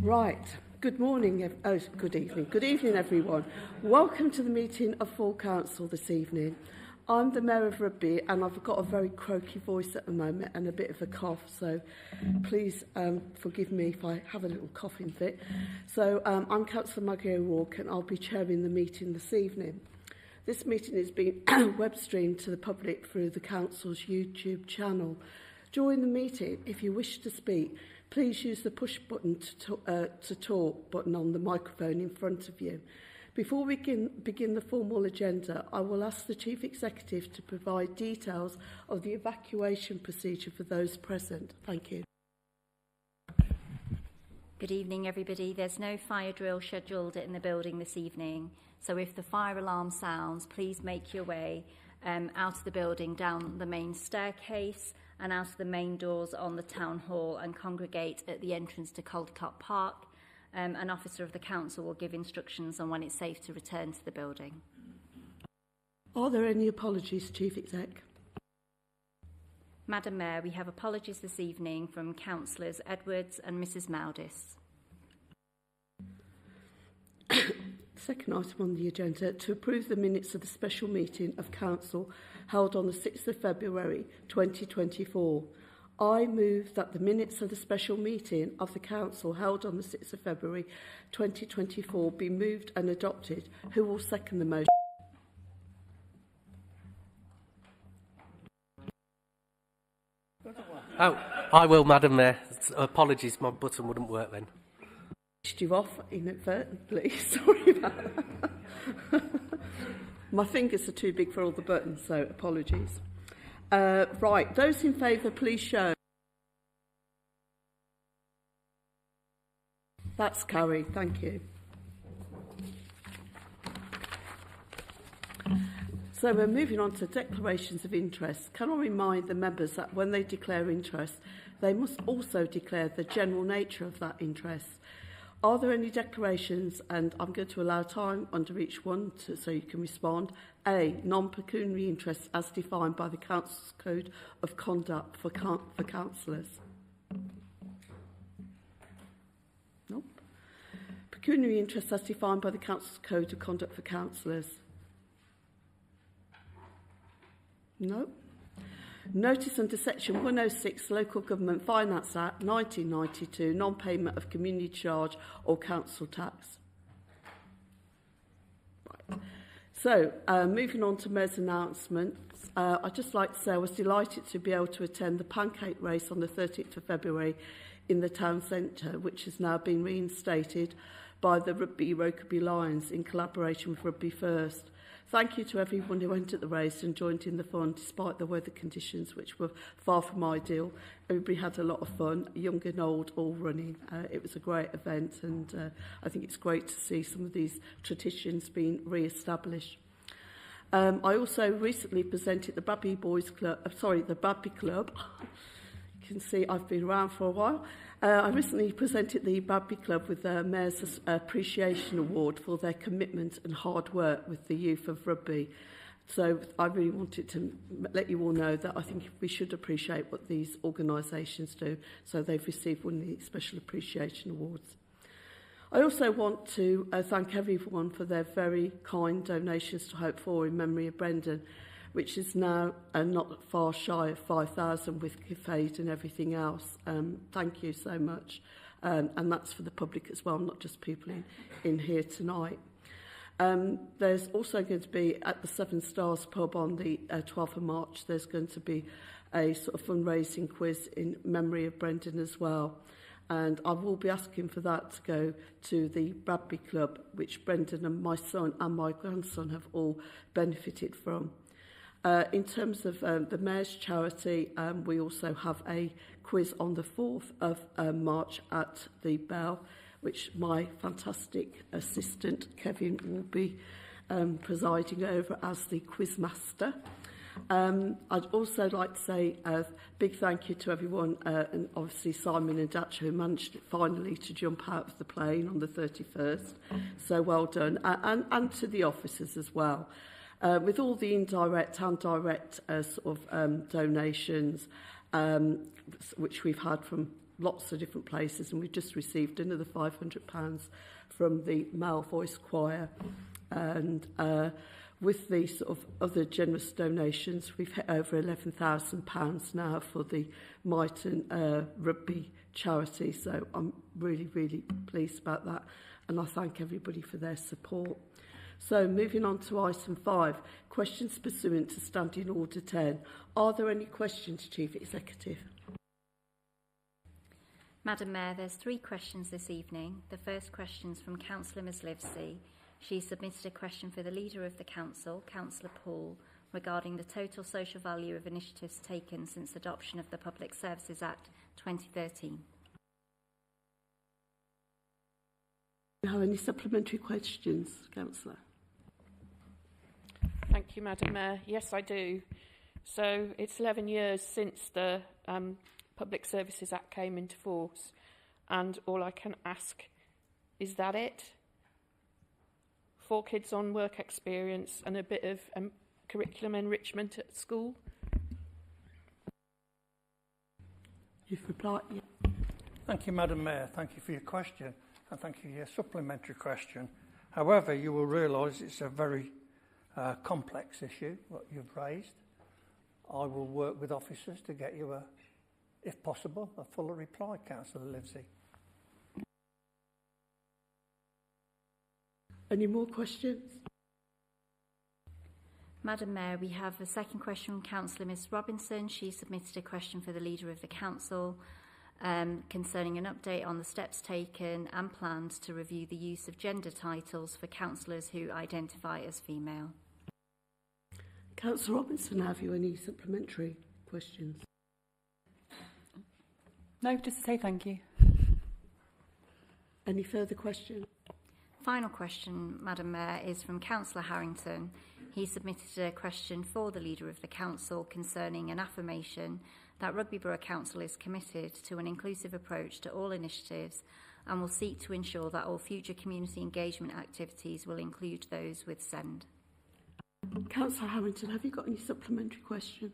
Right. Good morning. Good evening. Good evening, everyone. Welcome to the meeting of full council this evening. I'm the Mayor of Rugby and I've got a very croaky voice at the moment and a bit of a cough, so please forgive me if I have a little coughing fit. So I'm Councillor Maggie O'Rourke and I'll be chairing the meeting this evening. This meeting is being web streamed to the public through the council's YouTube channel. During the meeting, if you wish to speak, please use the push button to talk button on the microphone in front of you. Before we begin the formal agenda, I will ask the Chief Executive to provide details of the evacuation procedure for those present. Thank you. Good evening, everybody. There's no fire drill scheduled in the building this evening, so if the fire alarm sounds, please make your way out of the building, down the main staircase and out of the main doors on the town hall and congregate at the entrance to Caldecott Park. An officer of the council will give instructions on when it's safe to return to the building. Are there any apologies, Chief Exec? Madam Mayor, we have apologies this evening from Councillors Edwards and Mrs Maldis. Second item on the agenda, to approve the minutes of the special meeting of Council held on the 6th of February 2024. I move that the minutes of the special meeting of the Council held on the 6th of February 2024 be moved and adopted. Who will second the motion? Oh, I will, Madam Mayor. Apologies, my button wouldn't work then. You off inadvertently. Sorry about that. My fingers are too big for all the buttons, so apologies. Right, those in favour, please show. That's carried, thank you. So we're moving on to declarations of interest. Can I remind the members that when they declare interest, they must also declare the general nature of that interest. Are there any declarations? And I'm going to allow time under each one so you can respond. A, non-pecuniary interests as defined by the Council's Code of Conduct for councillors. Nope. Pecuniary interests as defined by the Council's Code of Conduct for councillors. No. Notice under Section 106 Local Government Finance Act 1992, non-payment of community charge or council tax. Right. So, moving on to Mayor's announcements, I'd just like to say I was delighted to be able to attend the pancake race on the 13th of February in the town centre, which has now been reinstated by the Rugby Brough Lions in collaboration with Rugby First. Thank you to everyone who went at the race and joined in the fun despite the weather conditions, which were far from ideal. Everybody had a lot of fun, young and old, all running. It was a great event, and I think it's great to see some of these traditions being re-established. I also recently presented the Rugby Club. You can see I've been around for a while. I recently presented the Rugby Club with the Mayor's Appreciation Award for their commitment and hard work with the youth of rugby. So I really wanted to let you all know that I think we should appreciate what these organisations do. So they've received one of the Special Appreciation Awards. I also want to thank everyone for their very kind donations to Hope 4 in memory of Brendan, which is now not far shy of 5,000 with gift aid and everything else. Thank you so much. And that's for the public as well, not just people in here tonight. There's also going to be, at the Seven Stars pub on the 12th of March, there's going to be a sort of fundraising quiz in memory of Brendan as well. And I will be asking for that to go to the Rugby Club, which Brendan and my son and my grandson have all benefited from. In terms of the Mayor's charity, we also have a quiz on the 4th of March at the Bell, which my fantastic assistant Kevin will be presiding over as the quiz master. I'd also like to say a big thank you to everyone, and obviously Simon and Datcha, who managed finally to jump out of the plane on the 31st. So well done, and to the officers as well. With all the indirect and direct donations, which we've had from lots of different places, and we've just received another £500 from the male voice choir. And with the sort of other generous donations, we've hit over £11,000 now for the Myton Rugby charity. So I'm really, really pleased about that, and I thank everybody for their support. So moving on to item 5, questions pursuant to Standing Order 10. Are there any questions, Chief Executive? Madam Mayor, there's 3 questions this evening. The first question is from Councillor Ms Livesey. She submitted a question for the Leader of the Council, Councillor Paul, regarding the total social value of initiatives taken since adoption of the Public Services Act 2013. Do you have any supplementary questions, Councillor? Thank you, Madam Mayor. Yes, I do. So it's 11 years since the Public Services Act came into force, and all I can ask, is that it? 4 kids on work experience and a bit of curriculum enrichment at school? You've replied. Yeah. Thank you, Madam Mayor. Thank you for your question, and thank you for your supplementary question. However, you will realise it's a very complex issue, what you've raised. I will work with officers to get you, if possible, a fuller reply, Councillor Livesey. Any more questions? Madam Mayor, we have a second question from Councillor Ms Robinson. She submitted a question for the Leader of the Council concerning an update on the steps taken and plans to review the use of gender titles for councillors who identify as female. Councillor Robinson, have you any supplementary questions? No, just to say thank you. Any further questions? Final question, Madam Mayor, is from Councillor Harrington. He submitted a question for the Leader of the Council concerning an affirmation that Rugby Brough Council is committed to an inclusive approach to all initiatives and will seek to ensure that all future community engagement activities will include those with SEND. Councillor Harrington, have you got any supplementary questions?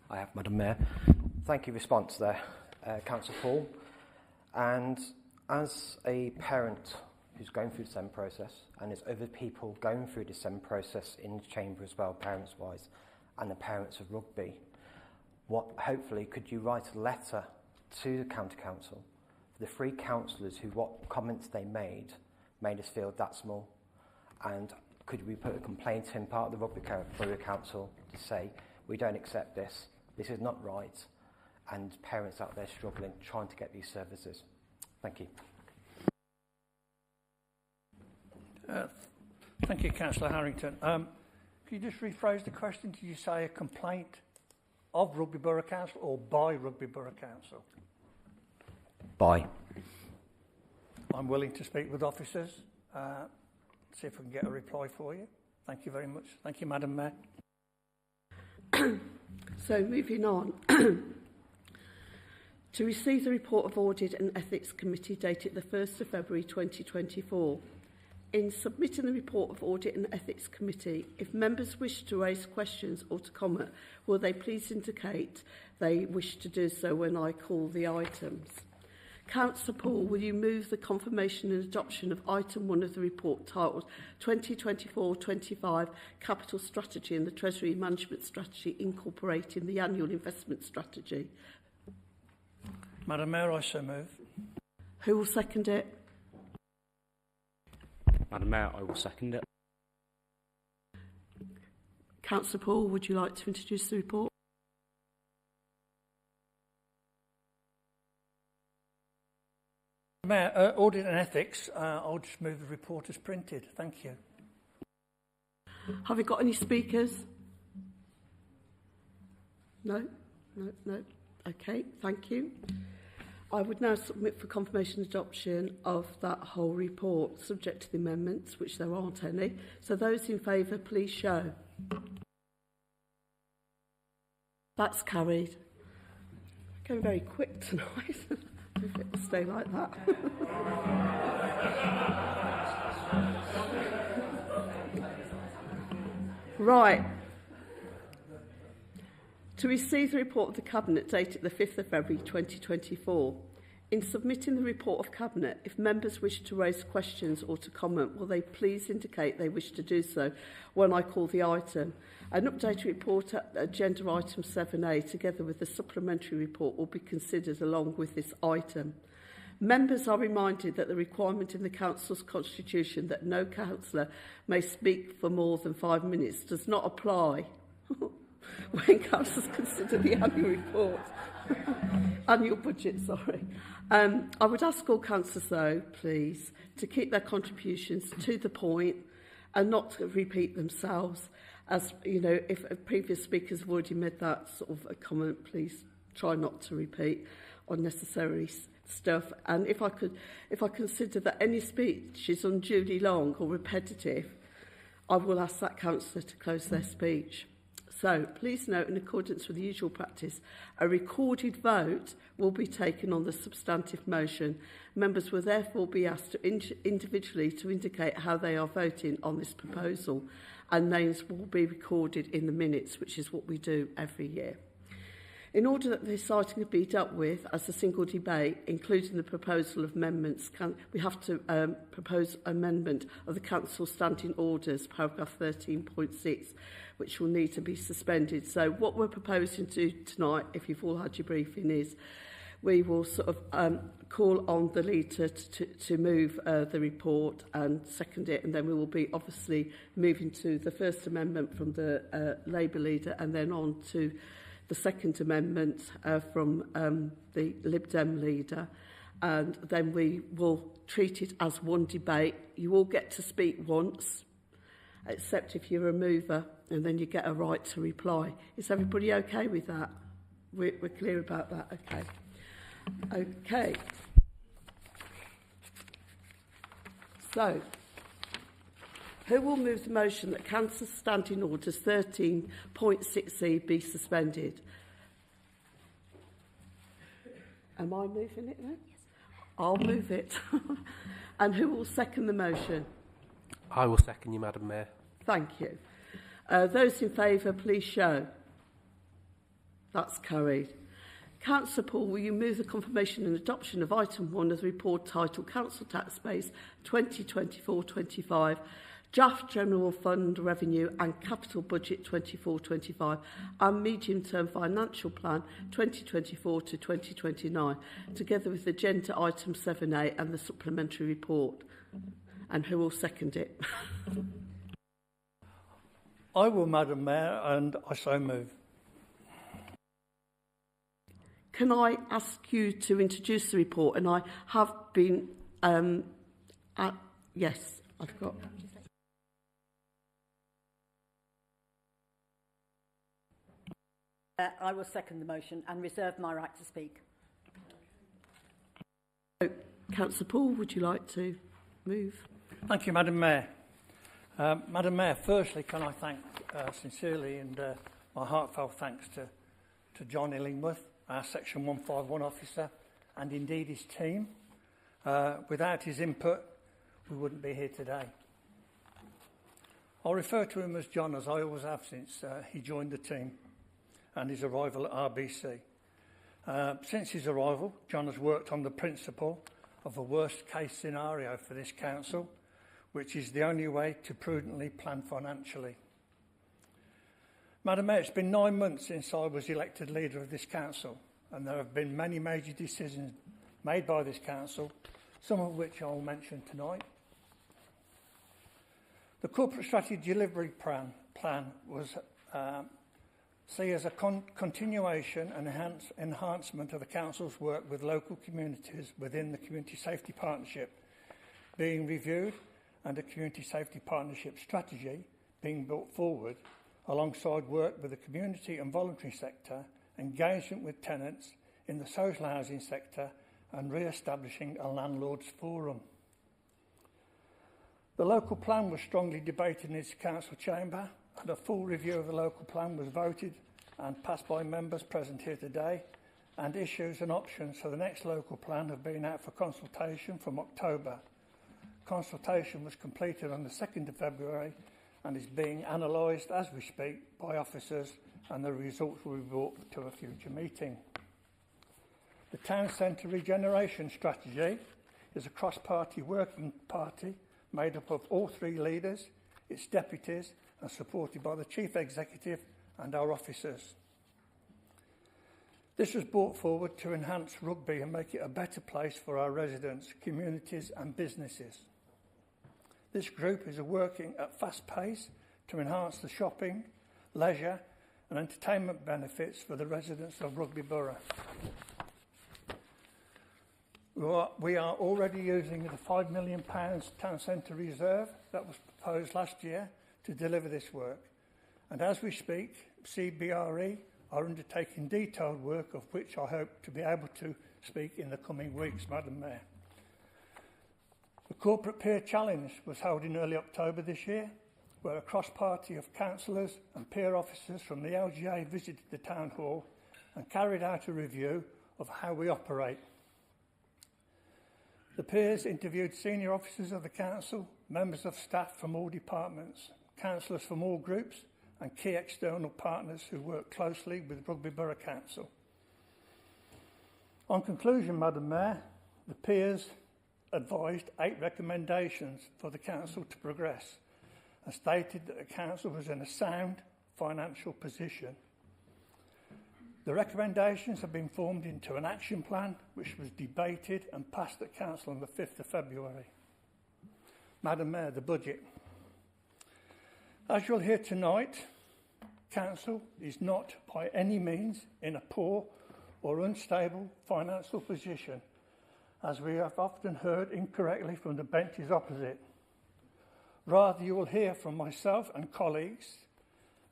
I have, Madam Mayor. Thank you for your response there, Councillor Paul. And as a parent who's going through the SEND process, and there's other people going through the SEND process in the chamber as well, parents-wise, and the parents of rugby, hopefully could you write a letter to the County Council for the 3 councillors who what comments they made us feel that small, and could we put a complaint in part of the Rugby Brough Council to say we don't accept this is not right, and parents out there struggling trying to get these services. Thank you. Thank you, Councillor Harrington. Can you just rephrase the question? Did you say a complaint of Rugby Brough Council or by Rugby Brough Council? Bye. I'm willing to speak with officers, see if we can get a reply for you. Thank you very much. Thank you, Madam Mayor. So moving on. To receive the report of Audit and Ethics Committee dated the 1st of February 2024. In submitting the report of Audit and Ethics Committee, if members wish to raise questions or to comment, will they please indicate they wish to do so when I call the items? Councillor Paul, will you move the confirmation and adoption of item 1 of the report titled 2024-25 Capital Strategy and the Treasury Management Strategy incorporating the annual investment strategy? Madam Mayor, I so move. Who will second it? Madam Mayor, I will second it. Councillor Paul, would you like to introduce the report? Mayor, Audit and Ethics, I'll just move the report as printed. Thank you. Have we got any speakers? No? No. Okay, thank you. I would now submit for confirmation and adoption of that whole report, subject to the amendments, which there aren't any. So those in favour, please show. That's carried. Going very quick tonight. If it will stay like that. Right. To receive the report of the Cabinet dated the 5th of February 2024. In submitting the report of Cabinet, if members wish to raise questions or to comment, will they please indicate they wish to do so when I call the item. An updated report at agenda item 7A, together with the supplementary report, will be considered along with this item. Members are reminded that the requirement in the Council's constitution that no councillor may speak for more than 5 minutes does not apply when councillors consider the annual report. Annual budget, sorry. I would ask all councillors, though, please, to keep their contributions to the point and not to repeat themselves. As you know, if previous speakers have already made that sort of a comment, please try not to repeat unnecessary stuff. And if I consider that any speech is unduly long or repetitive, I will ask that councillor to close their speech. So, please note, in accordance with the usual practice, a recorded vote will be taken on the substantive motion. Members will therefore be asked to individually to indicate how they are voting on this proposal, and names will be recorded in the minutes, which is what we do every year. In order that this item can be dealt with as a single debate, including the proposal of amendments, we have to propose amendment of the Council Standing Orders, paragraph 13.6, which will need to be suspended. So what we're proposing to tonight, if you've all had your briefing, is we will sort of call on the leader to move the report and second it, and then we will be obviously moving to the First Amendment from the Labour leader, and then on to the Second Amendment from the Lib Dem leader, and then we will treat it as one debate. You all get to speak once, except if you're a mover, and then you get a right to reply. Is everybody okay with that? We're clear about that, okay. Okay. So, who will move the motion that Council Standing Orders 13.6e be suspended? Am I moving it then? Yes. I'll move it. And who will second the motion? I will second you, Madam Mayor. Thank you. Those in favour, please show. That's carried. Councillor Paul, will you move the confirmation and adoption of item 1 of the report titled Council Tax Base 2024-25, Draft General Fund Revenue and Capital Budget 24-25 and Medium Term Financial Plan 2024 to 2029, together with agenda item 7A and the supplementary report? And who will second it? I will, Madam Mayor, and I so move. Can I ask you to introduce the report? And I have been, yes, I've got. I will second the motion and reserve my right to speak. Councillor Paul, would you like to move? Thank you, Madam Mayor. Madam Mayor, firstly, can I thank sincerely and my heartfelt thanks to John Illingworth, our Section 151 officer, and indeed his team. Without his input, we wouldn't be here today. I'll refer to him as John, as I always have since he joined the team and his arrival at RBC. Since his arrival, John has worked on the principle of a worst-case scenario for this council, which is the only way to prudently plan financially. Madam Mayor, it's been 9 months since I was elected leader of this council, and there have been many major decisions made by this council, some of which I will mention tonight. The Corporate Strategy Delivery Plan was seen as a continuation and enhancement of the council's work with local communities within the Community Safety Partnership being reviewed, and a Community Safety Partnership strategy being brought forward alongside work with the community and voluntary sector, engagement with tenants in the social housing sector, and re-establishing a landlords forum. The local plan was strongly debated in its council chamber, and a full review of the local plan was voted and passed by members present here today, and issues and options for the next local plan have been out for consultation from October. Consultation was completed on the 2nd of February and is being analysed as we speak by officers and the results will be brought to a future meeting. The Town Centre Regeneration Strategy is a cross-party working party made up of all three leaders, its deputies, and supported by the Chief Executive and our officers. This was brought forward to enhance rugby and make it a better place for our residents, communities and businesses. This group is working at fast pace to enhance the shopping, leisure and entertainment benefits for the residents of Rugby Borough. We are already using the £5 million Town Centre Reserve that was proposed last year to deliver this work. And as we speak, CBRE are undertaking detailed work of which I hope to be able to speak in the coming weeks, Madam Mayor. The Corporate Peer Challenge was held in early October this year, where a cross-party of councillors and peer officers from the LGA visited the Town Hall and carried out a review of how we operate. The peers interviewed senior officers of the council, members of staff from all departments, councillors from all groups and key external partners who work closely with Rugby Brough Council. On conclusion, Madam Mayor, the peers advised 8 recommendations for the council to progress and stated that the council was in a sound financial position. The recommendations have been formed into an action plan which was debated and passed at council on the 5th of February. Madam Mayor, the budget. As you'll hear tonight, council is not by any means in a poor or unstable financial position, as we have often heard incorrectly from the benches opposite. Rather, you will hear from myself and colleagues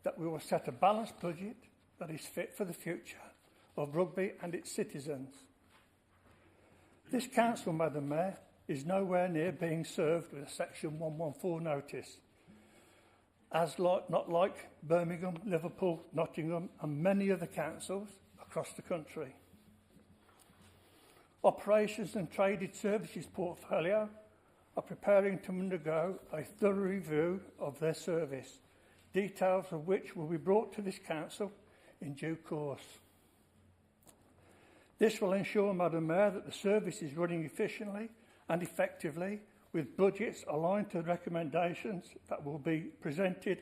that we will set a balanced budget that is fit for the future of rugby and its citizens. This council, Madam Mayor, is nowhere near being served with a Section 114 notice, not like Birmingham, Liverpool, Nottingham and many other councils across the country. Operations and Traded Services portfolio are preparing to undergo a thorough review of their service, details of which will be brought to this council in due course. This will ensure, Madam Mayor, that the service is running efficiently and effectively with budgets aligned to the recommendations that will be presented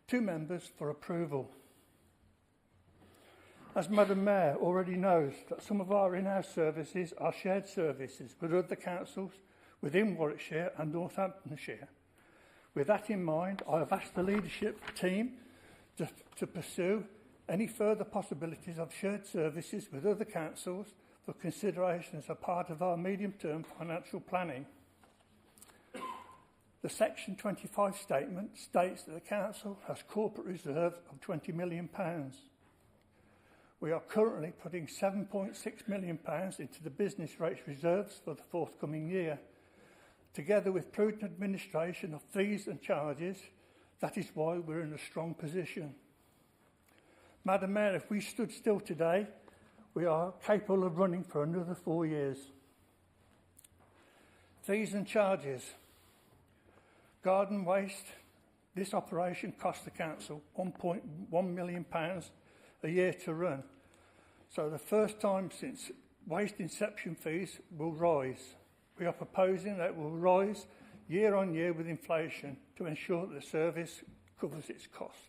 to members for approval. As Madam Mayor already knows, that some of our in-house services are shared services with other councils within Warwickshire and Northamptonshire. With that in mind, I have asked the leadership team to pursue any further possibilities of shared services with other councils for consideration as a part of our medium-term financial planning. The Section 25 statement states that the council has corporate reserves of £20 million. We are currently putting £7.6 million into the business rates reserves for the forthcoming year. Together with prudent administration of fees and charges, that is why we're in a strong position. Madam Mayor, if we stood still today, we are capable of running for another 4 years. Fees and charges. Garden waste. This operation cost the council £1.1 million a year to run. So the first time since waste inception fees will rise. We are proposing that it will rise year on year with inflation to ensure that the service covers its costs.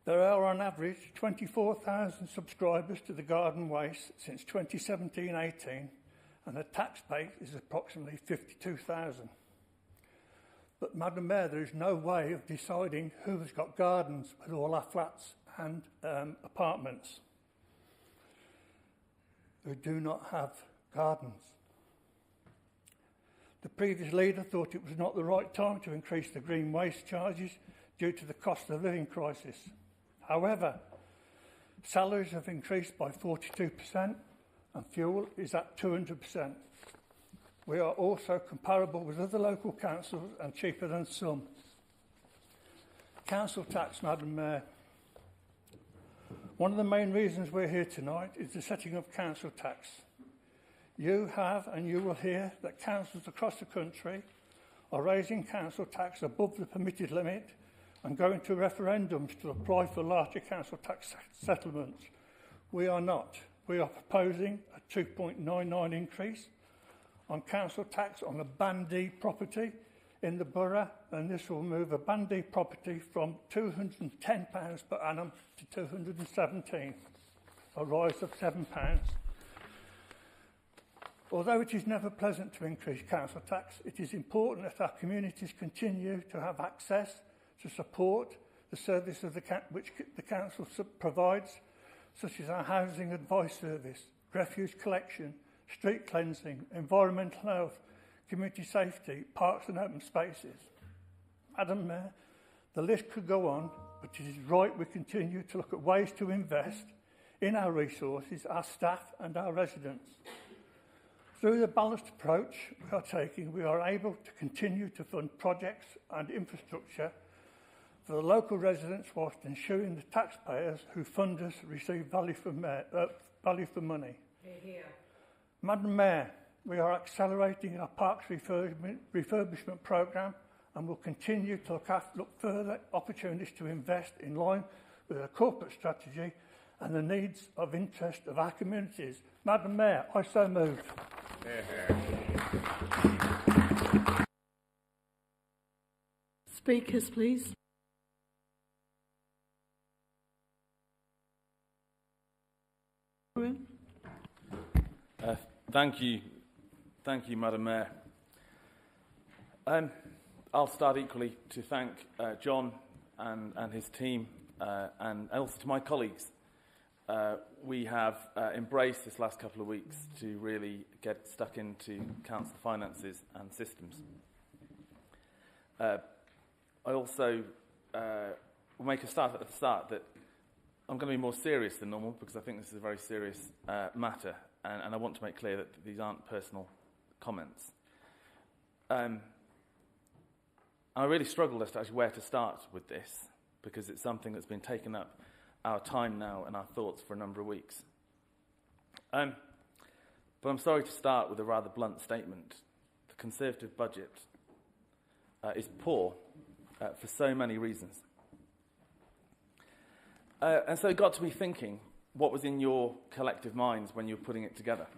There are on average 24,000 subscribers to the garden waste since 2017-18 and the tax base is approximately 52,000. But Madam Mayor, there is no way of deciding who has got gardens with all our flats and apartments who do not have gardens. The previous leader thought it was not the right time to increase the green waste charges due to the cost of living crisis. However, salaries have increased by 42% and fuel is at 200%. We are also comparable with other local councils and cheaper than some. Council tax, Madam Mayor. One of the main reasons we're here tonight is the setting of council tax. You have and you will hear that councils across the country are raising council tax above the permitted limit and going to referendums to apply for larger council tax settlements. We are not. We are proposing a 2.99 increase on council tax on a Band D property in the borough, and this will move a Band D property from £210 per annum to £217, a rise of £7. Although it is never pleasant to increase council tax, it is important that our communities continue to have access to support the service of which the council provides, such as our housing advice service, refuse collection, street cleansing, environmental health, community safety, parks and open spaces. Madam Mayor, the list could go on, but it is right we continue to look at ways to invest in our resources, our staff and our residents. Through the balanced approach we are taking, we are able to continue to fund projects and infrastructure for the local residents whilst ensuring the taxpayers who fund us receive value for money. Here. Madam Mayor, we are accelerating our parks refurbishment programme and will continue to look further opportunities to invest in line with our corporate strategy and the needs of interest of our communities. Madam Mayor, I so move. Speakers, please. Thank you, Madam Mayor. I'll start equally to thank John and his team and also to my colleagues. We have embraced this last couple of weeks to really get stuck into council finances and systems. I also will make a start at the start that I'm going to be more serious than normal because I think this is a very serious matter, and I want to make clear that these aren't personal comments. I really struggled as to actually where to start with this because it's something that's been taking up our time now and our thoughts for a number of weeks. But I'm sorry to start with a rather blunt statement. The Conservative budget is poor for so many reasons. And so it got to me thinking, what was in your collective minds when you were putting it together?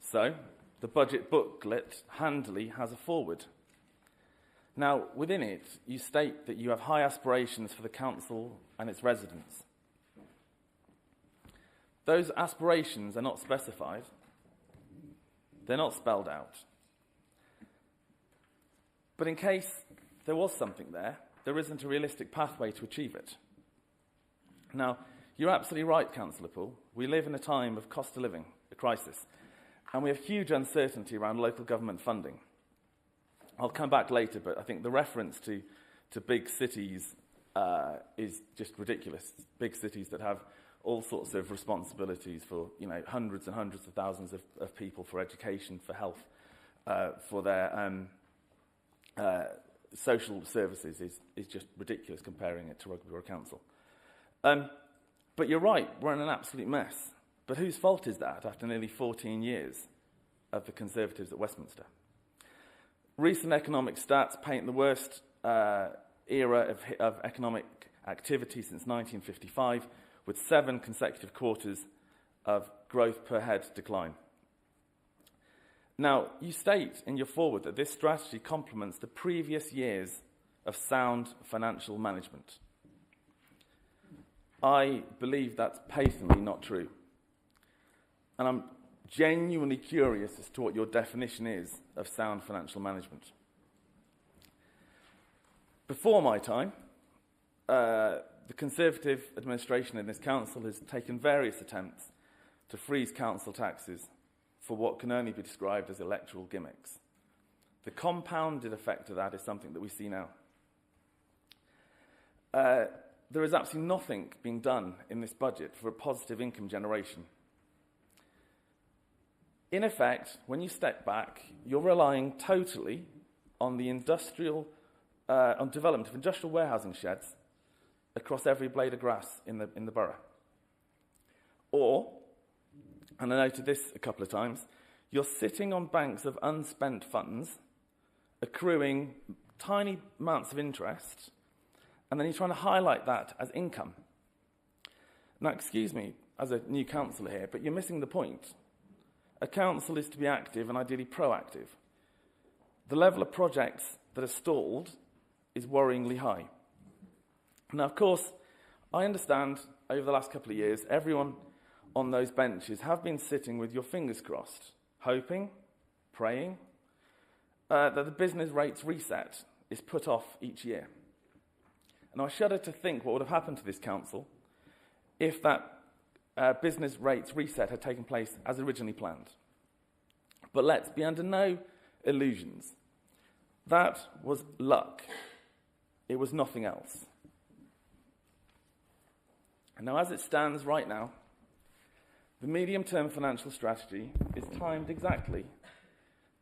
So, the budget booklet handily has a foreword. Now, within it, you state that you have high aspirations for the council and its residents. Those aspirations are not specified. They're not spelled out. But in case there was something there isn't a realistic pathway to achieve it. Now, you're absolutely right, Councillor Poole. We live in a time of cost of living, a crisis, and we have huge uncertainty around local government funding. I'll come back later, but I think the reference to big cities is just ridiculous. Big cities that have all sorts of responsibilities for, hundreds and hundreds of thousands of people, for education, for health, for their social services is just ridiculous comparing it to Rugby Brough Council. But you're right, we're in an absolute mess. But whose fault is that after nearly 14 years of the Conservatives at Westminster? Recent economic stats paint the worst era of economic activity since 1955, with 7 consecutive quarters of growth per head decline. Now, you state in your foreword that this strategy complements the previous years of sound financial management. I believe that's patently not true. And I'm genuinely curious as to what your definition is of sound financial management. Before my time, the Conservative administration in this council has taken various attempts to freeze council taxes for what can only be described as electoral gimmicks. The compounded effect of that is something that we see now. There is absolutely nothing being done in this budget for a positive income generation. In effect, when you step back, you're relying totally on the on development of industrial warehousing sheds across every blade of grass in the borough. Or, and I noted this a couple of times, you're sitting on banks of unspent funds, accruing tiny amounts of interest, And then you're trying to highlight that as income. Now, excuse me, as a new councillor here, but you're missing the point. A council is to be active and ideally proactive. The level of projects that are stalled is worryingly high. Now, of course, I understand over the last couple of years, everyone on those benches have been sitting with your fingers crossed, hoping, praying, that the business rates reset is put off each year. And I shudder to think what would have happened to this council if that business rates reset had taken place as originally planned. But let's be under no illusions. That was luck. It was nothing else. And now, as it stands right now, the medium-term financial strategy is timed exactly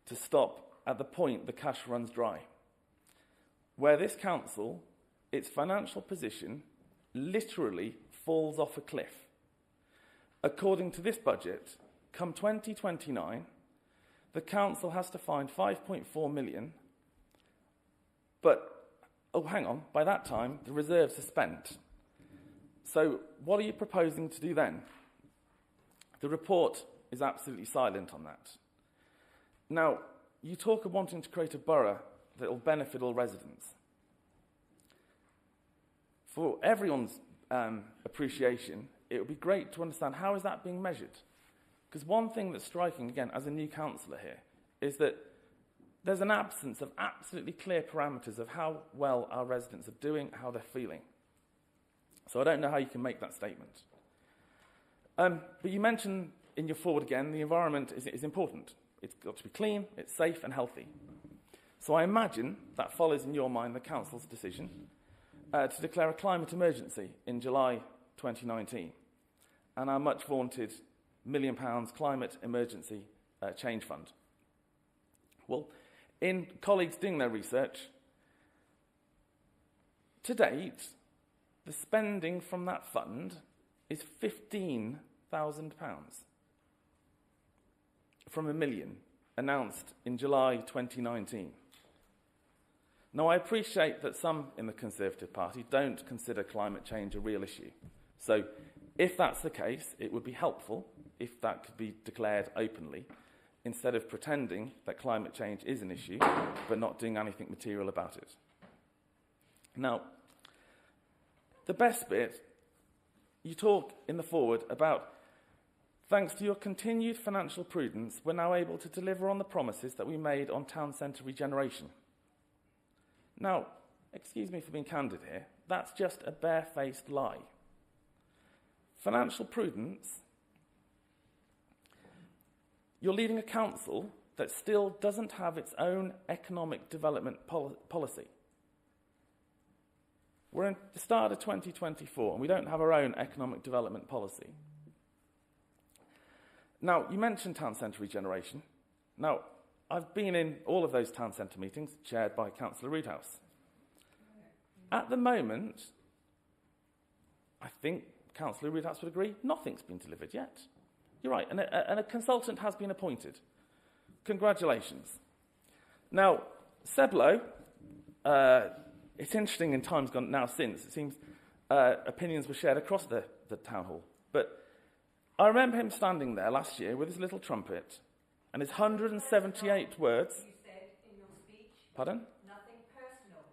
to stop at the point the cash runs dry, where this council, its financial position, literally falls off a cliff. According to this budget, come 2029, the council has to find 5.4 million, but, oh, hang on, by that time, the reserves are spent. So what are you proposing to do then? The report is absolutely silent on that. Now, you talk of wanting to create a borough that will benefit all residents. For everyone's appreciation, it would be great to understand how is that being measured. Because one thing that's striking, again, as a new councillor here, is that there's an absence of absolutely clear parameters of how well our residents are doing, how they're feeling. So I don't know how you can make that statement. But you mentioned in your forward again, the environment is important. It's got to be clean, it's safe and healthy. So I imagine that follows in your mind the council's decision to declare a climate emergency in July 2019 and our much vaunted £1 million climate emergency change fund. Well, in colleagues doing their research, to date, the spending from that fund is £15,000 from £1 million, announced in July 2019. Now, I appreciate that some in the Conservative Party don't consider climate change a real issue. So, if that's the case, it would be helpful if that could be declared openly, instead of pretending that climate change is an issue, but not doing anything material about it. Now, the best bit, you talk in the forward about, thanks to your continued financial prudence, we're now able to deliver on the promises that we made on town centre regeneration. Now, excuse me for being candid here, that's just a barefaced lie. Financial prudence, you're leading a council that still doesn't have its own economic development policy. We're in the start of 2024 and we don't have our own economic development policy. Now, you mentioned town centre regeneration. Now, I've been in all of those town centre meetings chaired by Councillor Roodhouse. At the moment, I think Councillor Roodhouse would agree, nothing's been delivered yet. You're right, and a consultant has been appointed. Congratulations. Now, Seblo, it's interesting in times gone now since, it seems opinions were shared across the town hall. But I remember him standing there last year with his little trumpet and his 178 words. You said in your speech. Pardon? Nothing personal.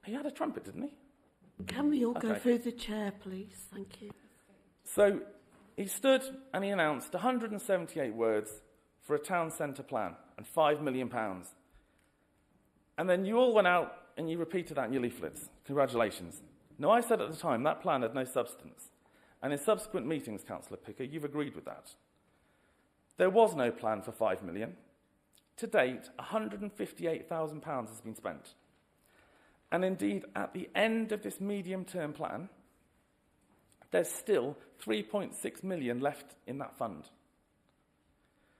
He had a trumpet, didn't he? Can we all go through the chair, please? Thank you. So he stood and he announced 178 words for a town centre plan and £5 million. And then you all went out and you repeated that in your leaflets. Congratulations. Now, I said at the time that plan had no substance. And in subsequent meetings, Councillor Picker, you've agreed with that. There was no plan for £5 million. To date, £158,000 has been spent. And indeed, at the end of this medium-term plan, there's still £3.6 million left in that fund.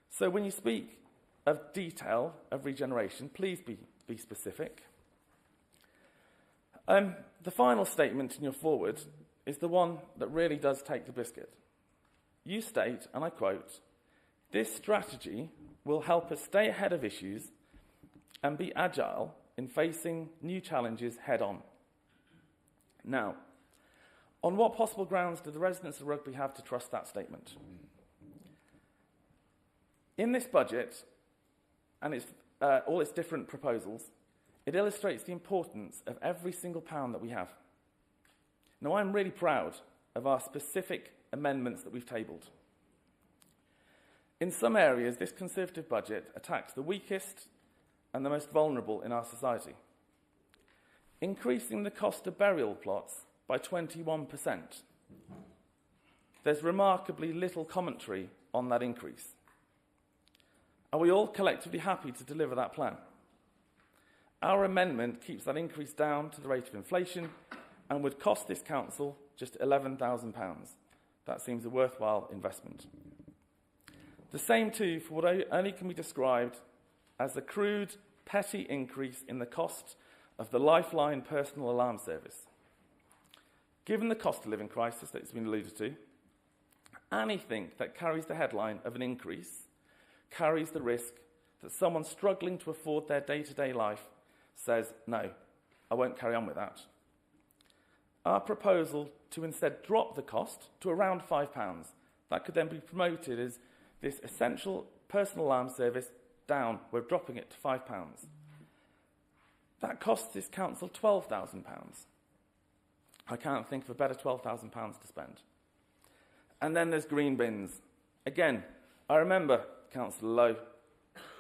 So when you speak of detail of regeneration, please be specific. The final statement in your forward is the one that really does take the biscuit. You state, and I quote, "This strategy will help us stay ahead of issues and be agile in facing new challenges head-on." Now, on what possible grounds do the residents of Rugby have to trust that statement? In this budget, and all its different proposals, it illustrates the importance of every single pound that we have. Now, I'm really proud of our specific amendments that we've tabled. In some areas, this Conservative budget attacks the weakest and the most vulnerable in our society, increasing the cost of burial plots by 21%. There's remarkably little commentary on that increase. Are we all collectively happy to deliver that plan? Our amendment keeps that increase down to the rate of inflation and would cost this council just £11,000. That seems a worthwhile investment. The same too for what only can be described as the crude, petty increase in the cost of the Lifeline personal alarm service. Given the cost of living crisis that's been alluded to, anything that carries the headline of an increase carries the risk that someone struggling to afford their day-to-day life says, no, I won't carry on with that. Our proposal to instead drop the cost to around £5, that could then be promoted as this essential personal alarm service down, we're dropping it to £5. That costs this council £12,000. I can't think of a better £12,000 to spend. And then there's green bins. Again, I remember Councillor Lowe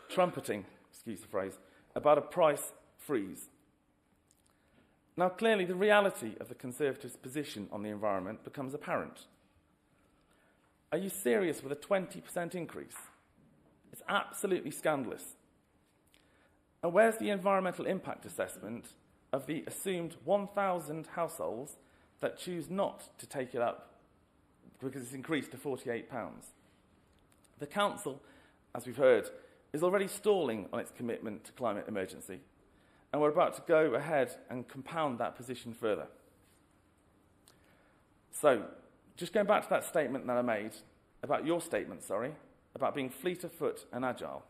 trumpeting, excuse the phrase, about a price freeze. Now, clearly, the reality of the Conservatives' position on the environment becomes apparent. Are you serious with a 20% increase? It's absolutely scandalous. And where's the environmental impact assessment of the assumed 1,000 households that choose not to take it up because it's increased to £48? The council, as we've heard, is already stalling on its commitment to climate emergency, and we're about to go ahead and compound that position further. So, just going back to that statement that I made, about your statement, about being fleet of foot and agile.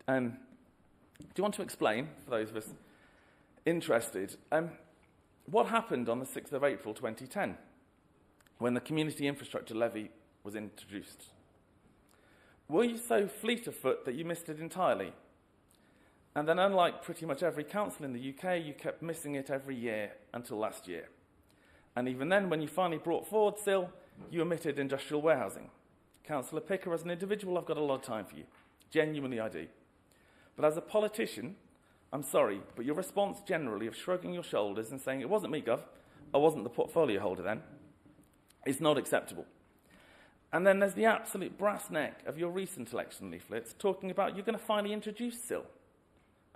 Do you want to explain, for those of us interested, what happened on the 6th of April 2010 when the Community Infrastructure Levy was introduced? Were you so fleet of foot that you missed it entirely? And then, unlike pretty much every council in the UK, you kept missing it every year until last year. And even then, when you finally brought forward SIL, you omitted industrial warehousing. Councillor Picker, as an individual, I've got a lot of time for you. Genuinely, I do. But as a politician, I'm sorry, but your response generally of shrugging your shoulders and saying, it wasn't me, Gov, I wasn't the portfolio holder then, is not acceptable. And then there's the absolute brass neck of your recent election leaflets talking about you're going to finally introduce SIL,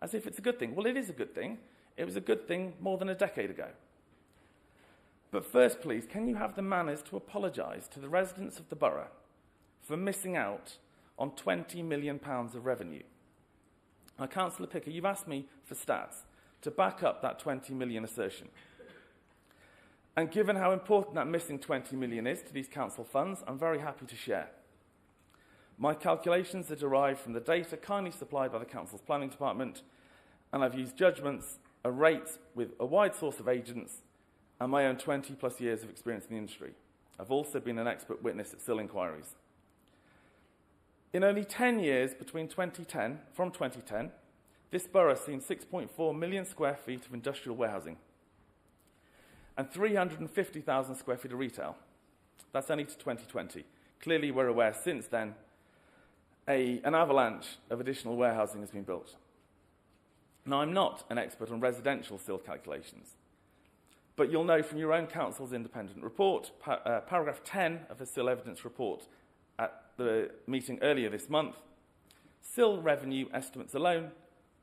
as if it's a good thing. Well, it is a good thing. It was a good thing more than a decade ago. But first, please, can you have the manners to apologise to the residents of the borough for missing out on £20 million of revenue? Now, Councillor Picker, you've asked me for stats to back up that 20 million assertion. And given how important that missing 20 million is to these council funds, I'm very happy to share. My calculations are derived from the data kindly supplied by the council's planning department, and I've used judgments, a rate with a wide source of agents, and my own 20 plus years of experience in the industry. I've also been an expert witness at SIL inquiries. In only 10 years from 2010, this borough has seen 6.4 million square feet of industrial warehousing and 350,000 square feet of retail. That's only to 2020. Clearly, we're aware since then an avalanche of additional warehousing has been built. Now, I'm not an expert on residential SIL calculations, but you'll know from your own council's independent report, paragraph 10 of the SIL evidence report at the meeting earlier this month, SIL revenue estimates alone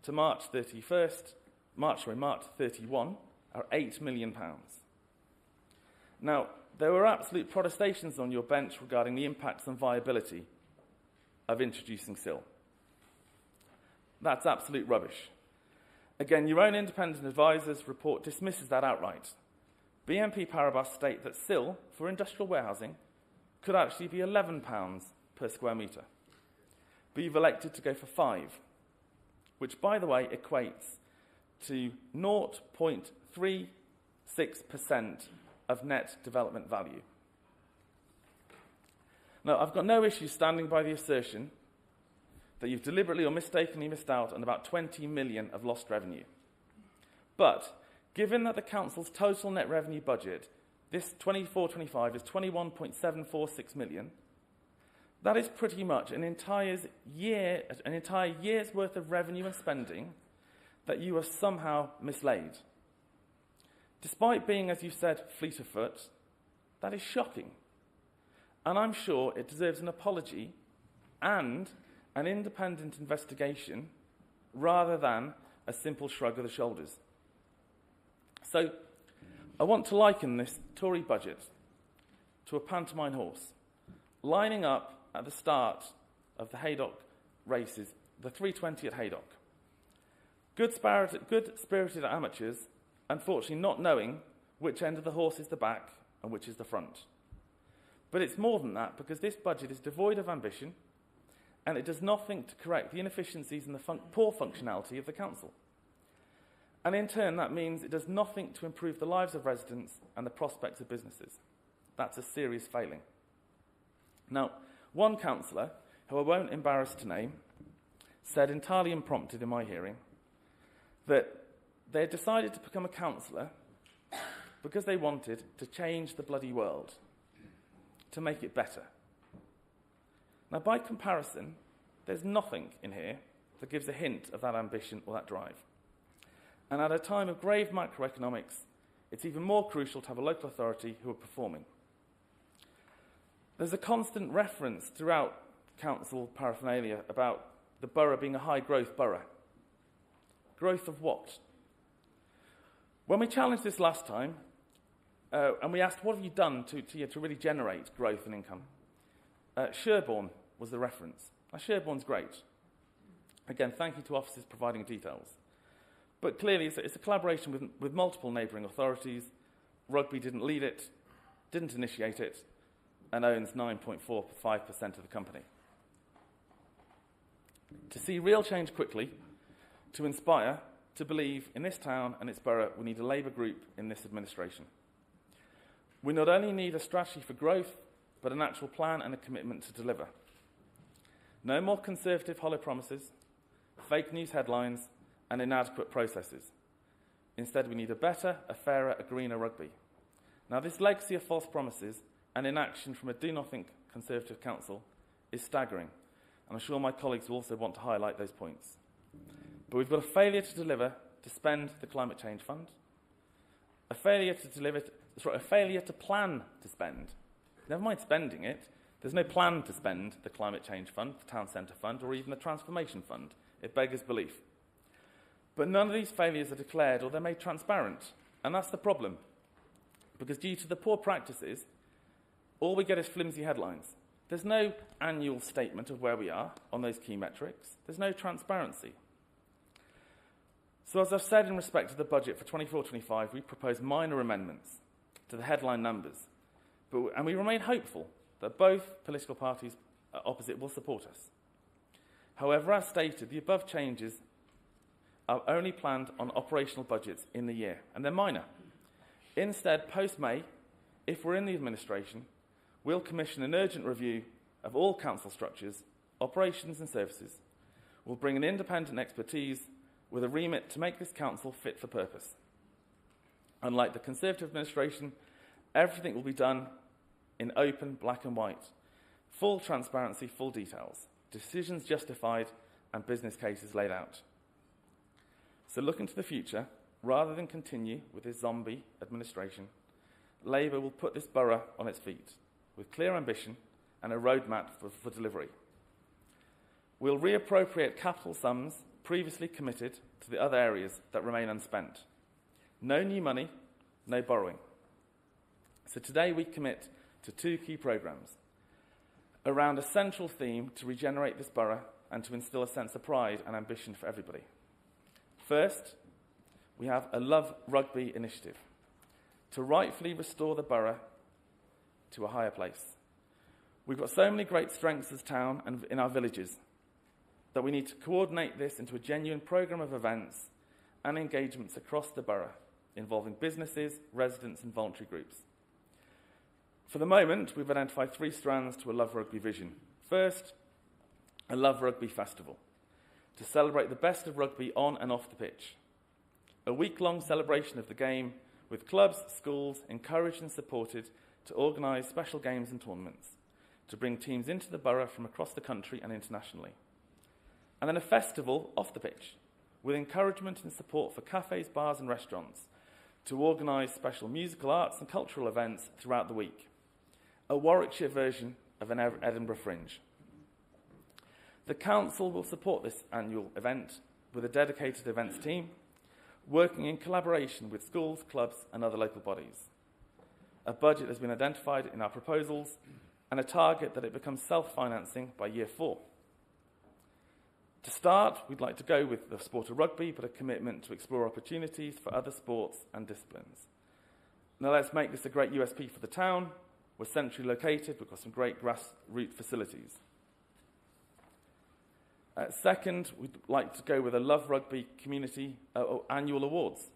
to March 31 are £8 million. Now, there were absolute protestations on your bench regarding the impacts and viability of introducing SIL. That's absolute rubbish. Again, your own independent advisor's report dismisses that outright. BNP Paribas state that SIL for industrial warehousing could actually be £11 per square metre. But you've elected to go for £5, which, by the way, equates to 0.36% of net development value. Now, I've got no issue standing by the assertion that you've deliberately or mistakenly missed out on about 20 million of lost revenue. But given that the council's total net revenue budget this 24-25 is 21.746 million, that is pretty much an entire year's worth of revenue and spending that you have somehow mislaid. Despite being, as you said, fleet of foot, that is shocking. And I'm sure it deserves an apology and an independent investigation rather than a simple shrug of the shoulders. So, I want to liken this Tory budget to a pantomime horse, lining up at the start of the Haydock races, the 320 at Haydock. Good-spirited amateurs, unfortunately not knowing which end of the horse is the back and which is the front. But it's more than that, because this budget is devoid of ambition and it does nothing to correct the inefficiencies and the poor functionality of the council. And in turn, that means it does nothing to improve the lives of residents and the prospects of businesses. That's a serious failing. Now, one councillor, who I won't embarrass to name, said entirely unprompted in my hearing that they had decided to become a councillor because they wanted to change the bloody world, to make it better. Now, by comparison, there's nothing in here that gives a hint of that ambition or that drive. And at a time of grave macroeconomics, it's even more crucial to have a local authority who are performing. There's a constant reference throughout council paraphernalia about the borough being a high-growth borough. Growth of what? When we challenged this last time, and we asked, what have you done to really generate growth and income? Sherborne was the reference. Now, Sherborne's great. Again, thank you to officers providing details. But clearly, it's a collaboration with multiple neighbouring authorities. Rugby didn't lead it, didn't initiate it, and owns 9.45% of the company. To see real change quickly, to inspire, to believe in this town and its borough, we need a Labour group in this administration. We not only need a strategy for growth, but an actual plan and a commitment to deliver. No more Conservative hollow promises, fake news headlines, and inadequate processes. Instead, we need a better, a fairer, a greener Rugby. Now, this legacy of false promises and inaction from a do-nothing Conservative council is staggering, and I'm sure my colleagues will also want to highlight those points. But we've got a failure to deliver to spend the Climate Change Fund, a failure to plan to spend. Never mind spending it, there's no plan to spend the Climate Change Fund, the Town Centre Fund, or even the Transformation Fund. It beggars belief. But none of these failures are declared or they're made transparent, and that's the problem. Because due to the poor practices, all we get is flimsy headlines. There's no annual statement of where we are on those key metrics. There's no transparency. So as I've said in respect to the budget for 24-25, we propose minor amendments to the headline numbers. And we remain hopeful that both political parties opposite will support us. However, as stated, the above changes are only planned on operational budgets in the year, and they're minor. Instead, post-May, if we're in the administration, we'll commission an urgent review of all council structures, operations and services. We'll bring an independent expertise with a remit to make this council fit for purpose. Unlike the Conservative administration, everything will be done in open black and white. Full transparency, full details. Decisions justified and business cases laid out. So looking to the future, rather than continue with this zombie administration, Labour will put this borough on its feet with clear ambition and a roadmap for delivery. We'll reappropriate capital sums previously committed to the other areas that remain unspent. No new money, no borrowing. So today we commit to two key programmes around a central theme to regenerate this borough and to instil a sense of pride and ambition for everybody. First, we have a Love Rugby initiative to rightfully restore the borough to a higher place. We've got so many great strengths as town and in our villages that we need to coordinate this into a genuine programme of events and engagements across the borough, involving businesses, residents and voluntary groups. For the moment, we've identified 3 strands to a Love Rugby vision. First, a Love Rugby festival, to celebrate the best of rugby on and off the pitch. A week-long celebration of the game, with clubs, schools encouraged and supported to organise special games and tournaments, to bring teams into the borough from across the country and internationally. And then a festival off the pitch, with encouragement and support for cafes, bars and restaurants, to organise special musical arts and cultural events throughout the week. A Warwickshire version of an Edinburgh Fringe. The council will support this annual event with a dedicated events team, working in collaboration with schools, clubs and other local bodies. A budget has been identified in our proposals and a target that it becomes self-financing by year 4. To start, we'd like to go with the sport of rugby, but a commitment to explore opportunities for other sports and disciplines. Now let's make this a great USP for the town. We're centrally located, we've got some great grassroots facilities. Second, we'd like to go with a Love Rugby Community Annual Awards.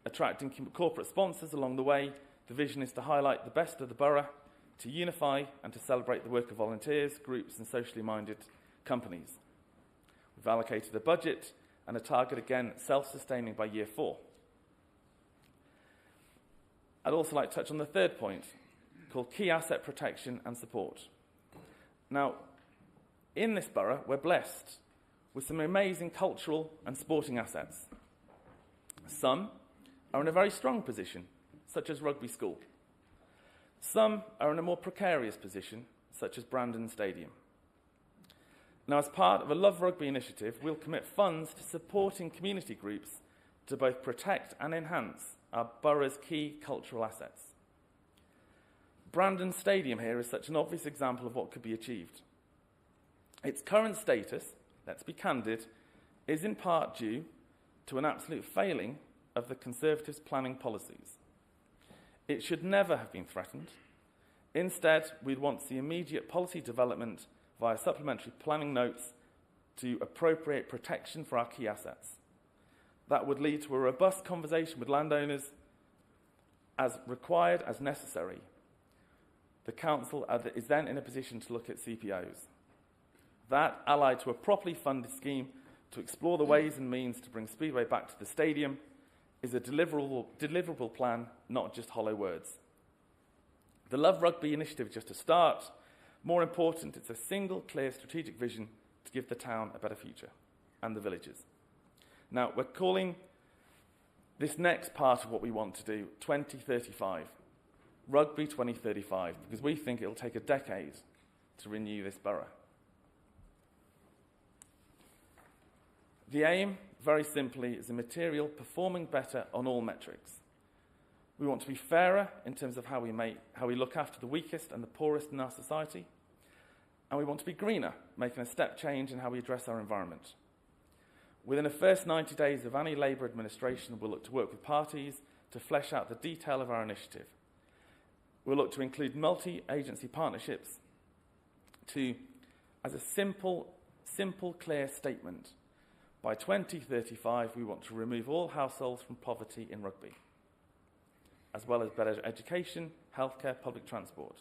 Attracting corporate sponsors along the way, the vision is to highlight the best of the borough, to unify and to celebrate the work of volunteers, groups and socially minded companies. We've allocated a budget and a target, again, self-sustaining by year 4. I'd also like to touch on the third point, called key asset protection and support. Now, in this borough, we're blessed with some amazing cultural and sporting assets. Some are in a very strong position, such as Rugby School. Some are in a more precarious position, such as Brandon Stadium. Now, as part of a Love Rugby initiative, we'll commit funds to supporting community groups to both protect and enhance our borough's key cultural assets. Brandon Stadium here is such an obvious example of what could be achieved. Its current status, let's be candid, is in part due to an absolute failing of the Conservatives' planning policies. It should never have been threatened. Instead, we'd want the immediate policy development via supplementary planning notes to appropriate protection for our key assets. That would lead to a robust conversation with landowners as required, as necessary. The council is then in a position to look at CPOs. That, allied to a properly funded scheme to explore the ways and means to bring Speedway back to the stadium, is a deliverable plan, not just hollow words. The Love Rugby initiative is just a start. More important, it's a single, clear, strategic vision to give the town a better future, and the villages. Now, we're calling this next part of what we want to do 2035. Rugby 2035, because we think it'll take a decade to renew this borough. The aim, very simply, is a material performing better on all metrics. We want to be fairer in terms of how we look after the weakest and the poorest in our society. And we want to be greener, making a step change in how we address our environment. Within the first 90 days of any Labour administration, we'll look to work with parties to flesh out the detail of our initiative. We'll look to include multi-agency partnerships as a simple, clear statement. By 2035, we want to remove all households from poverty in rugby, as well as better education, healthcare, public transport.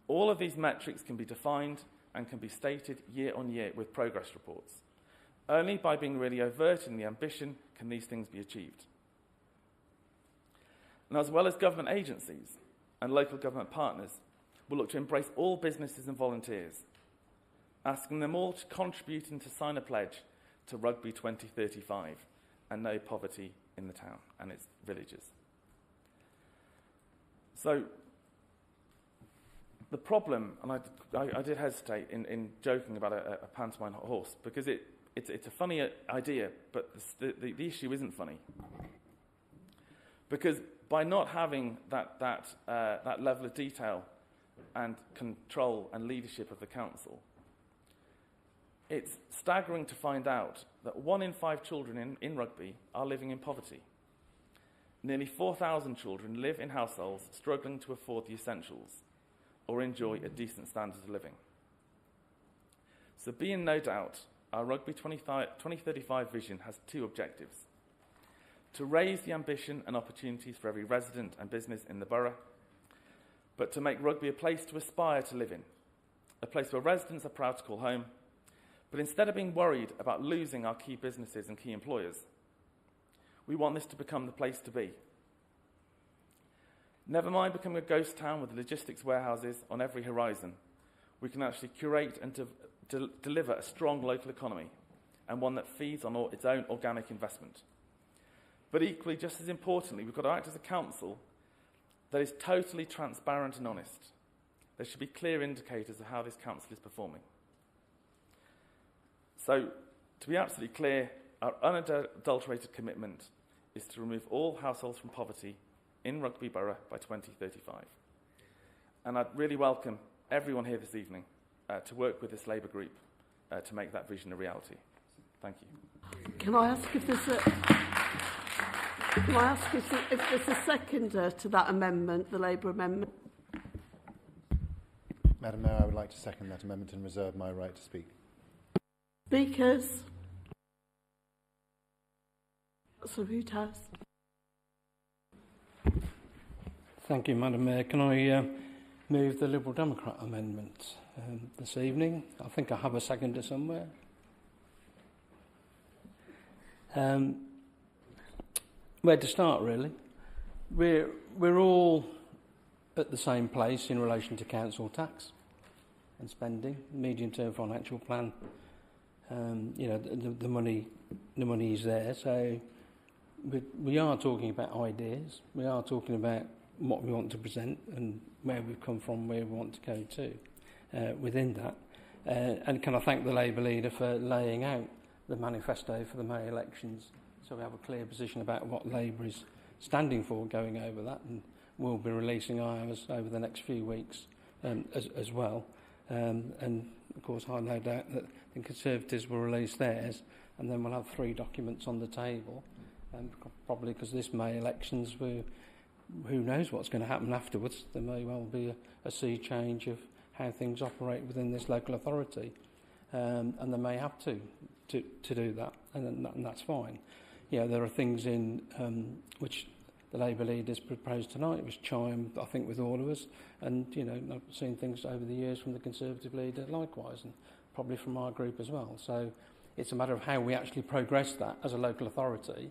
All of these metrics can be defined and can be stated year on year with progress reports. Only by being really overt in the ambition can these things be achieved. And as well as government agencies and local government partners, we'll look to embrace all businesses and volunteers, asking them all to contribute and to sign a pledge to Rugby 2035 and no poverty in the town and its villages. So, the problem, and I did hesitate in joking about a pantomime horse, because it's a funny idea, but the issue isn't funny. Because by not having that level of detail and control and leadership of the council, it's staggering to find out that 1 in 5 children in rugby are living in poverty. Nearly 4,000 children live in households struggling to afford the essentials or enjoy a decent standard of living. So be in no doubt, our Rugby 2035 vision has 2 objectives. to raise the ambition and opportunities for every resident and business in the borough, but to make Rugby a place to aspire to live in, a place where residents are proud to call home, but instead of being worried about losing our key businesses and key employers, we want this to become the place to be. Never mind becoming a ghost town with logistics warehouses on every horizon, we can actually curate and deliver a strong local economy, and one that feeds on its own organic investment. But equally, just as importantly, we've got to act as a council that is totally transparent and honest. There should be clear indicators of how this council is performing. So, to be absolutely clear, our unadulterated commitment is to remove all households from poverty in Rugby Borough by 2035. And I'd really welcome everyone here this evening to work with this Labour group to make that vision a reality. Thank you. Can I ask if there's a seconder to that amendment, the Labour amendment? Madam Mayor, I would like to second that amendment and reserve my right to speak. Speakers? So who does? Thank you, Madam Mayor. Can I move the Liberal Democrat amendment this evening? I think I have a seconder somewhere. Where to start, really? We're all at the same place in relation to council tax and spending, medium-term financial plan. The money is there. So we are talking about ideas. We are talking about what we want to present and where we've come from, where we want to go to within that. And can I thank the Labour leader for laying out the manifesto for the May elections, so we have a clear position about what Labour is standing for going over that, and we'll be releasing ours over the next few weeks as well. And of course, I no doubt that the Conservatives will release theirs, and then we'll have 3 documents on the table, probably because this May elections, who knows what's going to happen afterwards. There may well be a sea change of how things operate within this local authority, and they may have to do that, and that's fine. There are things in which the Labour leaders proposed tonight, which chime, I think, with all of us, and I've seen things over the years from the Conservative leader likewise, and probably from our group as well. So it's a matter of how we actually progress that as a local authority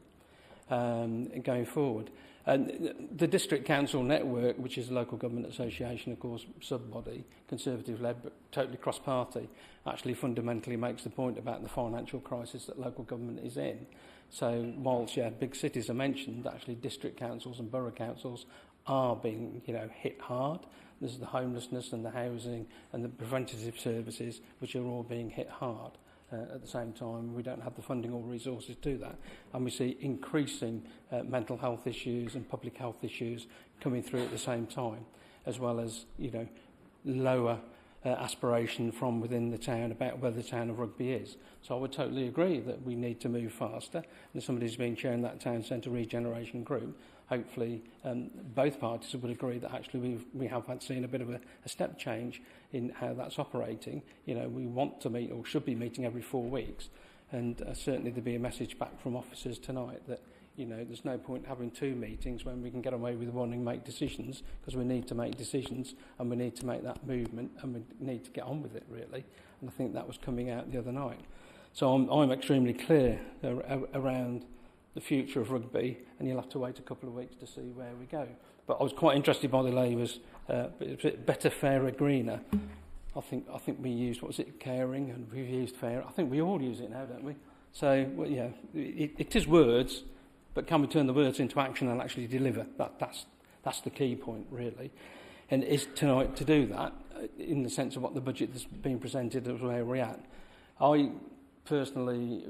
going forward. And the District Council Network, which is a local government association, of course, sub-body, Conservative-led, but totally cross-party, actually fundamentally makes the point about the financial crisis that local government is in. So whilst, big cities are mentioned, actually district councils and borough councils are being, hit hard. There's the homelessness and the housing and the preventative services, which are all being hit hard. At the same time, we don't have the funding or resources to do that. And we see increasing mental health issues and public health issues coming through at the same time, as well as, lower aspiration from within the town about where the town of Rugby is. So I would totally agree that we need to move faster. And somebody's been chairing that town centre regeneration group. Hopefully, both parties would agree that actually we have seen a bit of a step change in how that's operating. We want to meet, or should be meeting, every 4 weeks. And certainly there'll be a message back from officers tonight that, there's no point having 2 meetings when we can get away with one and make decisions, because we need to make decisions and we need to make that movement and we need to get on with it, really. And I think that was coming out the other night. So I'm extremely clear around the future of rugby, and you'll have to wait a couple of weeks to see where we go. But I was quite interested by the Labour's better, fairer, greener. I think we used, caring, and we've used fair. I think we all use it now, don't we? So, it is words, but can we turn the words into action and actually deliver? That's the key point, really. And it's tonight to do that, in the sense of what the budget that's been presented as where we're at. I personally,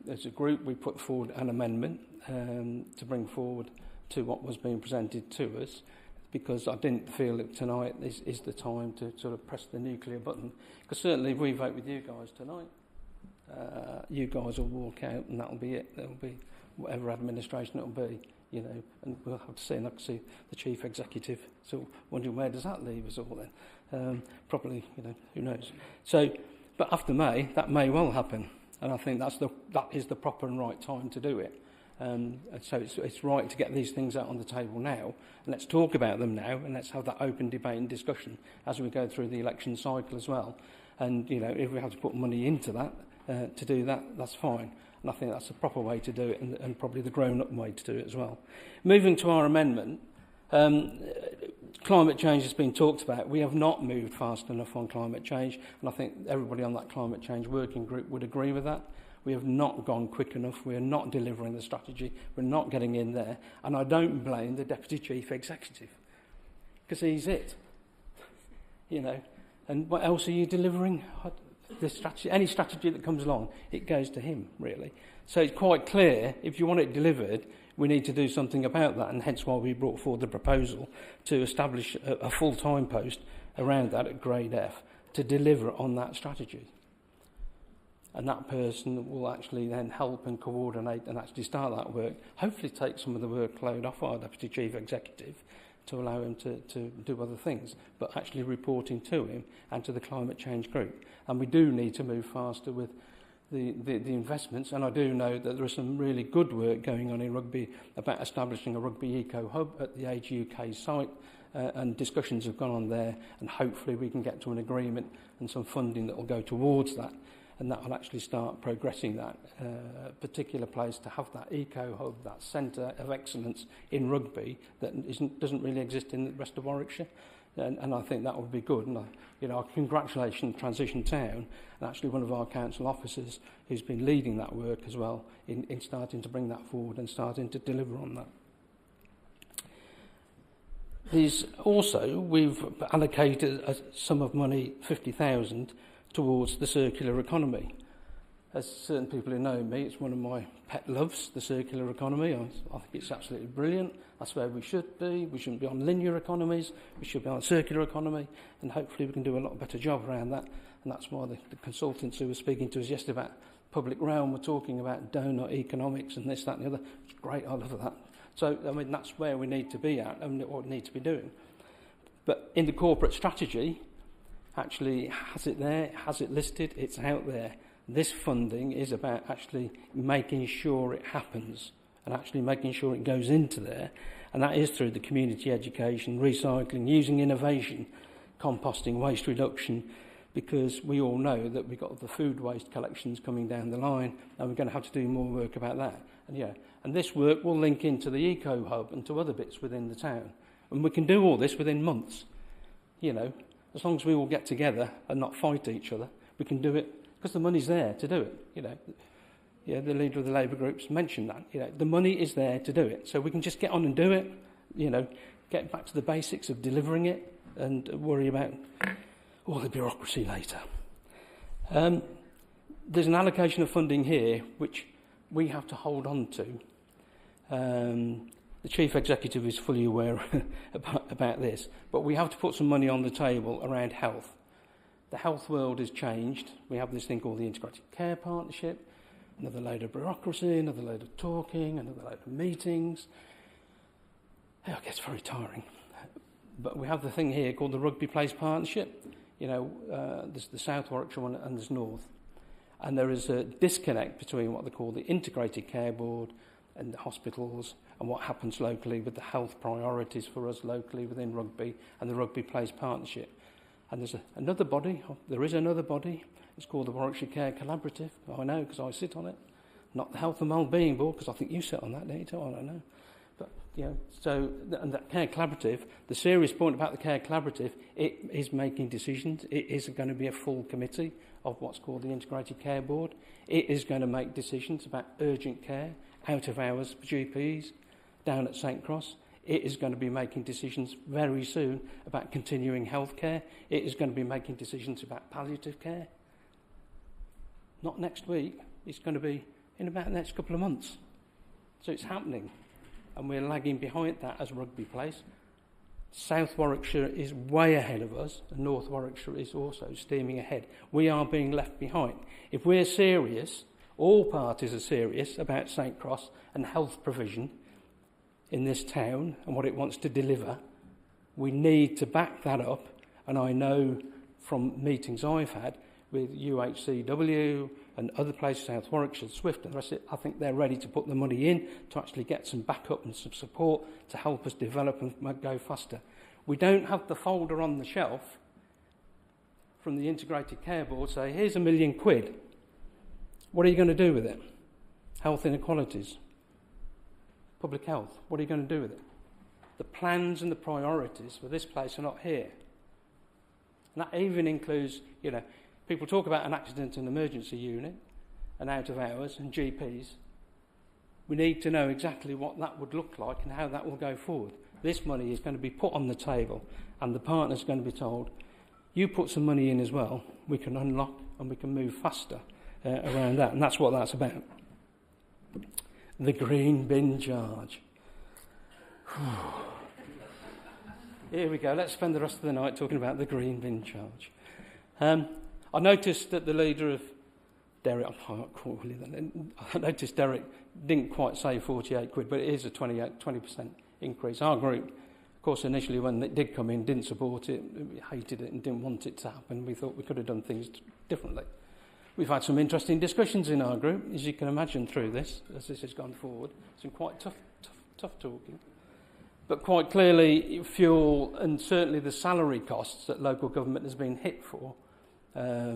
as a group, we put forward an amendment to bring forward to what was being presented to us, because I didn't feel that tonight is the time to sort of press the nuclear button. Because certainly if we vote with you guys tonight, you guys will walk out and that'll be it. There'll be whatever administration it'll be, and we'll have to see, and I can see the chief executive sort of wondering where does that leave us all then. Probably, who knows. So, but after May, that may well happen. And I think that is the proper and right time to do it. And so it's right to get these things out on the table now, and let's talk about them now, and let's have that open debate and discussion as we go through the election cycle as well. And, you know, if we have to put money into that, to do that, that's fine. And I think that's the proper way to do it, and probably the grown-up way to do it as well. Moving to our amendment, climate change has been talked about. We have not moved fast enough on climate change, and I think everybody on that climate change working group would agree with that. We have not gone quick enough. We are not delivering the strategy. We're not getting in there. And I don't blame the Deputy Chief Executive, because he's it. You know, and what else are you delivering? The strategy, any strategy that comes along, it goes to him, really. So it's quite clear, if you want it delivered, we need to do something about that, and hence why we brought forward the proposal to establish a full-time post around that at grade F to deliver on that strategy. And that person will actually then help and coordinate and actually start that work, hopefully take some of the workload off our Deputy Chief Executive to allow him to do other things, but actually reporting to him and to the climate change group. And we do need to move faster with the investments, and I do know that there is some really good work going on in Rugby about establishing a Rugby Eco Hub at the Age UK site, and discussions have gone on there, and hopefully we can get to an agreement and some funding that will go towards that, and that will actually start progressing that particular place to have that Eco Hub, that centre of excellence in Rugby that doesn't really exist in the rest of Warwickshire. And I think that would be good. And I congratulate Transition Town, and actually one of our council officers who's been leading that work as well in starting to bring that forward and starting to deliver on that. We've allocated a sum of money, 50,000, towards the circular economy. As certain people who know me, it's one of my pet loves, the circular economy. I think it's absolutely brilliant. That's where we should be. We shouldn't be on linear economies. We should be on circular economy, and hopefully we can do a lot better job around that. And that's why the consultants who were speaking to us yesterday about public realm were talking about donut economics and this, that and the other. It's great, I love that. So, I mean, that's where we need to be at and what we need to be doing. But in the corporate strategy, actually, has it there, has it listed, it's out there. This funding is about actually making sure it happens and actually making sure it goes into there. And that is through the community education, recycling, using innovation, composting, waste reduction, because we all know that we've got the food waste collections coming down the line, and we're going to have to do more work about that. And this work will link into the Eco Hub and to other bits within the town. And we can do all this within months. You know, as long as we all get together and not fight each other, we can do it because the money's there to do it. You know, the leader of the Labour groups mentioned that. You know, the money is there to do it, so we can just get on and do it. You know, get back to the basics of delivering it and worry about all the bureaucracy later. There's an allocation of funding here which we have to hold on to. The Chief Executive is fully aware about this, but we have to put some money on the table around health. The health world has changed. We have this thing called the Integrated Care Partnership, another load of bureaucracy, another load of talking, another load of meetings. It gets very tiring. But we have the thing here called the Rugby Place Partnership. You know, there's the South Warwickshire one and there's North. And there is a disconnect between what they call the Integrated Care Board and the hospitals and what happens locally with the health priorities for us locally within Rugby and the Rugby Place Partnership. And there's another body, it's called the Warwickshire Care Collaborative. I know because I sit on it. Not the Health and Wellbeing Board, because I think you sit on that, don't you? I don't know. But, you know, so, and that Care Collaborative, the serious point about the Care Collaborative, it is making decisions. It is going to be a full committee of what's called the Integrated Care Board. It is going to make decisions about urgent care, out of hours for GPs, down at St Cross. It is going to be making decisions very soon about continuing health care. It is going to be making decisions about palliative care. Not next week. It's going to be in about the next couple of months. So it's happening. And we're lagging behind that as Rugby Place. South Warwickshire is way ahead of us, and North Warwickshire is also steaming ahead. We are being left behind. If we're serious, all parties are serious about St Cross and health provision in this town and what it wants to deliver, we need to back that up. And I know from meetings I've had, with UHCW and other places, South Warwickshire, Swift and the rest of it. I think they're ready to put the money in to actually get some backup and some support to help us develop and go faster. We don't have the folder on the shelf from the Integrated Care Board say, here's £1 million. What are you going to do with it? Health inequalities, public health, what are you going to do with it? The plans and the priorities for this place are not here. And that even includes, people talk about an accident and emergency unit and out of hours and GPs. We need to know exactly what that would look like and how that will go forward. This money is going to be put on the table and the partners are going to be told, you put some money in as well, we can unlock and we can move faster around that. And that's what that's about. The green bin charge. Here we go. Let's spend the rest of the night talking about the green bin charge. I noticed that the leader of Derek, I noticed Derek didn't quite say 48 quid, but it is a 20% increase. Our group, of course, initially when it did come in, didn't support it, we hated it and didn't want it to happen. We thought we could have done things differently. We've had some interesting discussions in our group, as you can imagine, through this, as this has gone forward. Some quite tough talking. But quite clearly, fuel and certainly the salary costs that local government has been hit for, the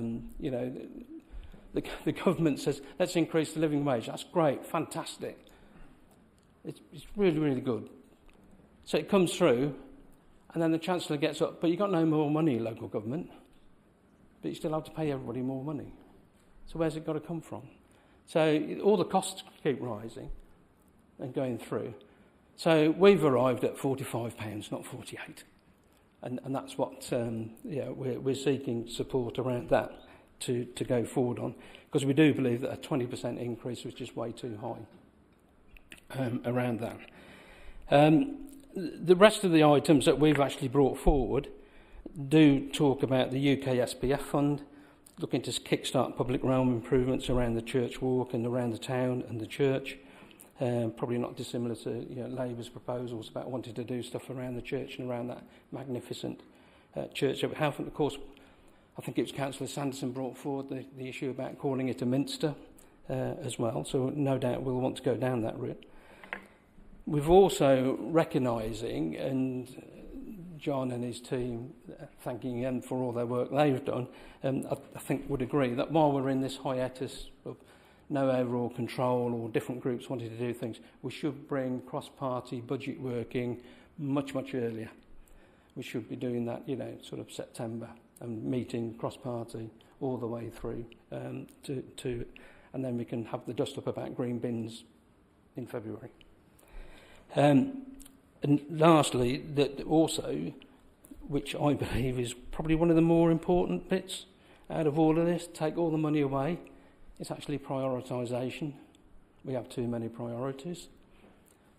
government says, let's increase the living wage. That's great, fantastic. It's really, really good. So it comes through, and then the Chancellor gets up, but you've got no more money, local government, but you still have to pay everybody more money. So where's it got to come from? So all the costs keep rising and going through. So we've arrived at £45, not 48. And that's what we're seeking support around that to go forward on, because we do believe that a 20% increase was just way too high around that. The rest of the items that we've actually brought forward do talk about the UK SPF fund, looking to kickstart public realm improvements around the church walk and around the town and the church. Probably not dissimilar to Labour's proposals about wanting to do stuff around the church and around that magnificent church that we have. And of course, I think it was Councillor Sanderson brought forward the issue about calling it a minster as well. So no doubt we'll want to go down that route. We've also recognising, and John and his team, thanking them for all their work they've done, I think would agree that while we're in this hiatus of no overall control or different groups wanting to do things, we should bring cross-party budget working much, much earlier. We should be doing that, sort of September and meeting cross-party all the way through and then we can have the dust-up about green bins in February. And lastly, that also, which I believe is probably one of the more important bits out of all of this, take all the money away, it's actually prioritisation. We have too many priorities.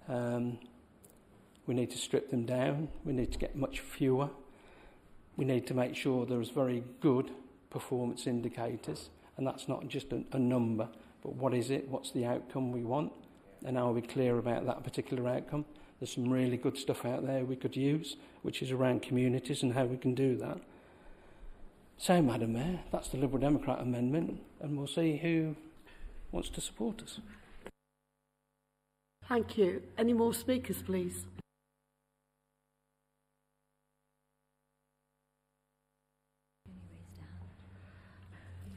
We need to strip them down. We need to get much fewer. We need to make sure there's very good performance indicators, and that's not just a number, but what is it? What's the outcome we want? And are we clear about that particular outcome? There's some really good stuff out there we could use, which is around communities and how we can do that. So, Madam Mayor, that's the Liberal Democrat amendment, and we'll see who wants to support us. Thank you. Any more speakers, please?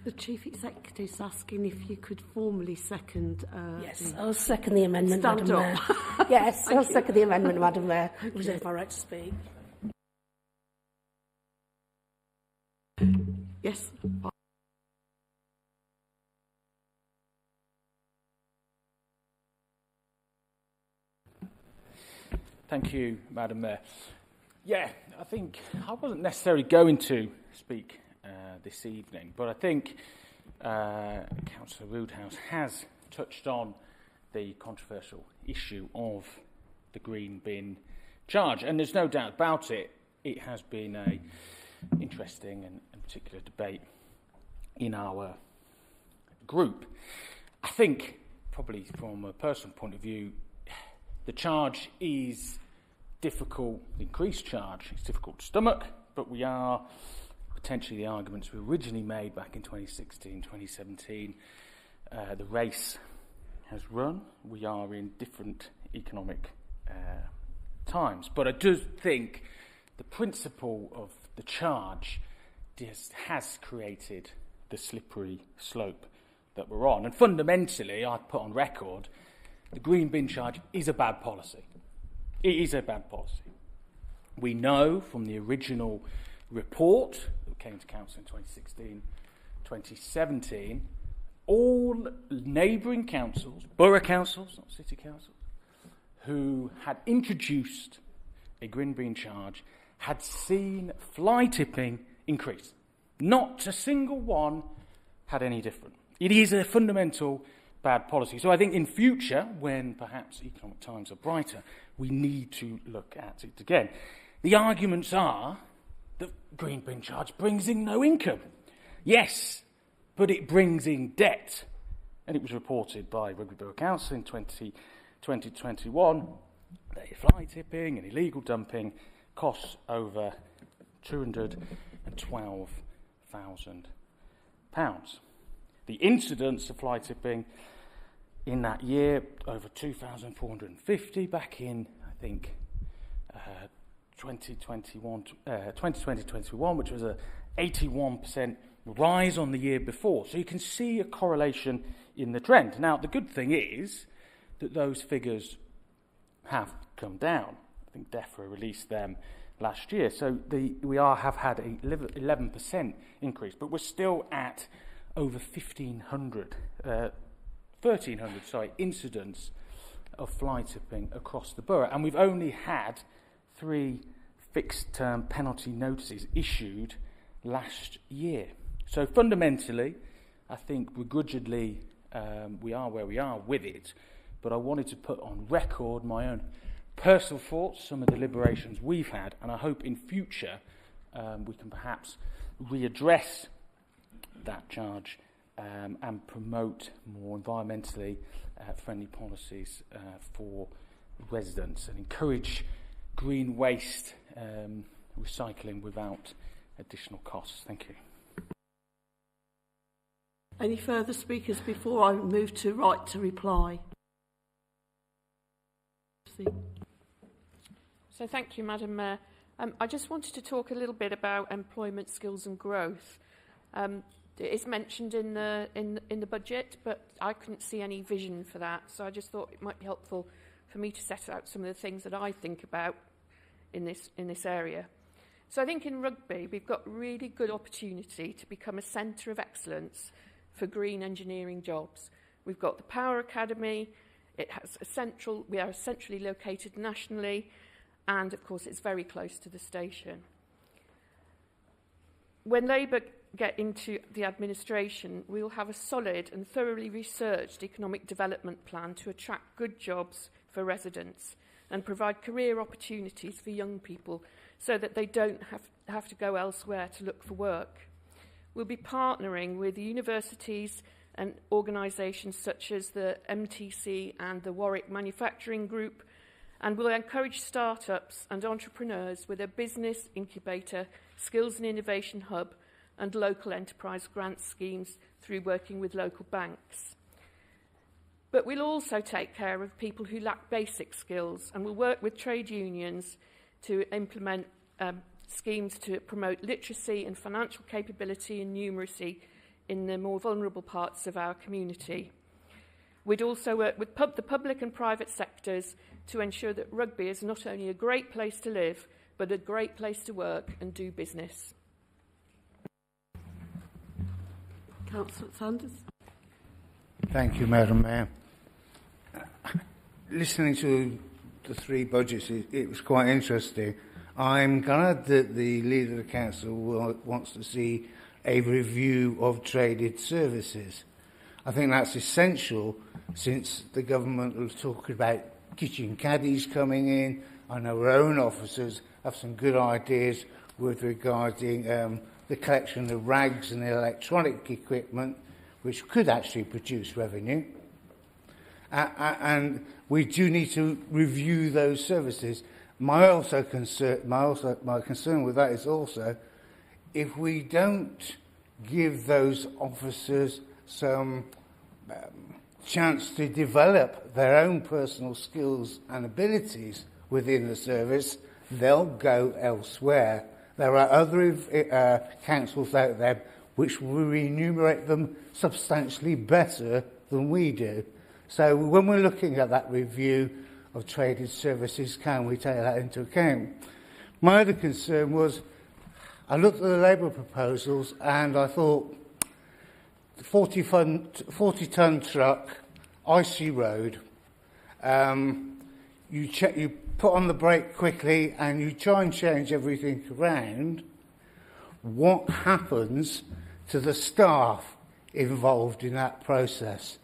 The Chief Executive is asking if you could formally second... yes, I'll second the amendment, Stand Madam Mayor. Yes, I'll second the amendment, Madam Mayor. Reserve my right to speak. Yes. Thank you, Madam Mayor. Yeah, I think I wasn't necessarily going to speak this evening, but I think Councillor Woodhouse has touched on the controversial issue of the green bin charge, and there's no doubt about it. It has been a interesting and particular debate in our group. I think, probably from a personal point of view, the charge is difficult, the increased charge is difficult to stomach, but we are potentially the arguments we originally made back in 2016, 2017. The race has run. We are in different economic times. But I do think the principle of the charge has created the slippery slope that we're on. And fundamentally, I'd put on record, the green bin charge is a bad policy. It is a bad policy. We know from the original report that came to Council in 2016, 2017, all neighbouring councils, borough councils, not city councils, who had introduced a green bin charge had seen fly tipping increase. Not a single one had any different. It is a fundamental bad policy. So I think in future, when perhaps economic times are brighter, we need to look at it again. The arguments are that green bin charge brings in no income. Yes, but it brings in debt. And it was reported by Rugby Brough Council in 2021 that fly tipping and illegal dumping costs over £212,000. The incidence of fly tipping in that year, over 2,450 back in, I think, 2020-21, which was a 81% rise on the year before. So you can see a correlation in the trend. Now, the good thing is that those figures have come down. I think DEFRA released them last year. So we have had a 11% increase, but we're still at over 1,300 incidents of fly tipping across the borough. And we've only had 3 fixed-term penalty notices issued last year. So fundamentally, I think begrudgingly we are where we are with it, but I wanted to put on record my own personal thoughts, some of the deliberations we've had, and I hope in future we can perhaps readdress that charge and promote more environmentally friendly policies for residents and encourage green waste recycling without additional costs. Thank you. Any further speakers before I move to right to reply? So thank you, Madam Mayor. I just wanted to talk a little bit about employment, skills and growth. It is mentioned in the budget, but I couldn't see any vision for that. So I just thought it might be helpful for me to set out some of the things that I think about in this area. So I think in rugby we've got really good opportunity to become a centre of excellence for green engineering jobs. We've got the Power Academy. It has we are centrally located nationally, and of course it's very close to the station. When Labour get into the administration, we will have a solid and thoroughly researched economic development plan to attract good jobs for residents and provide career opportunities for young people so that they don't have to go elsewhere to look for work. We'll be partnering with universities and organisations such as the MTC and the Warwick Manufacturing Group, and we'll encourage startups and entrepreneurs with a business incubator, skills and innovation hub, and local enterprise grant schemes through working with local banks. But we'll also take care of people who lack basic skills, and we'll work with trade unions to implement schemes to promote literacy and financial capability and numeracy in the more vulnerable parts of our community. We'd also work with the public and private sectors to ensure that rugby is not only a great place to live, but a great place to work and do business. Councillor Sanders. Thank you, Madam Mayor. Listening to the 3 budgets, it was quite interesting. I'm glad that the leader of the council wants to see a review of traded services. I think that's essential since the government was talking about kitchen caddies coming in. I know our own officers have some good ideas with regarding the collection of rags and electronic equipment, which could actually produce revenue. And we do need to review those services. My concern with that is also, if we don't give those officers some chance to develop their own personal skills and abilities within the service, they'll go elsewhere. There are other councils out there which will remunerate them substantially better than we do. So when we're looking at that review of traded services, can we take that into account? My other concern was, I looked at the Labour proposals and I thought, 40-ton truck, icy road, you put on the brake quickly and you try and change everything around. What happens to the staff involved in that process?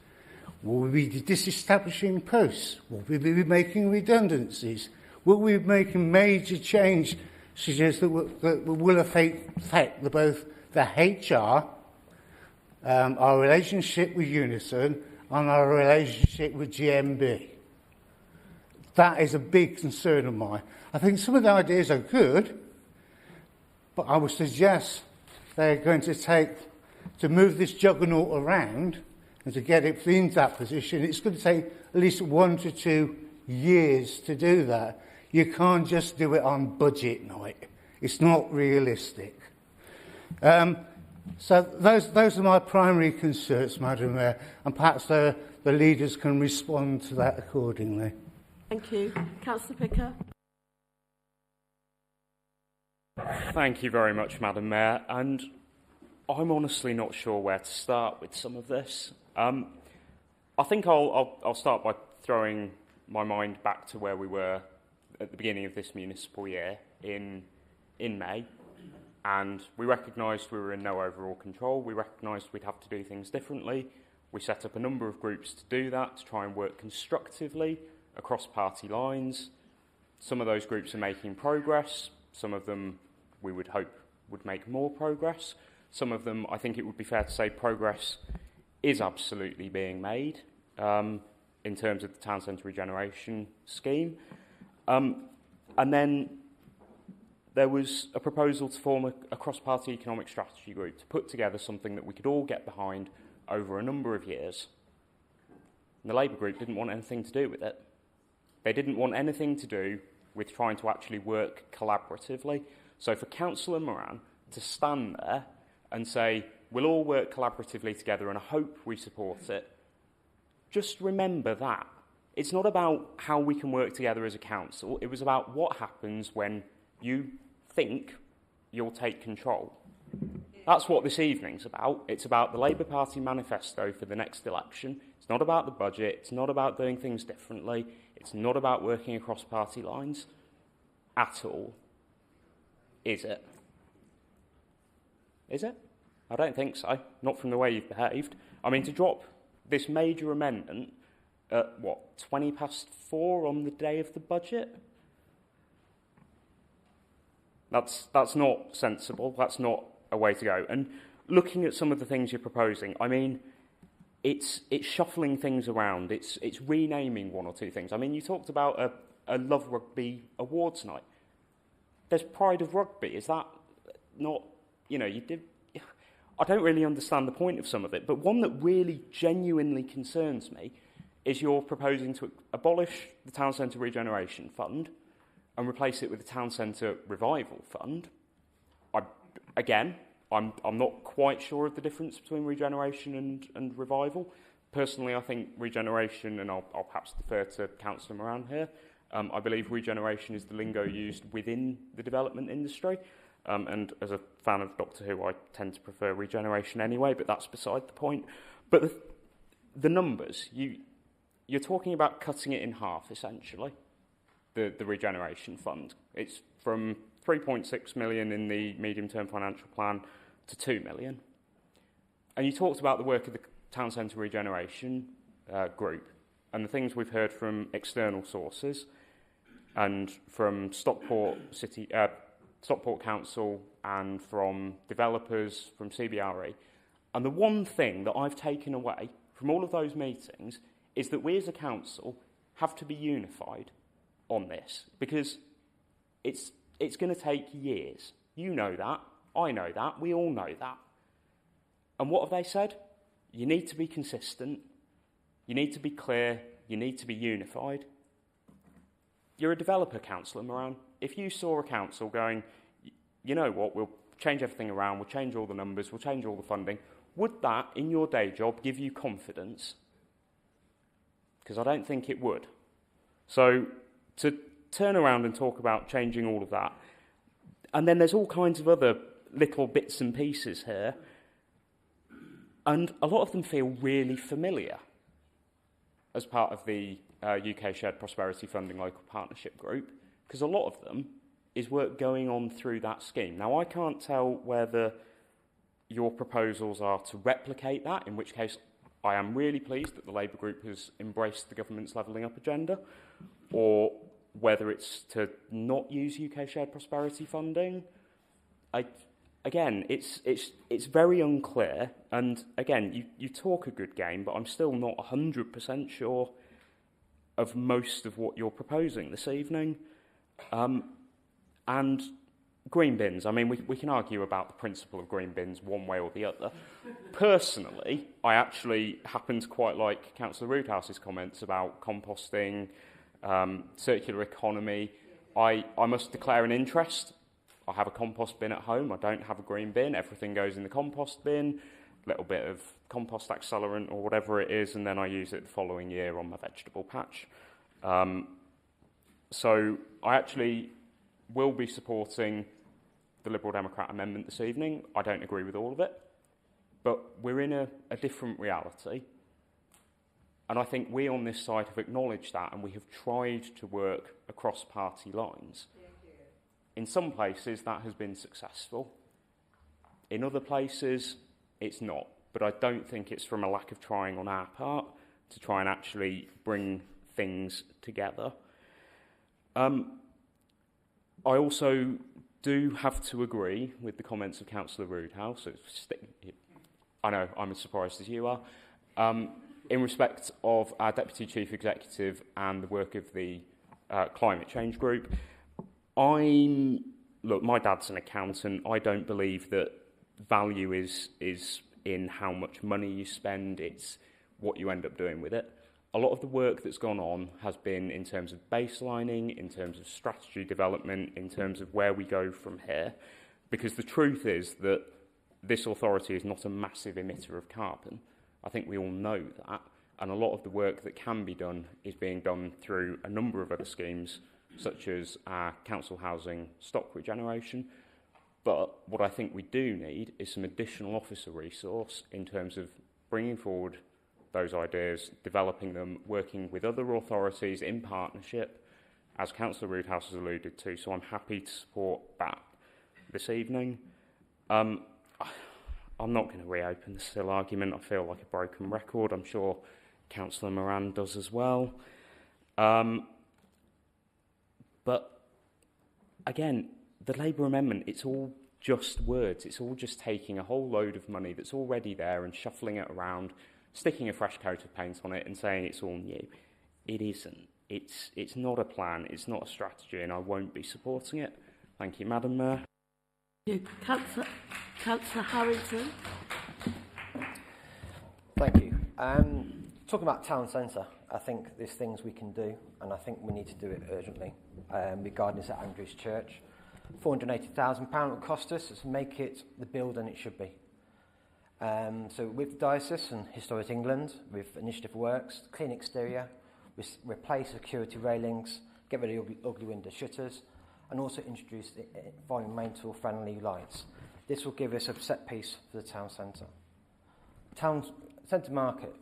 Will we be disestablishing posts? Will we be making redundancies? Will we be making major changes that will affect both the HR, our relationship with Unison, and our relationship with GMB? That is a big concern of mine. I think some of the ideas are good, but I would suggest they're going to move this juggernaut around and to get it into that position. It's going to take at least 1 to 2 years to do that. You can't just do it on budget night. It's not realistic. So those are my primary concerns, Madam Mayor, and perhaps the leaders can respond to that accordingly. Thank you. Councillor Picker. Thank you very much, Madam Mayor, and I'm honestly not sure where to start with some of this. I think I'll start by throwing my mind back to where we were at the beginning of this municipal year in May, and we recognised we were in no overall control. We recognised we'd have to do things differently. We set up a number of groups to do that, to try and work constructively across party lines. Some of those groups are making progress. Some of them we would hope would make more progress. Some of them, I think it would be fair to say, progress is absolutely being made in terms of the town centre regeneration scheme. And then there was a proposal to form a cross-party economic strategy group to put together something that we could all get behind over a number of years. And the Labour group didn't want anything to do with it. They didn't want anything to do with trying to actually work collaboratively. So for Councillor Moran to stand there and say, we'll all work collaboratively together and I hope we support it, just remember that. It's not about how we can work together as a council. It was about what happens when you think you'll take control. That's what this evening's about. It's about the Labour Party manifesto for the next election. It's not about the budget. It's not about doing things differently. It's not about working across party lines at all. Is it? Is it? I don't think so. Not from the way you've behaved. I mean, to drop this major amendment at, 4:20 on the day of the budget? That's not sensible. That's not a way to go. And looking at some of the things you're proposing, I mean, it's shuffling things around. It's renaming one or two things. I mean, you talked about a Love Rugby awards night. There's Pride of Rugby. Is that not, you did... I don't really understand the point of some of it, but one that really genuinely concerns me is you're proposing to abolish the Town Centre Regeneration Fund and replace it with the Town Centre Revival Fund. I'm not quite sure of the difference between regeneration and revival. Personally, I think regeneration, and I'll perhaps defer to Councillor Moran here, I believe regeneration is the lingo used within the development industry. And as a fan of Doctor Who, I tend to prefer regeneration anyway, but that's beside the point. But the numbers, you're talking about cutting it in half, essentially, the regeneration fund. It's from 3.6 million in the medium-term financial plan to 2 million. And you talked about the work of the Town Centre Regeneration group and the things we've heard from external sources and from Stockport Council and from developers, from CBRE. And the one thing that I've taken away from all of those meetings is that we as a council have to be unified on this, because it's going to take years. You know that. I know that. We all know that. And what have they said? You need to be consistent. You need to be clear. You need to be unified. You're a developer, Councillor Moran. If you saw a council going, you know what, we'll change everything around, we'll change all the numbers, we'll change all the funding, would that, in your day job, give you confidence? Because I don't think it would. So to turn around and talk about changing all of that, and then there's all kinds of other little bits and pieces here, and a lot of them feel really familiar as part of the UK Shared Prosperity Funding Local Partnership Group, because a lot of them is work going on through that scheme. Now, I can't tell whether your proposals are to replicate that, in which case I am really pleased that the Labour group has embraced the government's levelling up agenda, or whether it's to not use UK Shared Prosperity funding. Again, it's very unclear, and again, you talk a good game, but I'm still not 100% sure of most of what you're proposing this evening. And green bins, I mean, we can argue about the principle of green bins one way or the other. Personally, I actually happen to quite like Councillor Roodhouse's comments about composting, circular economy. I must declare an interest. I have a compost bin at home. I don't have a green bin. Everything goes in the compost bin, a little bit of compost accelerant or whatever it is, and then I use it the following year on my vegetable patch. So I actually will be supporting the Liberal Democrat amendment this evening. I don't agree with all of it, but we're in a different reality. And I think we on this side have acknowledged that, and we have tried to work across party lines. In some places, that has been successful. In other places, it's not. But I don't think it's from a lack of trying on our part to try and actually bring things together. I also do have to agree with the comments of Councillor Roodhouse. I know, I'm as surprised as you are. In respect of our Deputy Chief Executive and the work of the Climate Change Group, look, my dad's an accountant. I don't believe that value is in how much money you spend. It's what you end up doing with it. A lot of the work that's gone on has been in terms of baselining, in terms of strategy development, in terms of where we go from here. Because the truth is that this authority is not a massive emitter of carbon. I think we all know that. And a lot of the work that can be done is being done through a number of other schemes, such as our council housing stock regeneration. But what I think we do need is some additional officer resource in terms of bringing forward those ideas, developing them, working with other authorities in partnership, as Councillor Roodhouse has alluded to. So I'm happy to support that this evening. I'm not going to reopen the still argument. I feel like a broken record. I'm sure Councillor Moran does as well. But again, the Labour amendment, it's all just words. It's all just taking a whole load of money that's already there and shuffling it around, sticking a fresh coat of paint on it and saying it's all new. It isn't. It's not a plan. It's not a strategy, and I won't be supporting it. Thank you, Madam Mayor. Thank you. Councillor Harrington. Thank you. Talking about town centre, I think there's things we can do, and I think we need to do it urgently. Regarding St Andrew's Church, £480,000 will cost us to make it the building it should be. So with the diocese and Historic England, with Initiative Works, clean exterior, replace security railings, get rid of ugly window shutters, and also introduce environmental friendly lights. This will give us a set piece for the town centre. Town centre market,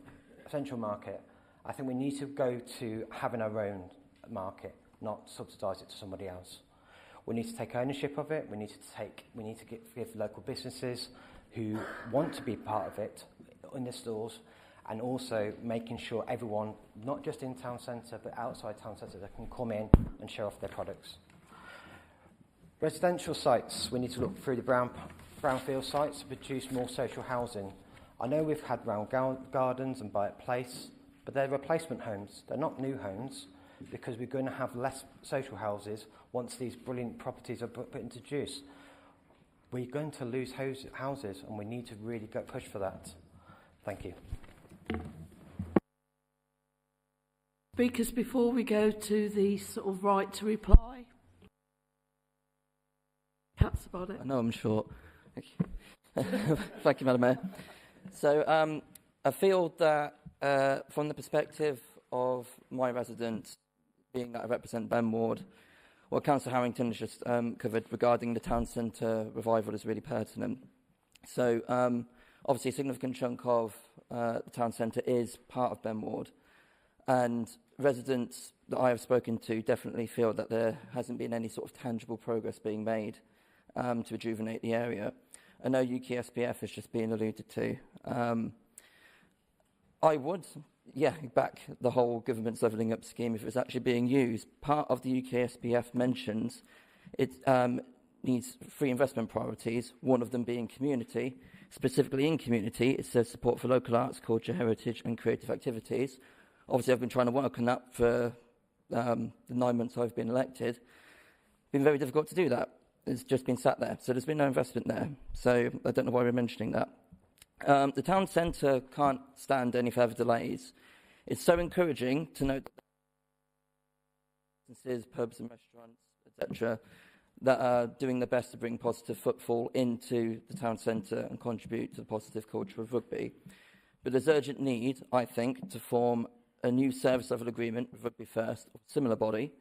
central market, I think we need to go to having our own market, not subsidise it to somebody else. We need to take ownership of it. We need to give local businesses who want to be part of it in the stores, and also making sure everyone, not just in town centre but outside town centre, that can come in and show off their products. Residential sites, we need to look through the brownfield sites to produce more social housing. I know we've had round gardens and Buy It Place, but they're replacement homes. They're not new homes, because we're going to have less social houses once these brilliant properties are put into use. we're going to lose houses, and we need to really push for that. Thank you. Speakers, before we go to the sort of right to reply. Councillor Bonnet. I know I'm short. Thank you. Thank you, Madam Mayor. So I feel that from the perspective of my residents, being that I represent Ben Ward, what Councillor Harrington has just covered regarding the town centre revival is really pertinent. So obviously a significant chunk of the town centre is part of Ben Ward, and residents that I have spoken to definitely feel that there hasn't been any sort of tangible progress being made to rejuvenate the area. I know UKSPF has just been alluded to. I would, back the whole government's levelling up scheme if it was actually being used. Part of the UKSPF mentions it needs 3 investment priorities, one of them being community. Specifically in community, it says support for local arts, culture, heritage and creative activities. Obviously, I've been trying to work on that for the 9 months I've been elected. It's been very difficult to do that. It's just been sat there, so there's been no investment there. So I don't know why we're mentioning that. The town centre can't stand any further delays. It's so encouraging to note that businesses, pubs and restaurants, etc., that are doing their best to bring positive footfall into the town centre and contribute to the positive culture of rugby. But there's urgent need, I think, to form a new service level agreement with Rugby First, or a similar body,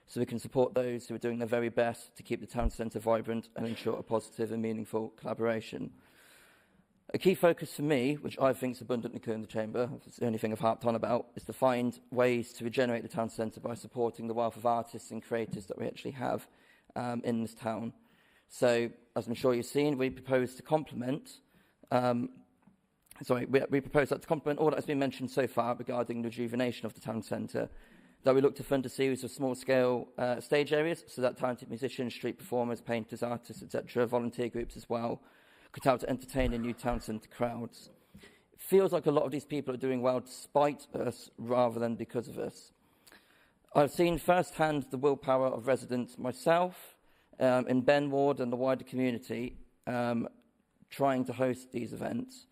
so we can support those who are doing their very best to keep the town centre vibrant and ensure a positive and meaningful collaboration. A key focus for me, which I think is abundantly clear in the Chamber, it's the only thing I've harped on about, is to find ways to regenerate the town centre by supporting the wealth of artists and creators that we actually have in this town. So, as I'm sure you've seen, we propose to complement we propose that to complement all that has been mentioned so far regarding the rejuvenation of the town centre, that we look to fund a series of small-scale stage areas so that talented musicians, street performers, painters, artists, etc., volunteer groups as well, could help to entertain in new town centre crowds. It feels like a lot of these people are doing well despite us rather than because of us. I've seen firsthand the willpower of residents myself in Ben Ward and the wider community trying to host these events.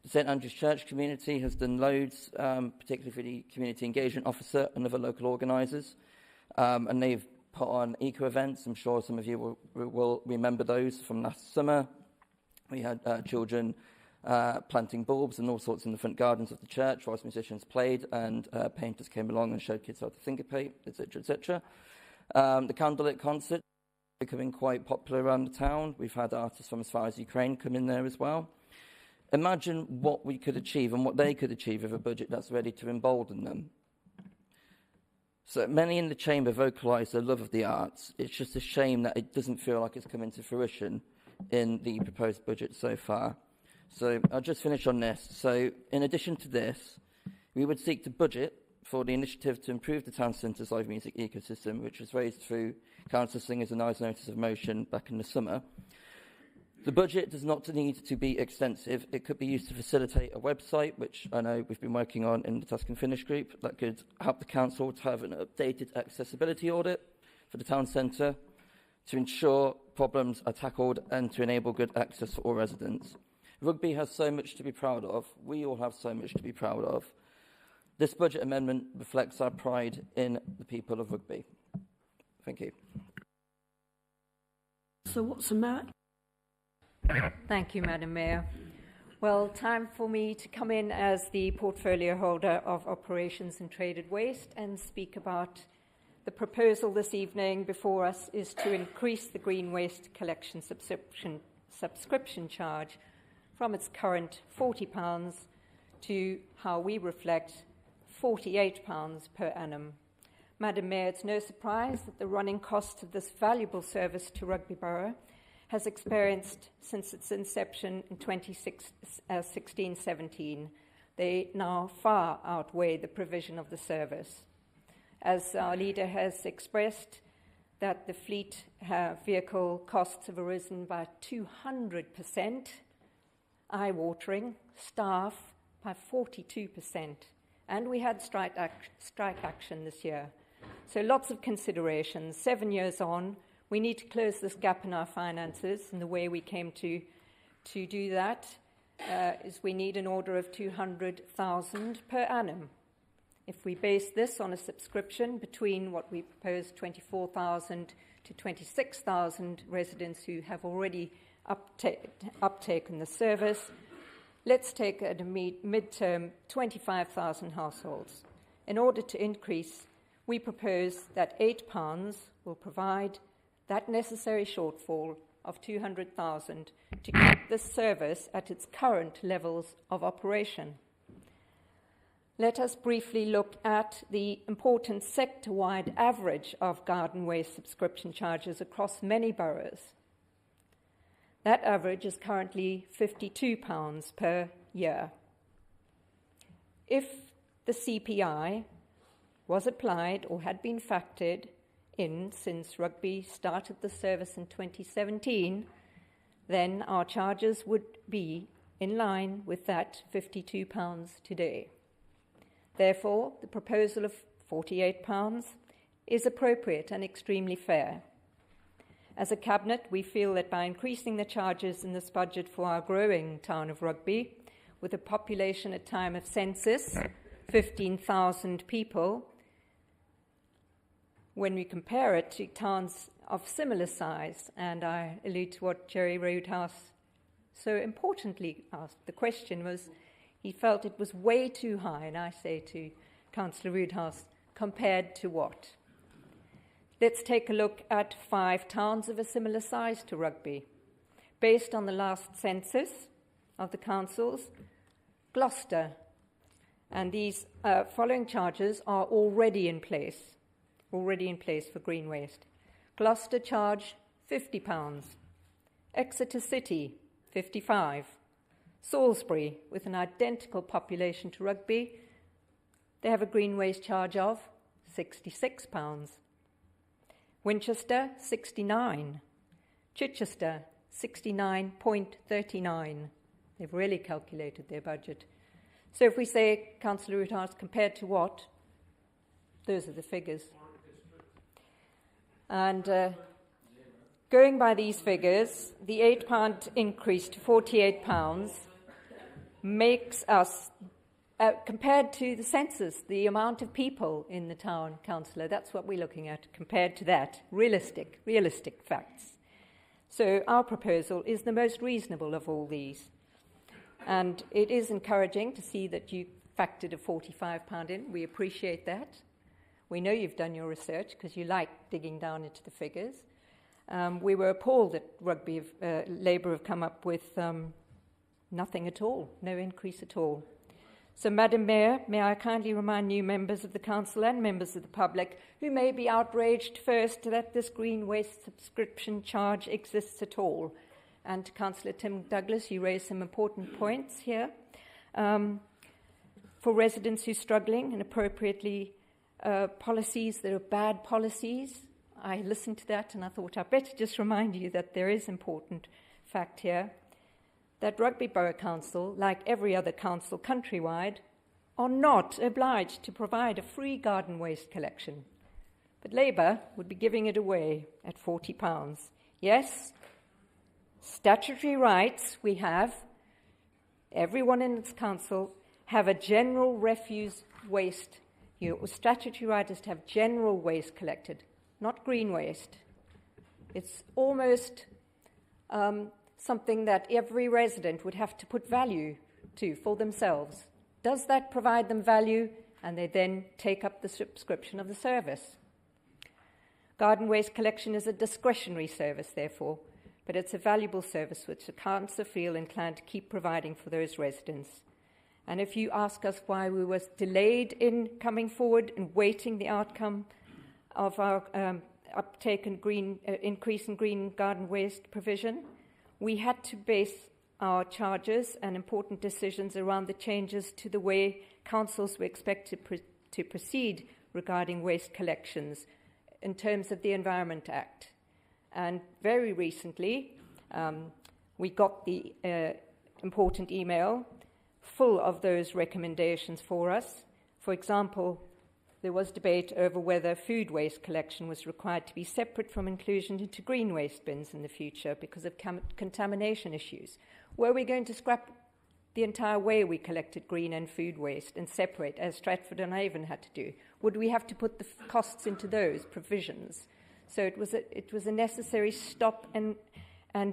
The St Andrew's Church community has done loads, particularly for the Community Engagement Officer and other local organisers, and they've put on eco-events. I'm sure some of you will remember those from last summer. We had children planting bulbs and all sorts in the front gardens of the church whilst musicians played, and painters came along and showed kids how to finger paint, etc., etc. The candlelit concert is becoming quite popular around the town. We've had artists from as far as Ukraine come in there as well. Imagine what we could achieve and what they could achieve with a budget that's ready to embolden them. So many in the Chamber vocalise their love of the arts. It's just a shame that it doesn't feel like it's come into fruition in the proposed budget so far. So I'll just finish on this. So in addition to this, we would seek to budget for the initiative to improve the town centre's live music ecosystem, which was raised through Councillor Singer's and I's notice of motion back in the summer. The budget does not need to be extensive. It could be used to facilitate a website, which I know we've been working on in the Task and Finish group, that could help the council to have an updated accessibility audit for the town centre to ensure problems are tackled and to enable good access for all residents. Rugby has so much to be proud of. We all have so much to be proud of. This budget amendment reflects our pride in the people of Rugby. Thank you. So what's the matter? Thank you, Madam Mayor. Well, time for me to come in as the portfolio holder of Operations and Traded Waste and speak about the proposal this evening before us is to increase the green waste collection subscription charge from its current £40 to how we reflect £48 per annum. Madam Mayor, it's no surprise that the running cost of this valuable service to Rugby Borough has experienced since its inception in 2016-17. They now far outweigh the provision of the service. As our leader has expressed, that the fleet vehicle costs have arisen by 200%, eye-watering, staff by 42%, and we had strike action this year. So lots of considerations. 7 years on, We need to close this gap in our finances, and the way we came to do that is we need an order of 200,000 per annum. If we base this on a subscription between what we propose, 24,000 to 26,000 residents who have already uptaken the service, let's take at a mid-term 25,000 households. In order to increase, we propose that £8 will provide that necessary shortfall of 200,000 to keep this service at its current levels of operation. Let us briefly look at the important sector-wide average of garden waste subscription charges across many boroughs. That average is currently £52 per year. If the CPI was applied or had been factored in since Rugby started the service in 2017, then our charges would be in line with that £52 today. Therefore, the proposal of £48 is appropriate and extremely fair. As a Cabinet, we feel that by increasing the charges in this budget for our growing town of Rugby, with a population at time of census, 15,000 people, when we compare it to towns of similar size, and I allude to what Jerry Roadhouse so importantly asked, the question was, he felt it was way too high, and I say to Councillor Roodhouse, compared to what? Let's take a look at 5 towns of a similar size to Rugby. Based on the last census of the councils, Gloucester, and these following charges are already in place for green waste. Gloucester charge £50, Exeter City £55, Salisbury, with an identical population to Rugby, they have a green waste charge of £66. Winchester, 69. Chichester, 69.39. They've really calculated their budget. So if we say, Councillor Roothouse, compared to what? Those are the figures. And going by these figures, the £8 increase to £48 makes us, compared to the census, the amount of people in the town, Councillor, that's what we're looking at, compared to that, realistic facts. So our proposal is the most reasonable of all these. And it is encouraging to see that you factored a £45 in. We appreciate that. We know you've done your research because you like digging down into the figures. We were appalled that Rugby Labour have come up with nothing at all, no increase at all. So, Madam Mayor, may I kindly remind new members of the Council and members of the public who may be outraged first that this green waste subscription charge exists at all. And to Councillor Tim Douglas, you raised some important points here. For residents who are struggling and appropriately policies that are bad policies, I listened to that and I thought I'd better just remind you that there is important fact here, that Rugby Brough Council, like every other council countrywide, are not obliged to provide a free garden waste collection. But Labour would be giving it away at £40. Yes, statutory rights we have, everyone in its council, have a general refuse waste. Your statutory right is to have general waste collected, not green waste. It's almost something that every resident would have to put value to for themselves. Does that provide them value? And they then take up the subscription of the service. Garden waste collection is a discretionary service, therefore, but it's a valuable service which the council feel inclined to keep providing for those residents. And if you ask us why we were delayed in coming forward and waiting the outcome of our uptake and increase in green garden waste provision, we had to base our charges and important decisions around the changes to the way councils were expected to proceed regarding waste collections in terms of the Environment Act. And very recently, we got the important email full of those recommendations for us. For example, there was debate over whether food waste collection was required to be separate from inclusion into green waste bins in the future because of contamination issues. Were we going to scrap the entire way we collected green and food waste and separate, as Stratford and Avon had to do? Would we have to put the costs into those provisions? So it was a necessary stop and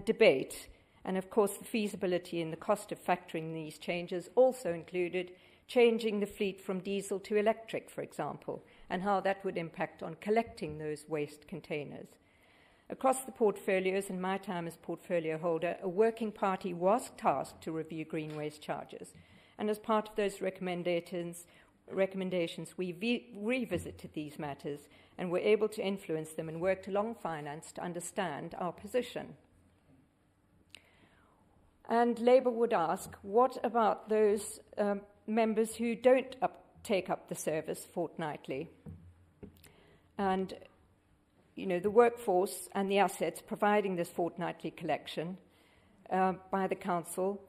debate. And of course, the feasibility and the cost of factoring these changes also included changing the fleet from diesel to electric, for example, and how that would impact on collecting those waste containers. Across the portfolios, in my time as portfolio holder, a working party was tasked to review green waste charges. And as part of those recommendations, we revisited these matters and were able to influence them and worked along finance to understand our position. And Labour would ask, what about those members who don't take up the service fortnightly? And, you know, the workforce and the assets providing this fortnightly collection by the council,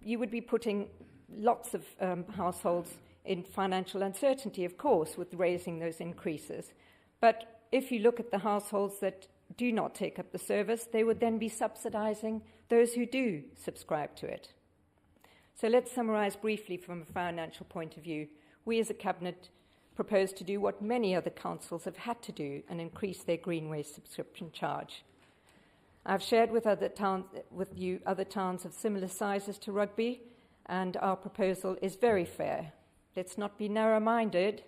you would be putting lots of households in financial uncertainty, of course, with raising those increases. But if you look at the households that do not take up the service, they would then be subsidising those who do subscribe to it. So let's summarise briefly from a financial point of view. We as a Cabinet propose to do what many other councils have had to do and increase their green waste subscription charge. I've shared with you other towns of similar sizes to Rugby, and our proposal is very fair. Let's not be narrow-minded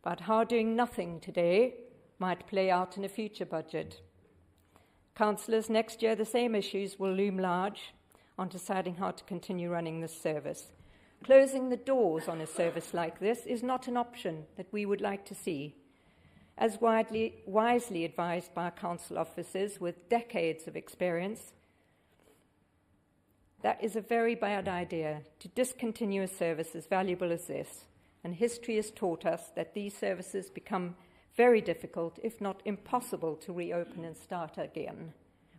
about how doing nothing today might play out in a future budget. Councillors, next year the same issues will loom large on deciding how to continue running this service. Closing the doors on a service like this is not an option that we would like to see. As wisely advised by council officers with decades of experience, that is a very bad idea to discontinue a service as valuable as this. And history has taught us that these services become very difficult, if not impossible, to reopen and start again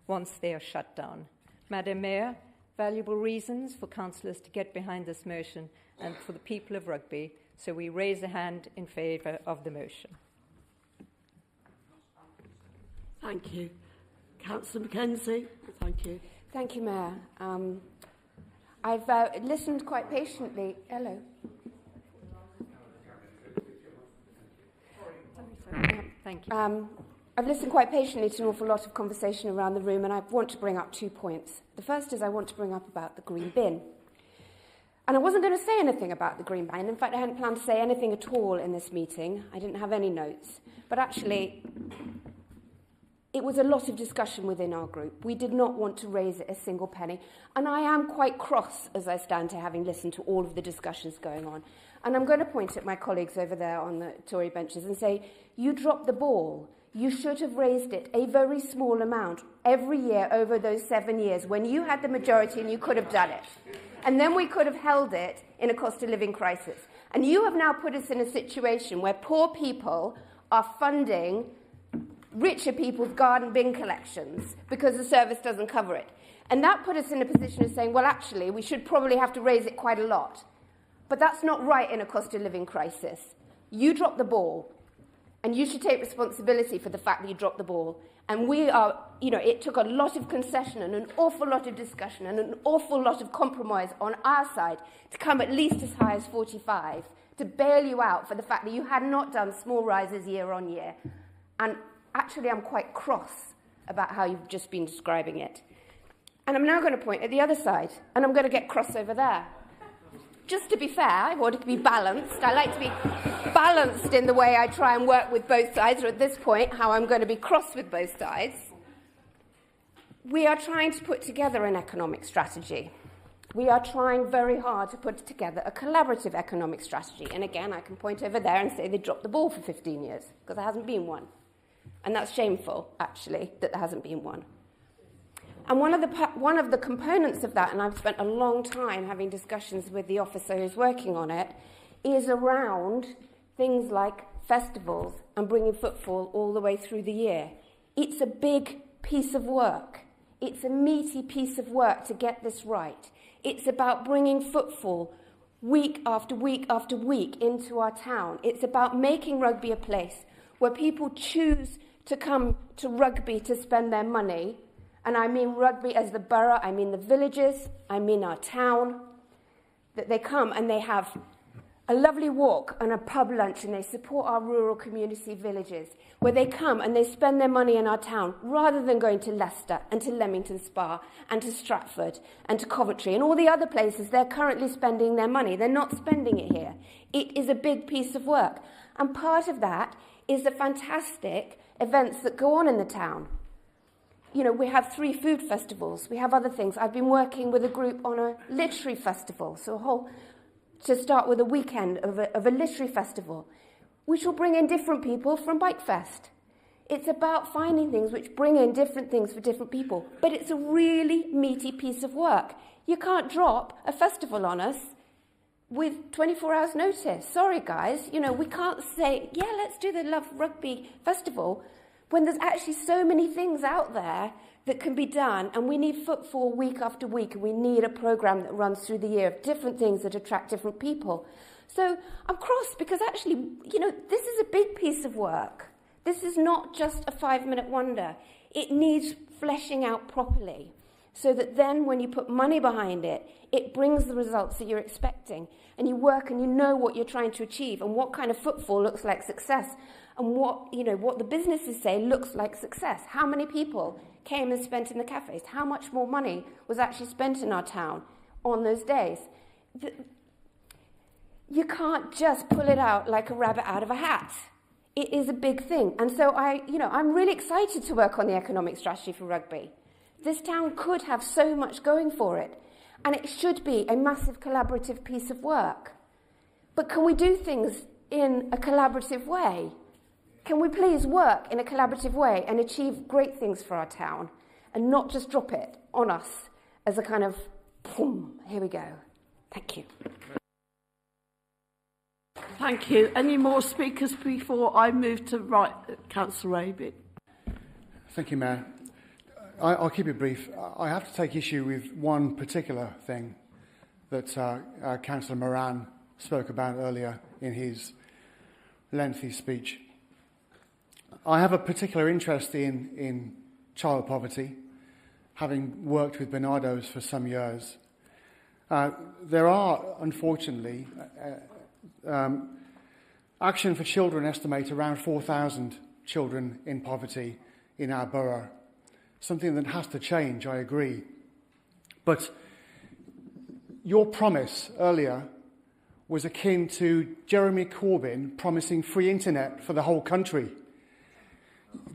once they are shut down. Madam Mayor, valuable reasons for councillors to get behind this motion and for the people of Rugby, so we raise a hand in favour of the motion. Thank you. Councillor Mackenzie. Thank you. Thank you, Mayor. I've listened quite patiently. Hello. Thank you. I've listened quite patiently to an awful lot of conversation around the room, and I want to bring up 2 points. The first is I want to bring up about the green bin. And I wasn't going to say anything about the green bin. In fact, I hadn't planned to say anything at all in this meeting. I didn't have any notes. But actually, it was a lot of discussion within our group. We did not want to raise it a single penny. And I am quite cross as I stand here, having listened to all of the discussions going on. And I'm going to point at my colleagues over there on the Tory benches and say, you dropped the ball. You should have raised it a very small amount every year over those 7 years when you had the majority and you could have done it. And then we could have held it in a cost of living crisis. And you have now put us in a situation where poor people are funding richer people's garden bin collections because the service doesn't cover it. And that put us in a position of saying, well, actually, we should probably have to raise it quite a lot. But that's not right in a cost of living crisis. You dropped the ball. And you should take responsibility for the fact that you dropped the ball. And we are, you know, it took a lot of concession and an awful lot of discussion and an awful lot of compromise on our side to come at least as high as 45, to bail you out for the fact that you had not done small rises year on year. And actually, I'm quite cross about how you've just been describing it. And I'm now going to point at the other side, and I'm going to get cross over there. Just to be fair, I want to be balanced. I like to be balanced in the way I try and work with both sides, or at this point, how I'm going to be cross with both sides. We are trying to put together an economic strategy. We are trying very hard to put together a collaborative economic strategy. And again, I can point over there and say they dropped the ball for 15 years, because there hasn't been one. And that's shameful, actually, that there hasn't been one. And one of the components of that, and I've spent a long time having discussions with the officer who's working on it, is around things like festivals and bringing footfall all the way through the year. It's a big piece of work. It's a meaty piece of work to get this right. It's about bringing footfall week after week after week into our town. It's about making rugby a place where people choose to come to rugby to spend their money. And I mean rugby as the borough, I mean the villages, I mean our town. That they come and they have a lovely walk and a pub lunch, and they support our rural community villages, where they come and they spend their money in our town rather than going to Leicester and to Leamington Spa and to Stratford and to Coventry and all the other places they're currently spending their money. They're not spending it here. It is a big piece of work. And part of that is the fantastic events that go on in the town. You know, we have 3 food festivals. We have other things. I've been working with a group on a literary festival, to start with a weekend of a literary festival, which will bring in different people from Bike Fest. It's about finding things which bring in different things for different people, but it's a really meaty piece of work. You can't drop a festival on us with 24 hours notice. Sorry, guys. You know, we can't say, yeah, let's do the Love Rugby Festival, when there's actually so many things out there that can be done, and we need footfall week after week, and we need a programme that runs through the year of different things that attract different people. So I'm cross because actually, you know, this is a big piece of work. This is not just a 5-minute wonder. It needs fleshing out properly so that then when you put money behind it, it brings the results that you're expecting, and you work and you know what you're trying to achieve and what kind of footfall looks like success, and what the businesses say looks like success. How many people came and spent in the cafes? How much more money was actually spent in our town on those days? You can't just pull it out like a rabbit out of a hat. It is a big thing. And so I'm really excited to work on the economic strategy for rugby. This town could have so much going for it, and it should be a massive collaborative piece of work. But can we do things in a collaborative way? Can we please work in a collaborative way and achieve great things for our town and not just drop it on us as a kind of, boom, here we go. Thank you. Thank you. Any more speakers before I move to Councillor Raby? Thank you, Mayor. I'll keep it brief. I have to take issue with one particular thing that Councillor Moran spoke about earlier in his lengthy speech. I have a particular interest in child poverty, having worked with Bernardo's for some years. There are, unfortunately, Action for Children estimate around 4,000 children in poverty in our borough. Something that has to change, I agree. But your promise earlier was akin to Jeremy Corbyn promising free internet for the whole country.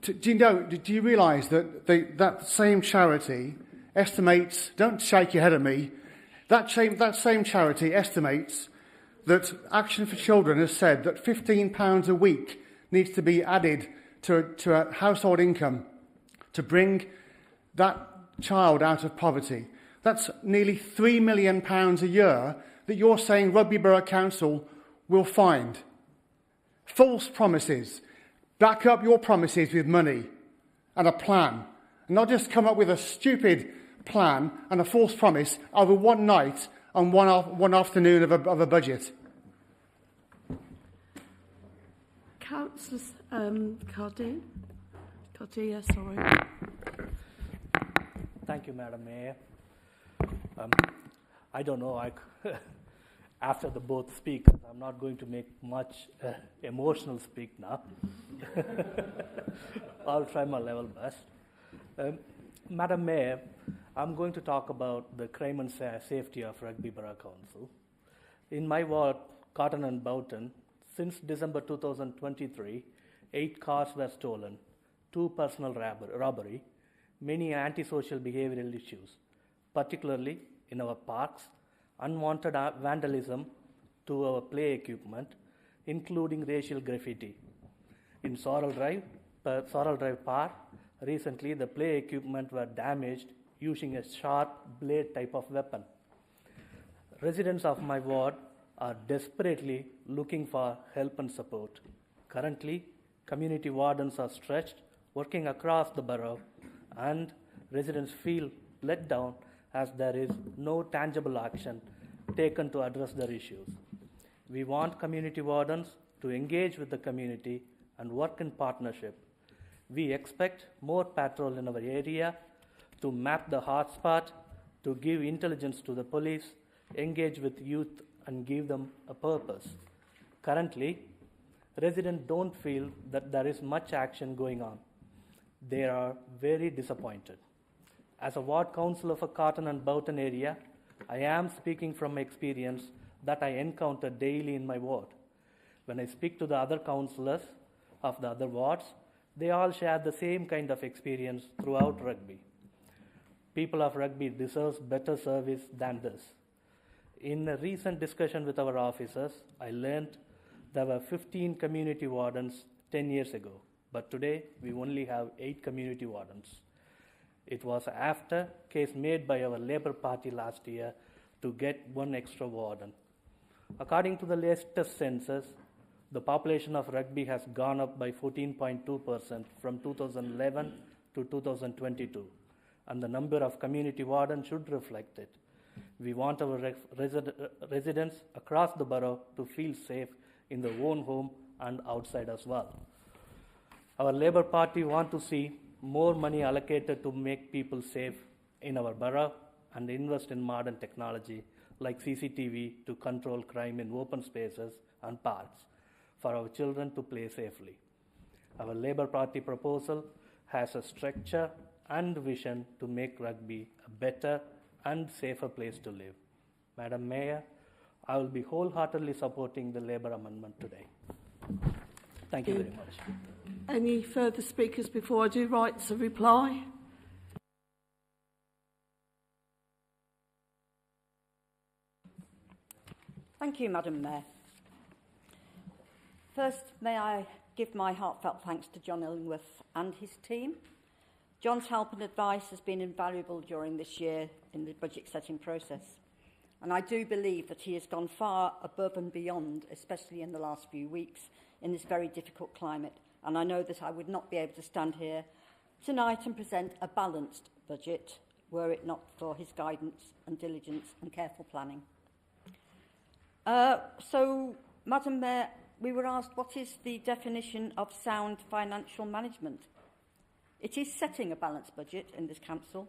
Do you realise that that same charity estimates, don't shake your head at me, that same charity estimates that Action for Children has said that £15 a week needs to be added to a household income to bring that child out of poverty. That's nearly £3 million a year that you're saying Rugby Brough Council will find. False promises. Back up your promises with money and a plan. And not just come up with a stupid plan and a false promise over one night and one afternoon of a budget. Councillor Cardia, sorry. Thank you, Madam Mayor. I don't know, after the both speakers, I'm not going to make much emotional speak now. I'll try my level best. Madam Mayor, I'm going to talk about the crime and safety of Rugby Brough Council. In my ward, Cotton and Boughton, since December 2023, 8 cars were stolen, 2 personal robbery, many antisocial behavioral issues, particularly in our parks, unwanted vandalism to our play equipment, including racial graffiti. In Sorrel Drive Park, recently the play equipment were damaged using a sharp blade type of weapon. Residents of my ward are desperately looking for help and support. Currently, community wardens are stretched, working across the borough, and residents feel let down as there is no tangible action taken to address their issues. We want community wardens to engage with the community and work in partnership. We expect more patrol in our area to map the hotspot, to give intelligence to the police, engage with youth and give them a purpose. Currently, residents don't feel that there is much action going on. They are very disappointed. As a ward councillor for Carlton and Boughton area, I am speaking from experience that I encounter daily in my ward. When I speak to the other councillors of the other wards, they all share the same kind of experience throughout Rugby. People of Rugby deserve better service than this. In a recent discussion with our officers, I learned there were 15 community wardens 10 years ago, but today we only have 8 community wardens. It was after case made by our Labour Party last year to get 1 extra warden. According to the latest census, the population of Rugby has gone up by 14.2% from 2011 to 2022, and the number of community wardens should reflect it. We want our residents across the borough to feel safe in their own home and outside as well. Our Labour Party want to see more money allocated to make people safe in our borough and invest in modern technology like CCTV to control crime in open spaces and parks for our children to play safely. Our Labour Party proposal has a structure and vision to make Rugby a better and safer place to live. Madam Mayor, I will be wholeheartedly supporting the Labour amendment today. Thank you very much. Any further speakers before I do rights of reply? Thank you, Madam Mayor. First, may I give my heartfelt thanks to John Illingworth and his team. John's help and advice has been invaluable during this year in the budget setting process. And I do believe that he has gone far above and beyond, especially in the last few weeks, in this very difficult climate. And I know that I would not be able to stand here tonight and present a balanced budget were it not for his guidance and diligence and careful planning. So, Madam Mayor, we were asked what is the definition of sound financial management. It is setting a balanced budget in this council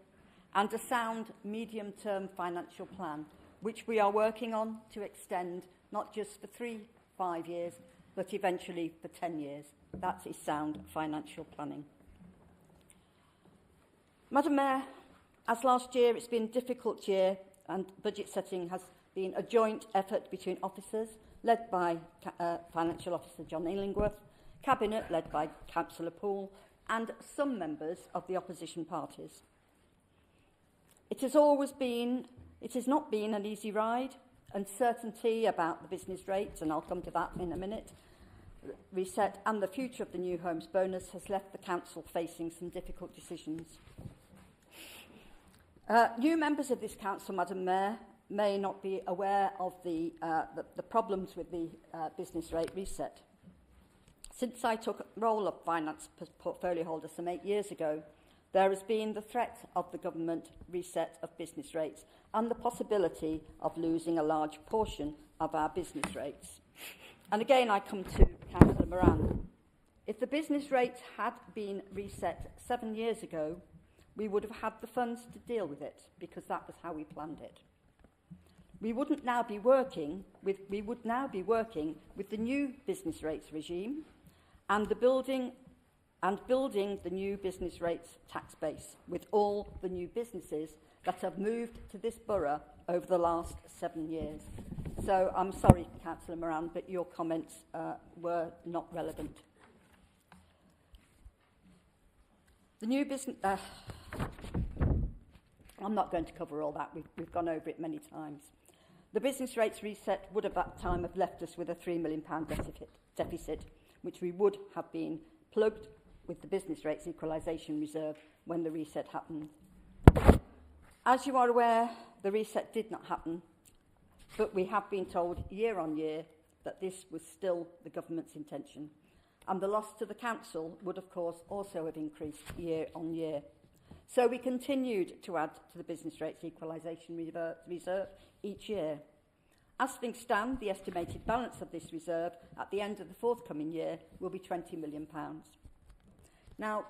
and a sound medium-term financial plan, which we are working on to extend not just for 3-5 years, but eventually for 10 years. That is sound financial planning. Madam Mayor, as last year, it's been a difficult year and budget setting has been a joint effort between officers, led by Financial Officer John Illingworth, Cabinet, led by Councillor Poole, and some members of the opposition parties. It has not been an easy ride. Uncertainty about the business rates, and I'll come to that in a minute, reset and the future of the new homes bonus has left the council facing some difficult decisions. New members of this council, Madam Mayor, may not be aware of the problems with the business rate reset. Since I took role of finance portfolio holder some 8 years ago, there has been the threat of the government reset of business rates and the possibility of losing a large portion of our business rates. And again, I come to Councillor Moran. If the business rates had been reset 7 years ago, we would have had the funds to deal with it because that was how we planned it. We would now be working with the new business rates regime and building the new business rates tax base with all the new businesses that have moved to this borough over the last 7 years. So I'm sorry, Councillor Moran, but your comments were not relevant. The new business... I'm not going to cover all that. We've gone over it many times. The business rates reset would at that time have left us with a £3 million deficit, which we would have been plugged with the business rates equalisation reserve when the reset happened. As you are aware, the reset did not happen, but we have been told year on year that this was still the government's intention, and the loss to the council would of course also have increased year on year. So we continued to add to the business rates equalisation reserve each year. As things stand, the estimated balance of this reserve at the end of the forthcoming year will be £20 million. Now,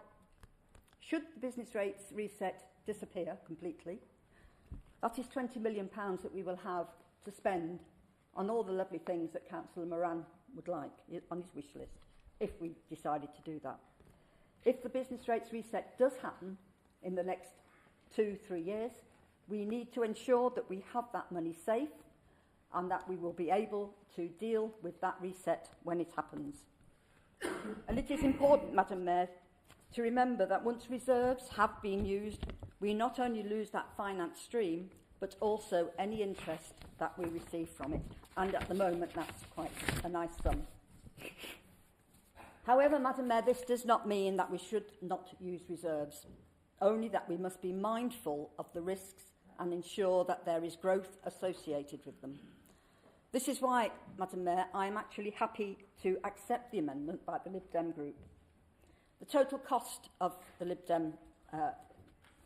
should the business rates reset disappear completely, that is £20 million that we will have to spend on all the lovely things that Councillor Moran would like on his wish list, if we decided to do that. If the business rates reset does happen in the next 2-3 years, we need to ensure that we have that money safe and that we will be able to deal with that reset when it happens. And it is important, Madam Mayor, to remember that once reserves have been used, we not only lose that finance stream, but also any interest that we receive from it. And at the moment, that's quite a nice sum. However, Madam Mayor, this does not mean that we should not use reserves, only that we must be mindful of the risks and ensure that there is growth associated with them. This is why, Madam Mayor, I am actually happy to accept the amendment by the Lib Dem group. The total cost of the Lib Dem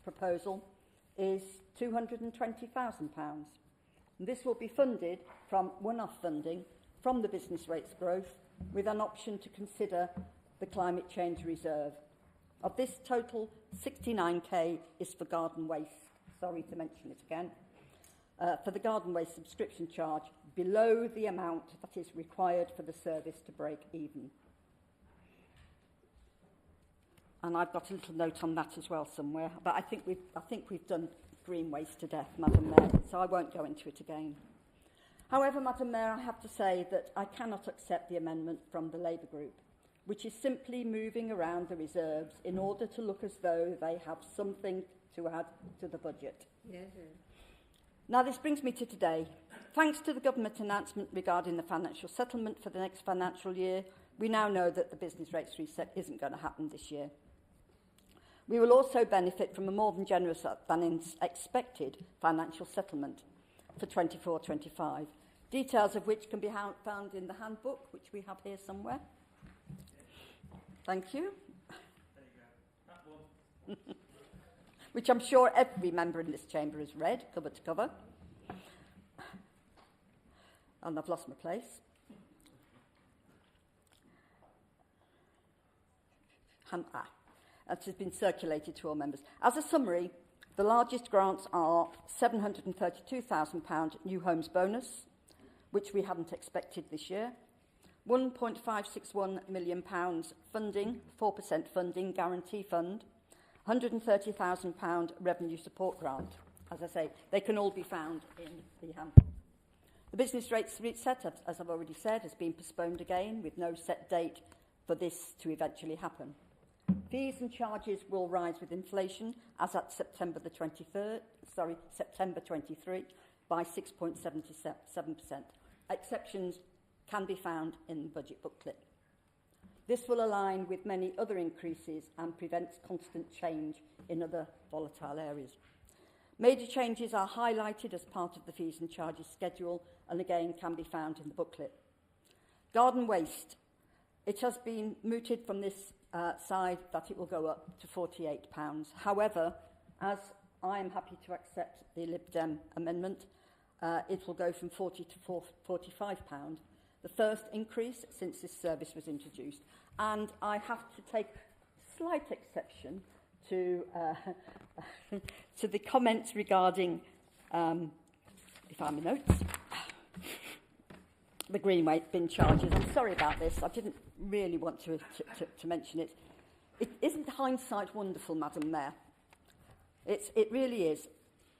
proposal is £220,000. This will be funded from one-off funding from the business rates growth, with an option to consider the climate change reserve. Of this total, 69k is for garden waste. Sorry to mention it again. For the garden waste subscription charge, below the amount that is required for the service to break even. And I've got a little note on that as well somewhere. But I think we've done green waste to death, Madam Mayor, so I won't go into it again. However, Madam Mayor, I have to say that I cannot accept the amendment from the Labour group, which is simply moving around the reserves in order to look as though they have something to add to the budget. Yes. Now, this brings me to today. Thanks to the government announcement regarding the financial settlement for the next financial year, we now know that the business rates reset isn't going to happen this year. We will also benefit from a more than generous than expected financial settlement for 24-25, details of which can be found in the handbook, which we have here somewhere. Thank you. There you go. That one. Which I'm sure every member in this chamber has read, cover to cover. And I've lost my place. That has been circulated to all members. As a summary, the largest grants are £732,000 new homes bonus, which we hadn't expected this year, £1.561 million funding, 4% funding guarantee fund, £130,000 revenue support grant. As I say, they can all be found in the handbook. The business rates reset, as I've already said, has been postponed again with no set date for this to eventually happen. Fees and charges will rise with inflation as at September 23, by 6.77%. Exceptions can be found in the budget booklet. This will align with many other increases and prevents constant change in other volatile areas. Major changes are highlighted as part of the fees and charges schedule and again can be found in the booklet. Garden waste. It has been mooted from this side that it will go up to £48. However, as I am happy to accept the Lib Dem amendment, it will go from £40 to £45, the first increase since this service was introduced. And I have to take slight exception to to the comments regarding, if I'm in notes, the green weight bin charges. I'm sorry about this. I didn't really want to mention it. Isn't hindsight wonderful, Madam Mayor? It really is.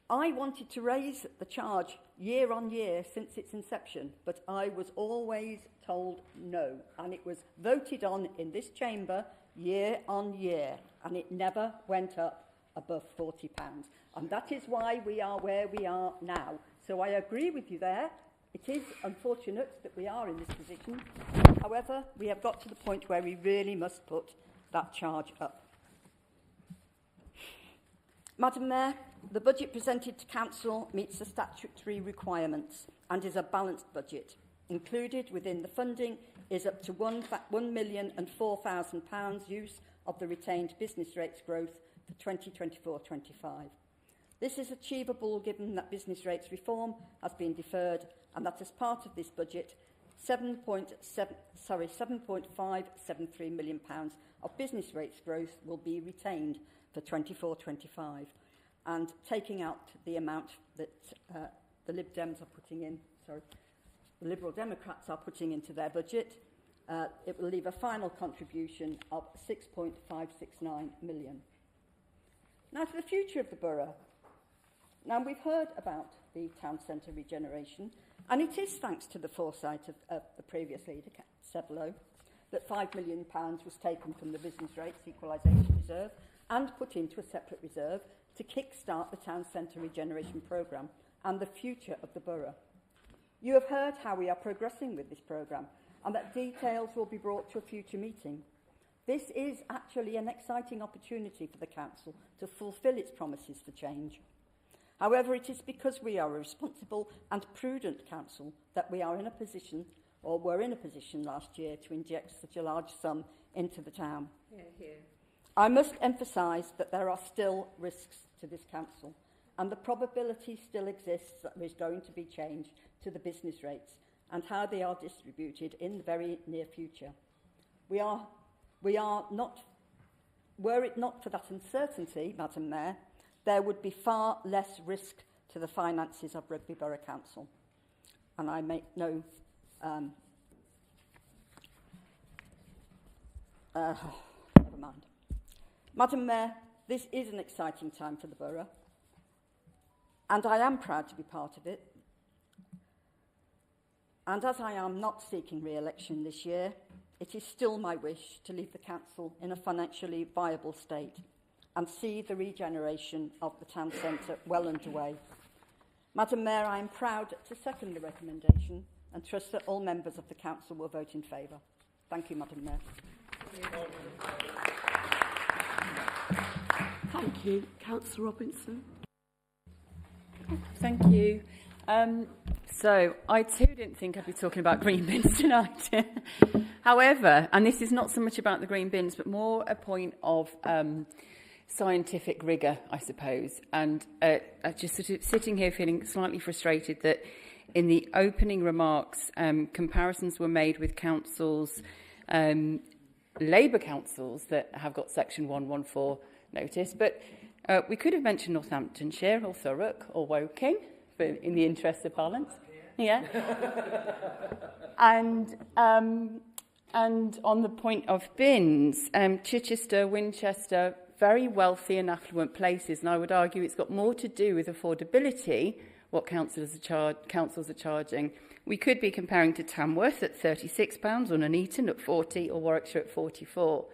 I wanted to raise the charge year on year since its inception, but I was always told no, and it was voted on in this chamber year on year, and it never went up above £40. And that is why we are where we are now. So I agree with you there. It is unfortunate that we are in this position. However, we have got to the point where we really must put that charge up. Madam Mayor, the budget presented to Council meets the statutory requirements and is a balanced budget. Included within the funding is up to £1,004,000 use of the retained business rates growth for 2024-25. This is achievable given that business rates reform has been deferred and that as part of this budget, £7.573 million of business rates growth will be retained for 24-25, and taking out the amount that the Lib Dems are putting in, the Liberal Democrats are putting into their budget, it will leave a final contribution of £6.569 million. Now to the future of the borough. Now we've heard about the town centre regeneration, and it is thanks to the foresight of the previous leader, Seb Lowe, that £5 million was taken from the business rates equalisation reserve and put into a separate reserve to kick-start the town centre regeneration programme and the future of the borough. You have heard how we are progressing with this programme and that details will be brought to a future meeting. This is actually an exciting opportunity for the council to fulfil its promises for change. However, it is because we are a responsible and prudent council that we are in a position, or were in a position last year, to inject such a large sum into the town. Hear, hear. I must emphasise that there are still risks to this council, and the probability still exists that there is going to be change to the business rates and how they are distributed in the very near future. We are not, were it not for that uncertainty, Madam Mayor, there would be far less risk to the finances of Rugby Brough Council. And I make no never mind. Madam Mayor, this is an exciting time for the borough, and I am proud to be part of it. And as I am not seeking re-election this year, it is still my wish to leave the council in a financially viable state and see the regeneration of the town centre well underway. Madam Mayor, I am proud to second the recommendation and trust that all members of the council will vote in favour. Thank you, Madam Mayor. Thank you. Councillor Robinson. Thank you. So I too didn't think I'd be talking about green bins tonight. However, and this is not so much about the green bins, but more a point of scientific rigour, I suppose. And just sort of sitting here feeling slightly frustrated that in the opening remarks, comparisons were made with councils, Labour councils that have got Section 114 notice. But we could have mentioned Northamptonshire or Thurrock or Woking, in the interest of balance. Yeah. And on the point of bins, Chichester, Winchester, very wealthy and affluent places, and I would argue it's got more to do with affordability, what councils are charging. We could be comparing to Tamworth at £36, or Nuneaton at 40, or Warwickshire at 44.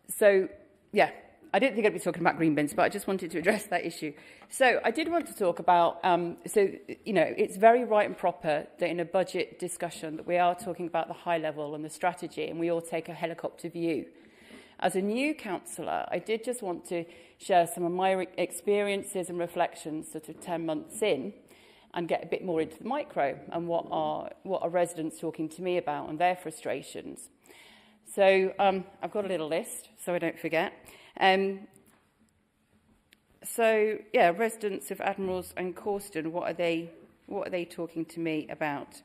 So, yeah, I didn't think I'd be talking about green bins, but I just wanted to address that issue. So I did want to talk about, it's very right and proper that in a budget discussion that we are talking about the high level and the strategy, and we all take a helicopter view. As a new councillor, I did just want to share some of my experiences and reflections sort of 10 months in and get a bit more into the micro and what are residents talking to me about and their frustrations. So I've got a little list so I don't forget. Residents of Admirals and Corston, what are they talking to me about?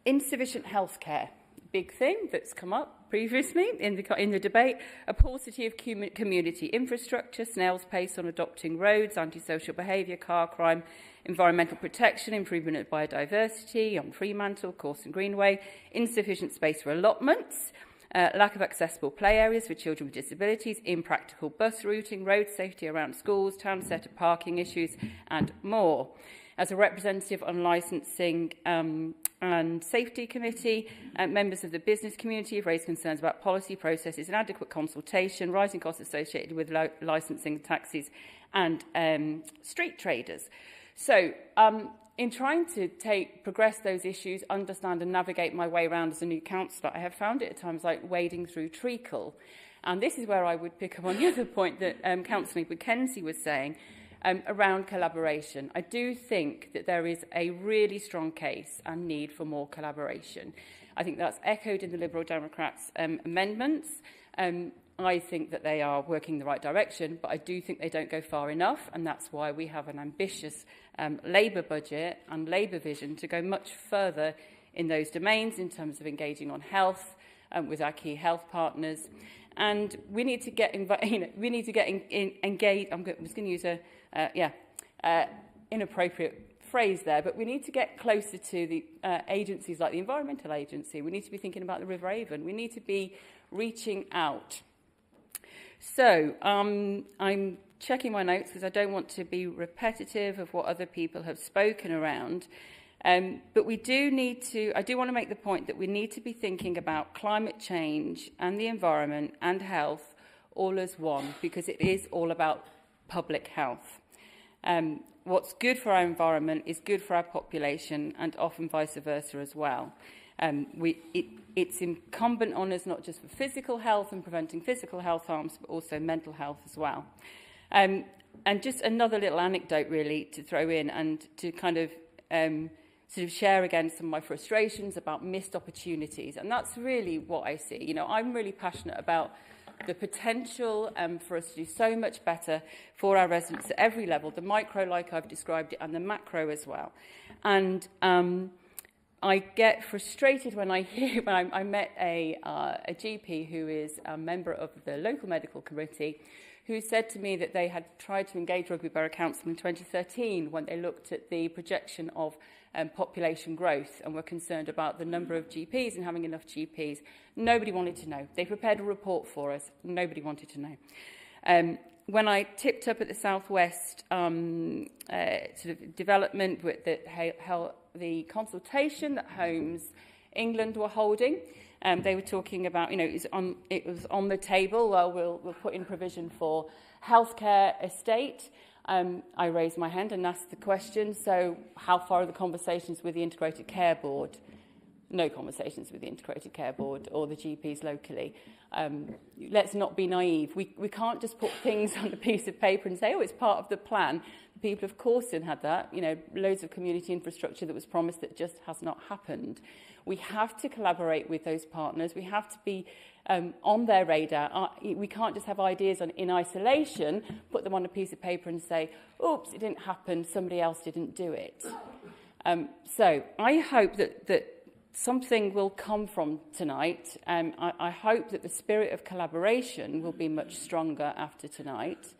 Insufficient healthcare, big thing that's come up previously in the debate. A paucity of community infrastructure, snail's pace on adopting roads, antisocial behaviour, car crime, environmental protection, improvement of biodiversity on Fremantle, Corston Greenway, insufficient space for allotments, lack of accessible play areas for children with disabilities, impractical bus routing, road safety around schools, town centre parking issues, and more. As a representative on Licensing and Safety Committee, members of the business community have raised concerns about policy processes, inadequate consultation, rising costs associated with licensing, taxis, and street traders. So, in trying to progress those issues, understand and navigate my way around as a new councillor, I have found it at times like wading through treacle. And this is where I would pick up on the other point that Councillor Mackenzie was saying around collaboration. I do think that there is a really strong case and need for more collaboration. I think that's echoed in the Liberal Democrats' amendments. I think that they are working in the right direction, but I do think they don't go far enough, and that's why we have an ambitious Labour budget and Labour vision to go much further in those domains in terms of engaging on health with our key health partners. And we need to get engaged. I was going to use a inappropriate phrase there, but we need to get closer to the agencies like the Environmental Agency. We need to be thinking about the River Avon. We need to be reaching out. So I'm checking my notes because I don't want to be repetitive of what other people have spoken around. But we do need to, I do want to make the point that we need to be thinking about climate change and the environment and health all as one, because it is all about public health. What's good for our environment is good for our population, and often vice versa as well. It's incumbent on us not just for physical health and preventing physical health harms, but also mental health as well. And just another little anecdote really to throw in and to kind of sort of share again some of my frustrations about missed opportunities. And that's really what I see. You know, I'm really passionate about the potential for us to do so much better for our residents at every level, the micro like I've described it and the macro as well. And I get frustrated when I hear, when I met a GP who is a member of the local medical committee, who said to me that they had tried to engage Rugby Brough Council in 2013 when they looked at the projection of population growth and were concerned about the number of GPs and having enough GPs. Nobody wanted to know. They prepared a report for us. Nobody wanted to know. When I tipped up at the South West sort of development with the consultation that Homes England were holding, they were talking about, you know, it was on the table. Well, we'll put in provision for healthcare estate. I raised my hand and asked the question, so how far are the conversations with the Integrated Care Board? No conversations with the Integrated Care Board or the GPs locally. Let's not be naive. We can't just put things on a piece of paper and say, oh, it's part of the plan. The people of Corston had that, you know, loads of community infrastructure that was promised that just has not happened. We have to collaborate with those partners. We have to be on their radar. We can't just have ideas in isolation, put them on a piece of paper and say, oops, it didn't happen, somebody else didn't do it. So I hope that something will come from tonight. I hope that the spirit of collaboration will be much stronger after tonight.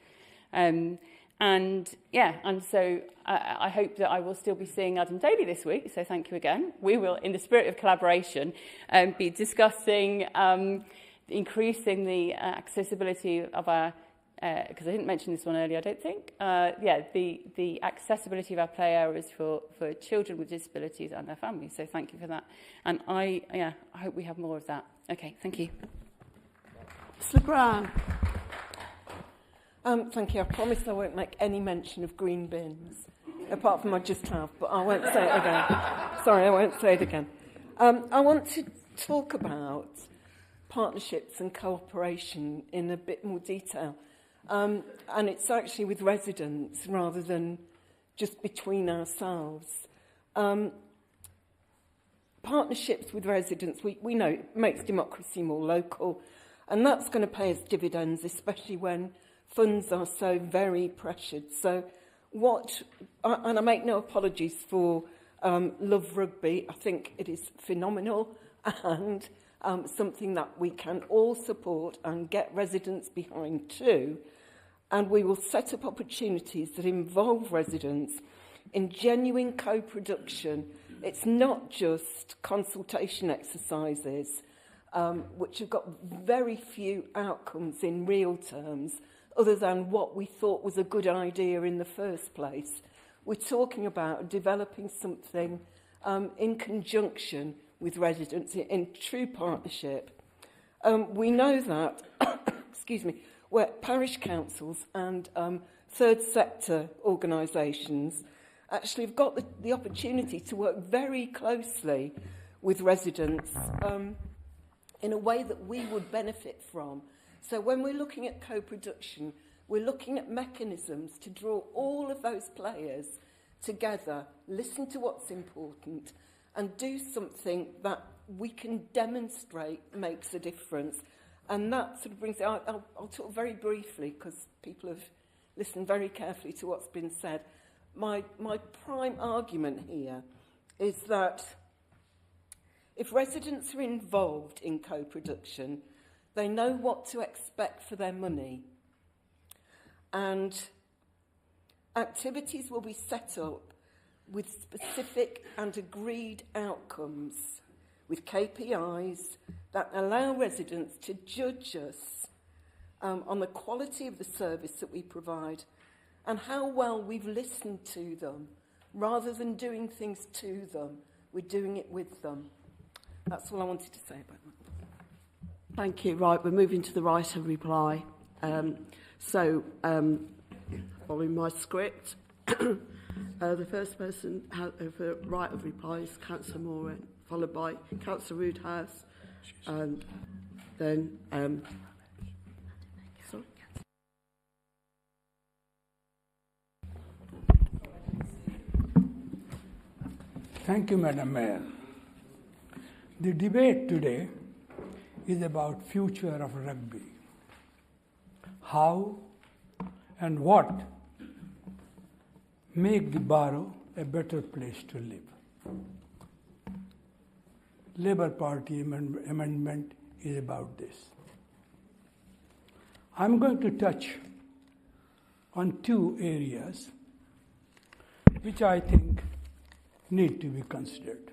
And so I hope that I will still be seeing Adam Daly this week, so thank you again. We will, in the spirit of collaboration, be discussing increasing the accessibility of our, because I didn't mention this one earlier, I don't think, the accessibility of our play areas for children with disabilities and their families, so thank you for that. And I hope we have more of that. Okay, thank you. Mr. Brown. Thank you. I promise I won't make any mention of green bins, apart from I just have, but I won't say it again. Sorry, I won't say it again. I want to talk about partnerships and cooperation in a bit more detail. And it's actually with residents rather than just between ourselves. Partnerships with residents, we know it makes democracy more local, and that's going to pay us dividends, especially when funds are so very pressured. So and I make no apologies for Love Rugby. I think it is phenomenal and something that we can all support and get residents behind too. And we will set up opportunities that involve residents in genuine co-production. It's not just consultation exercises, which have got very few outcomes in real terms, other than what we thought was a good idea in the first place. We're talking about developing something in conjunction with residents in true partnership. We know that, excuse me, where parish councils and third sector organisations actually have got the opportunity to work very closely with residents in a way that we would benefit from. So when we're looking at co-production, we're looking at mechanisms to draw all of those players together, listen to what's important, and do something that we can demonstrate makes a difference. And that sort of brings it, I'll talk very briefly because people have listened very carefully to what's been said. My prime argument here is that if residents are involved in co-production, they know what to expect for their money. And activities will be set up with specific and agreed outcomes, with KPIs that allow residents to judge us on the quality of the service that we provide and how well we've listened to them. Rather than doing things to them, we're doing it with them. That's all I wanted to say about that. Thank you. Right, we're moving to the right of reply. Following my script, the first person for right of reply is Councillor Moran, followed by Councillor Roodhouse, and then... sorry. Thank you, Madam Mayor. The debate today is about future of rugby. How and what make the borough a better place to live. Labour Party amendment is about this. I'm going to touch on two areas which I think need to be considered.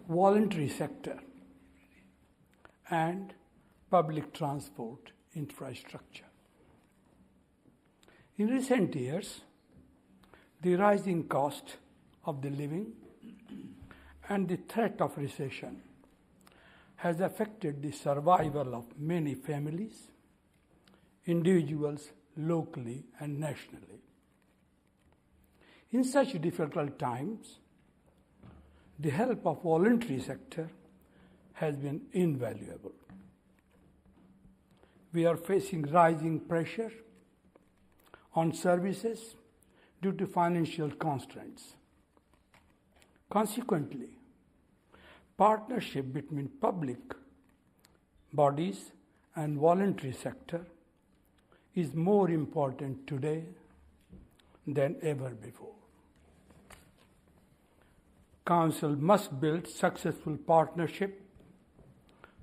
Voluntary sector and public transport infrastructure. In recent years, the rising cost of the living and the threat of recession has affected the survival of many families, individuals locally and nationally. In such difficult times, the help of voluntary sector has been invaluable. We are facing rising pressure on services due to financial constraints. Consequently, partnership between public bodies and voluntary sector is more important today than ever before. Council must build successful partnership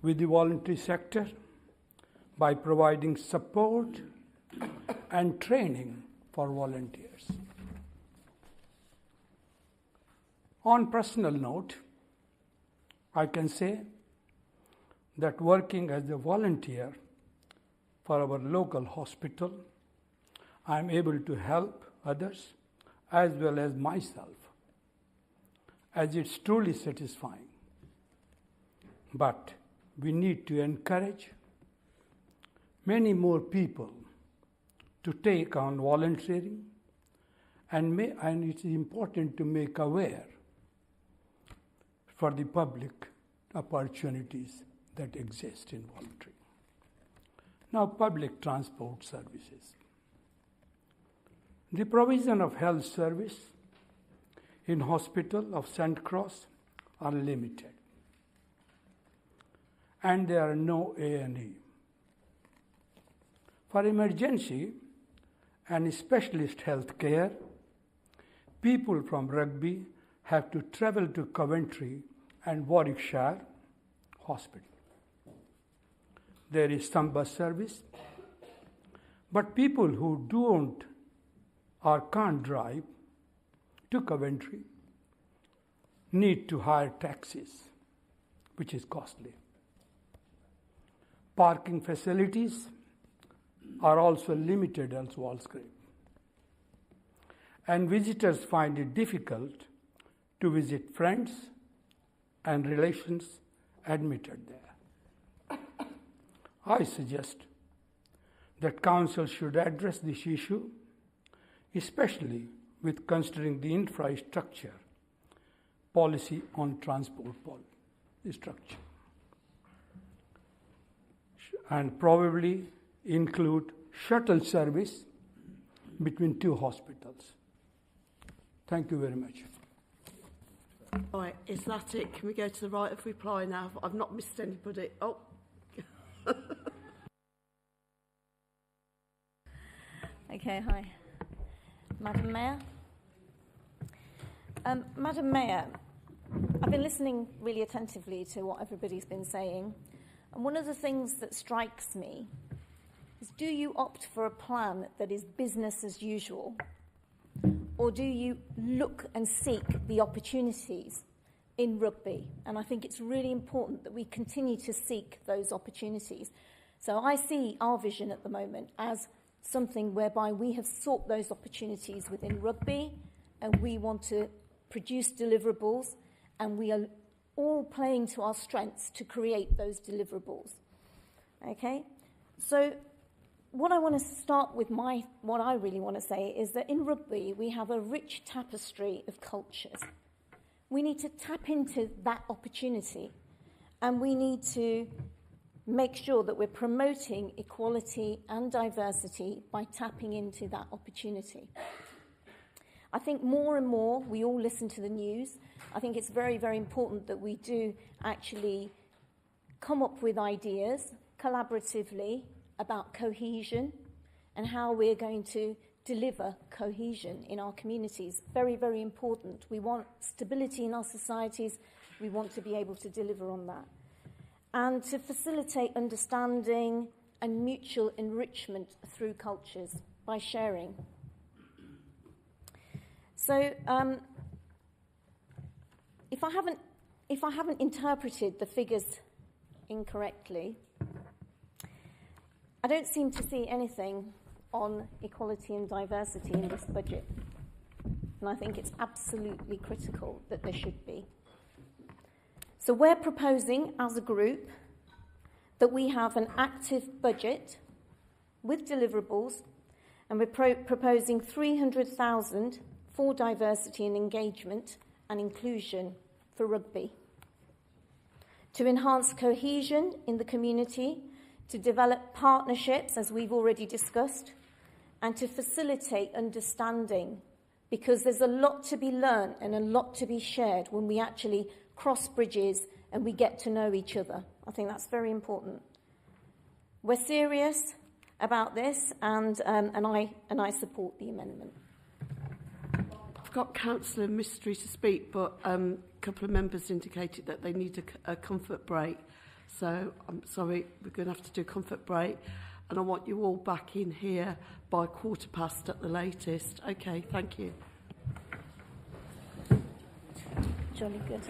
with the voluntary sector by providing support and training for volunteers. On personal note, I can say that working as a volunteer for our local hospital, I am able to help others as well as myself, as it's truly satisfying. But we need to encourage many more people to take on volunteering, and it's important to make aware for the public opportunities that exist in volunteering. Now, public transport services. The provision of health service in hospital of St. Cross are limited, and there are no A&E. For emergency and specialist health care, people from Rugby have to travel to Coventry and Warwickshire Hospital. There is some bus service, but people who don't or can't drive to Coventry need to hire taxis, which is costly. Parking facilities are also limited at Walsgrave, and visitors find it difficult to visit friends and relations admitted there. I suggest that Council should address this issue, especially with considering the infrastructure policy on transport structure, and probably include shuttle service between two hospitals. Thank you very much. Right, is that it? Can we go to the right of reply now? I've not missed anybody. Oh, Okay, hi. Madam Mayor. Madam Mayor, I've been listening really attentively to what everybody's been saying, and one of the things that strikes me is, do you opt for a plan that is business as usual, or do you look and seek the opportunities in rugby? And I think it's really important that we continue to seek those opportunities. So I see our vision at the moment as something whereby we have sought those opportunities within rugby, and we want to produce deliverables, and we are all playing to our strengths to create those deliverables. Okay? So what I want to start with, what I really want to say is that in rugby we have a rich tapestry of cultures. We need to tap into that opportunity, and we need to make sure that we're promoting equality and diversity by tapping into that opportunity. I think more and more we all listen to the news. I think it's very, very important that we do actually come up with ideas collaboratively about cohesion and how we're going to deliver cohesion in our communities. Very, very important. We want stability in our societies. We want to be able to deliver on that. And to facilitate understanding and mutual enrichment through cultures by sharing. So, if I haven't interpreted the figures incorrectly, I don't seem to see anything on equality and diversity in this budget. And I think it's absolutely critical that there should be. So we're proposing as a group that we have an active budget with deliverables, and we're proposing 300,000 for diversity and engagement and inclusion for rugby. To enhance cohesion in the community, to develop partnerships, as we've already discussed, and to facilitate understanding, because there's a lot to be learned and a lot to be shared when we actually cross bridges and we get to know each other. I think that's very important. We're serious about this, and I support the amendment. I've got Councillor Mystery to speak, but a couple of members indicated that they need a comfort break. So I'm sorry, we're going to have to do a comfort break, and I want you all back in here by past at the latest. Okay, thank you. Jolly good.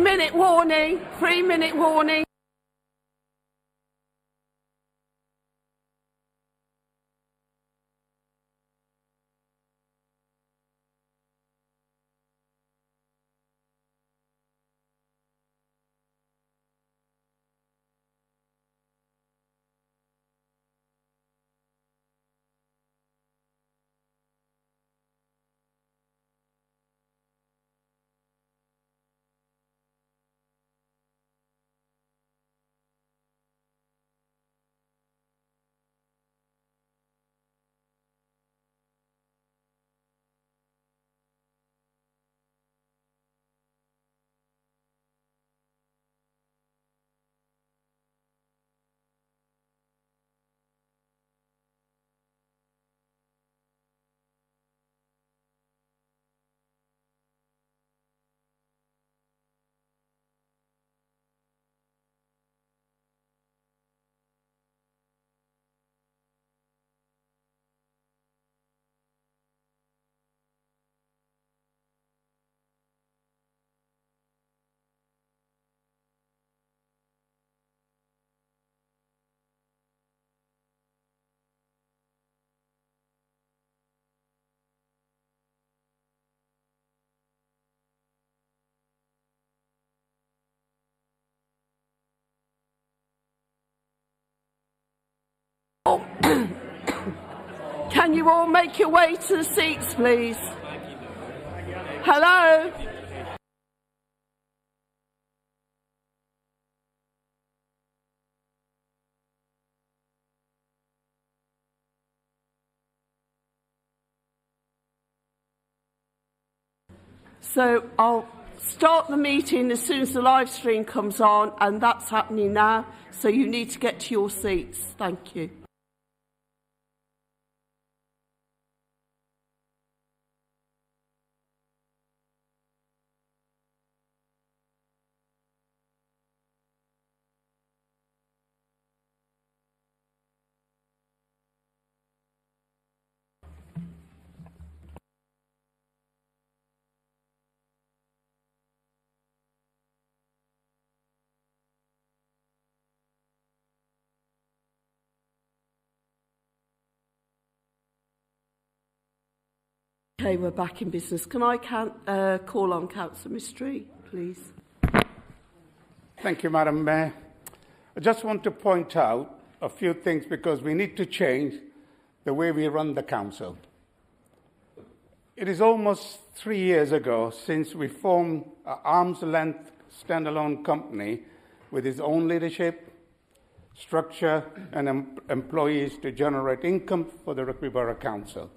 3-minute warning. 3-minute warning. Can you all make your way to the seats, please? Hello? So I'll start the meeting as soon as the live stream comes on, and that's happening now. So you need to get to your seats. Thank you. Okay, we're back in business. Can I call on Councillor Mistry, please? Thank you, Madam Mayor. I just want to point out a few things because we need to change the way we run the council. It is almost 3 years ago since we formed an arm's-length standalone company with its own leadership, structure and employees to generate income for the Rugby Brough Council.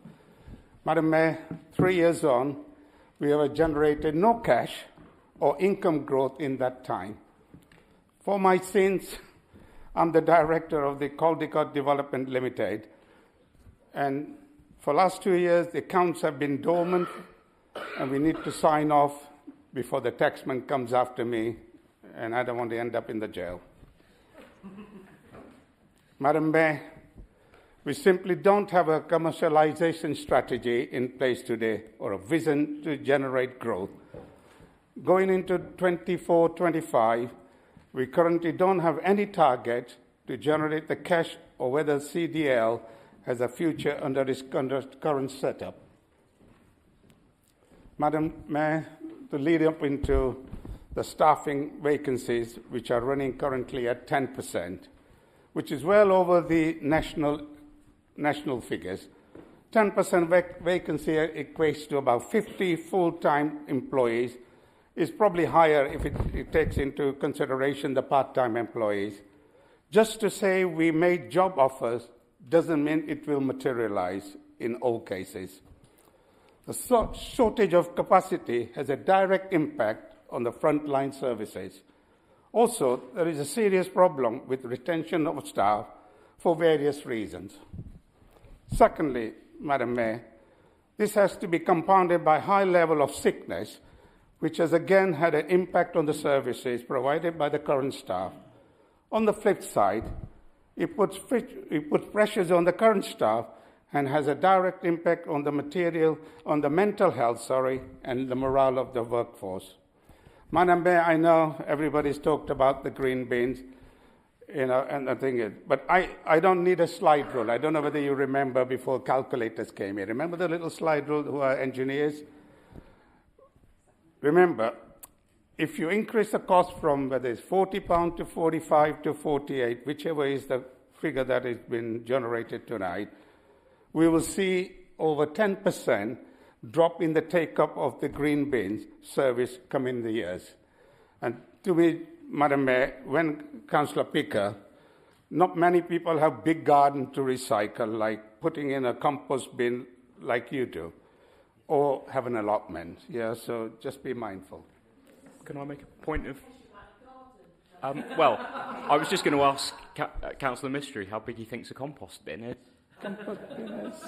Madam Mayor, 3 years on, we have generated no cash or income growth in that time. For my sins, I'm the director of the Caldecott Development Limited, and for the last 2 years, the accounts have been dormant, and we need to sign off before the taxman comes after me, and I don't want to end up in the jail. Madam Mayor, we simply don't have a commercialization strategy in place today or a vision to generate growth. Going into 24-25, we currently don't have any target to generate the cash or whether CDL has a future under its current setup. Madam Mayor, to lead up into the staffing vacancies, which are running currently at 10%, which is well over the national figures. 10% vacancy equates to about 50 full-time employees. Is probably higher if it takes into consideration the part-time employees. Just to say we made job offers doesn't mean it will materialize in all cases. The shortage of capacity has a direct impact on the frontline services. Also, there is a serious problem with retention of staff for various reasons. Secondly, Madam Mayor, this has to be compounded by high level of sickness, which has again had an impact on the services provided by the current staff. On the flip side, it puts pressures on the current staff and has a direct impact on the mental health, and the morale of the workforce. Madam Mayor, I know everybody's talked about the green bins, and the thing is, but I don't need a slide rule. I don't know whether you remember before calculators came in. Remember the little slide rule who are engineers? Remember, if you increase the cost from whether it's £40 to 45 to 48, whichever is the figure that has been generated tonight, we will see over 10% drop in the take-up of the green bins service come in the years. And to me, Madam Mayor, when Councillor Picker, not many people have big garden to recycle, like putting in a compost bin like you do, or have an allotment. Yeah, so just be mindful. Can I make a point of... well, I was just going to ask Councillor Mystery how big he thinks a compost bin is. Compost bin is...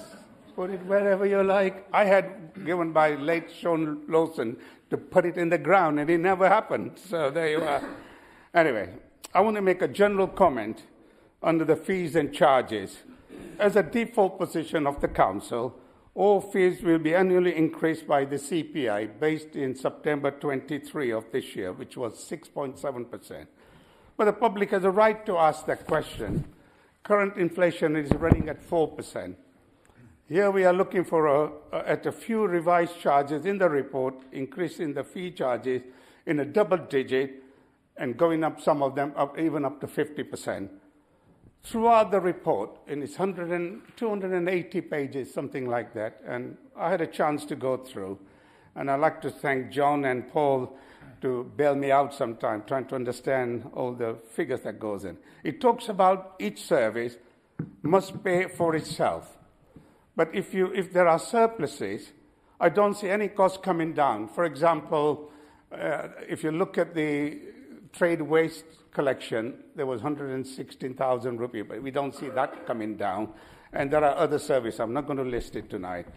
Put it wherever you like. I had given by late Sean Lawson to put it in the ground, and it never happened. So there you are. Anyway, I want to make a general comment under the fees and charges. As a default position of the council, all fees will be annually increased by the CPI based in September 23 of this year, which was 6.7%. But the public has a right to ask that question. Current inflation is running at 4%. Here we are looking for at a few revised charges in the report, increasing the fee charges in a double digit and going up some of them up even up to 50%. Throughout the report, and it's 280 pages, something like that, and I had a chance to go through, and I'd like to thank John and Paul to bail me out sometime, trying to understand all the figures that goes in. It talks about each service must pay for itself. But if there are surpluses, I don't see any cost coming down. For example, if you look at the trade waste collection, there was 116,000 rupees, but we don't see that coming down. And there are other services. I'm not going to list it tonight.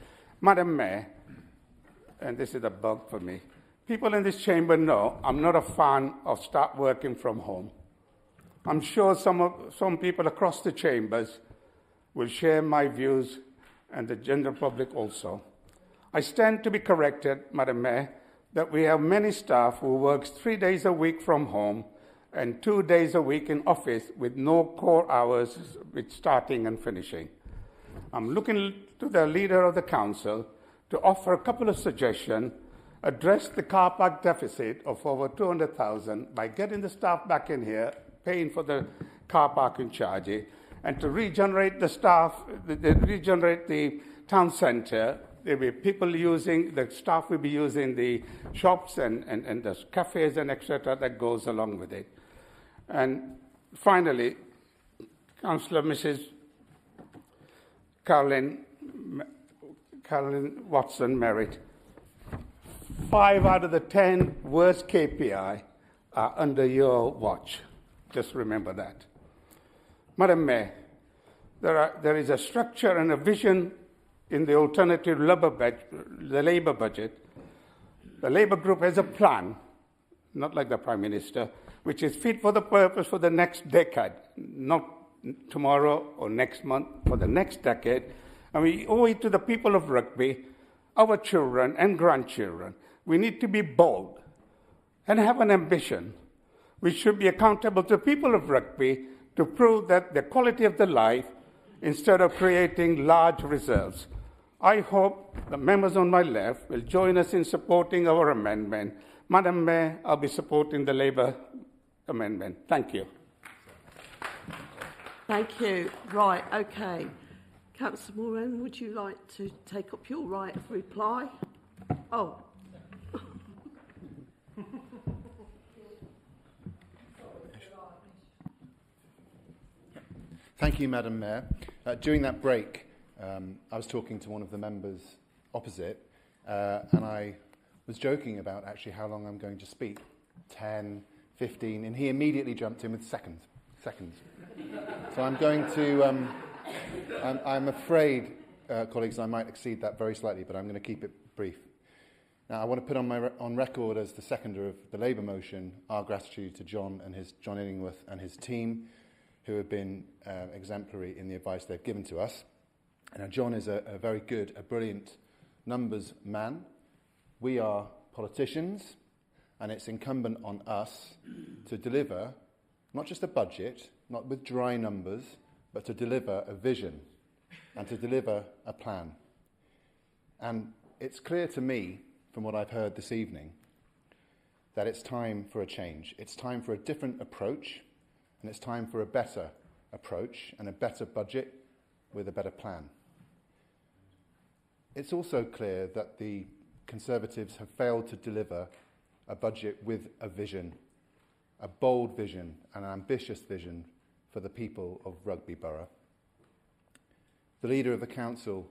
Madam Mayor, and this is a bug for me, people in this chamber know I'm not a fan of start working from home. I'm sure some people across the chambers will share my views, and the general public also. I stand to be corrected, Madam Mayor, that we have many staff who works 3 days a week from home and 2 days a week in office with no core hours with starting and finishing. I'm looking to the leader of the council to offer a couple of suggestions, address the car park deficit of over 200,000 by getting the staff back in here, paying for the car parking charges, and to regenerate the staff, regenerate the town centre. There'll be people using, the staff will be using the shops and the cafes and etc. that goes along with it. And finally, Councillor Mrs. Caroline Watson Merritt, 5 out of the 10 worst KPI are under your watch. Just remember that. Madam Mayor, there is a structure and a vision in the alternative Labour budget. The Labour group has a plan, not like the Prime Minister, which is fit for the purpose for the next decade, not tomorrow or next month, for the next decade. And we owe it to the people of Rugby, our children and grandchildren. We need to be bold and have an ambition. We should be accountable to the people of Rugby to prove that the quality of the life instead of creating large reserves. I hope the members on my left will join us in supporting our amendment. Madam Mayor, I'll be supporting the Labour amendment. Thank you. Thank you. Right, okay. Councillor Moran, would you like to take up your right of reply? Oh. Thank you, Madam Mayor. During that break, I was talking to one of the members opposite, and I was joking about actually how long I'm going to speak, 10, 15, and he immediately jumped in with seconds. So I'm going to, I'm afraid, colleagues, I might exceed that very slightly, but I'm going to keep it brief. Now, I want to put on record as the seconder of the Labour motion our gratitude to John Illingworth and his team, who have been exemplary in the advice they've given to us. Now, John is a very good, a brilliant numbers man. We are politicians, And it's incumbent on us to deliver not just a budget, not with dry numbers, but to deliver a vision and to deliver a plan. And it's clear to me, from what I've heard this evening, that it's time for a change. It's time for a different approach, and it's time for a better approach and a better budget with a better plan. It's also clear that the Conservatives have failed to deliver a budget with a vision, a bold vision, an ambitious vision for the people of Rugby Borough. The leader of the council,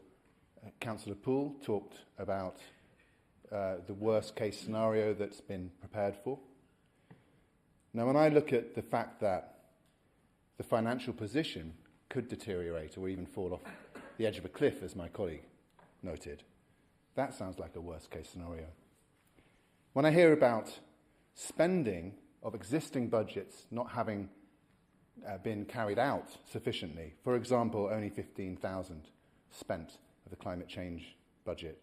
Councillor Poole, talked about the worst case scenario that's been prepared for. Now, when I look at the fact that the financial position could deteriorate or even fall off the edge of a cliff, as my colleague noted, that sounds like a worst case scenario. When I hear about spending of existing budgets not having been carried out sufficiently, for example, only 15,000 spent of the climate change budget,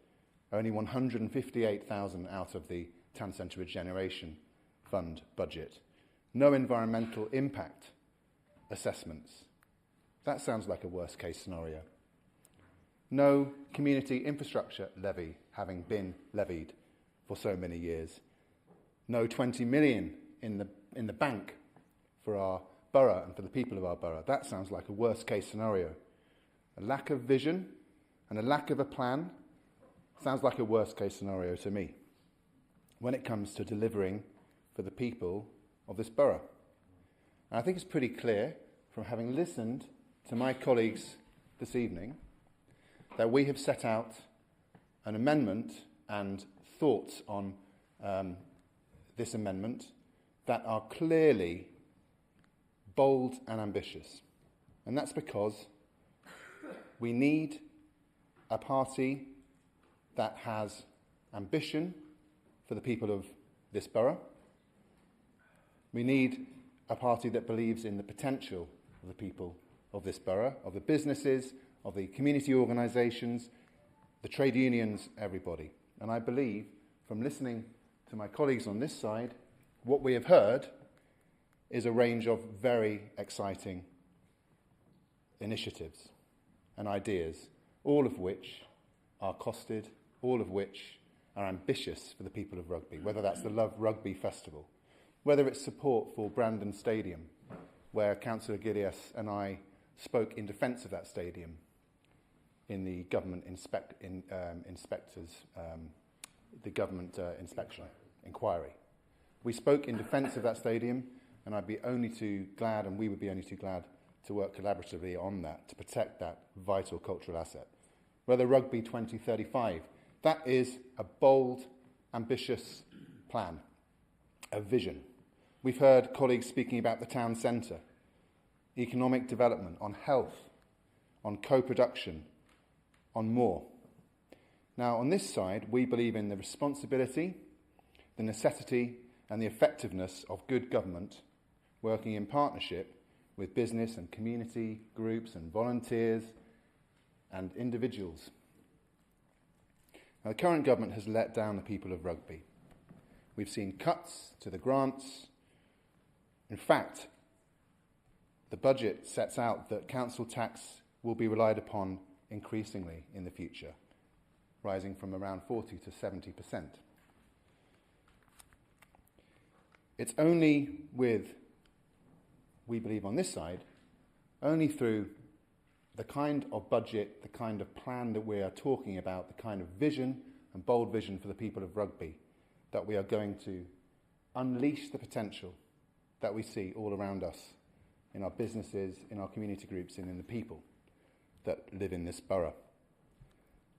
only 158,000 out of the Town Centre Regeneration Fund budget, no environmental impact assessments. That sounds like a worst case scenario. No community infrastructure levy having been levied for so many years. No 20 million in the bank for our borough and for the people of our borough. That sounds like a worst case scenario. A lack of vision and a lack of a plan sounds like a worst case scenario to me when it comes to delivering for the people of this borough. And I think it's pretty clear from having listened to my colleagues this evening that we have set out an amendment and thoughts on this amendment that are clearly bold and ambitious. And that's because we need a party that has ambition for the people of this borough. We need a party that believes in the potential of the people of this borough, of the businesses, of the community organisations, the trade unions, everybody. And I believe, from listening to my colleagues on this side, what we have heard is a range of very exciting initiatives and ideas, all of which are costed, all of which are ambitious for the people of Rugby, whether that's the Love Rugby Festival, whether it's support for Brandon Stadium, where Councillor Gillies and I spoke in defence of that stadium in the government inquiry. We spoke in defence of that stadium, and I'd be only too glad, and we would be only too glad, to work collaboratively on that, to protect that vital cultural asset. Whether Rugby 2035, that is a bold, ambitious plan, a vision. We've heard colleagues speaking about the town centre, economic development, on health, on co-production, on more. Now, on this side, we believe in the responsibility, the necessity, and the effectiveness of good government working in partnership with business and community groups and volunteers and individuals. Now, the current government has let down the people of Rugby. We've seen cuts to the grants. In fact, the budget sets out that council tax will be relied upon increasingly in the future, rising from around 40 to 70%. It's only with, we believe on this side, only through the kind of budget, the kind of plan that we are talking about, the kind of vision and bold vision for the people of Rugby, that we are going to unleash the potential that we see all around us in our businesses, in our community groups, and in the people that live in this borough.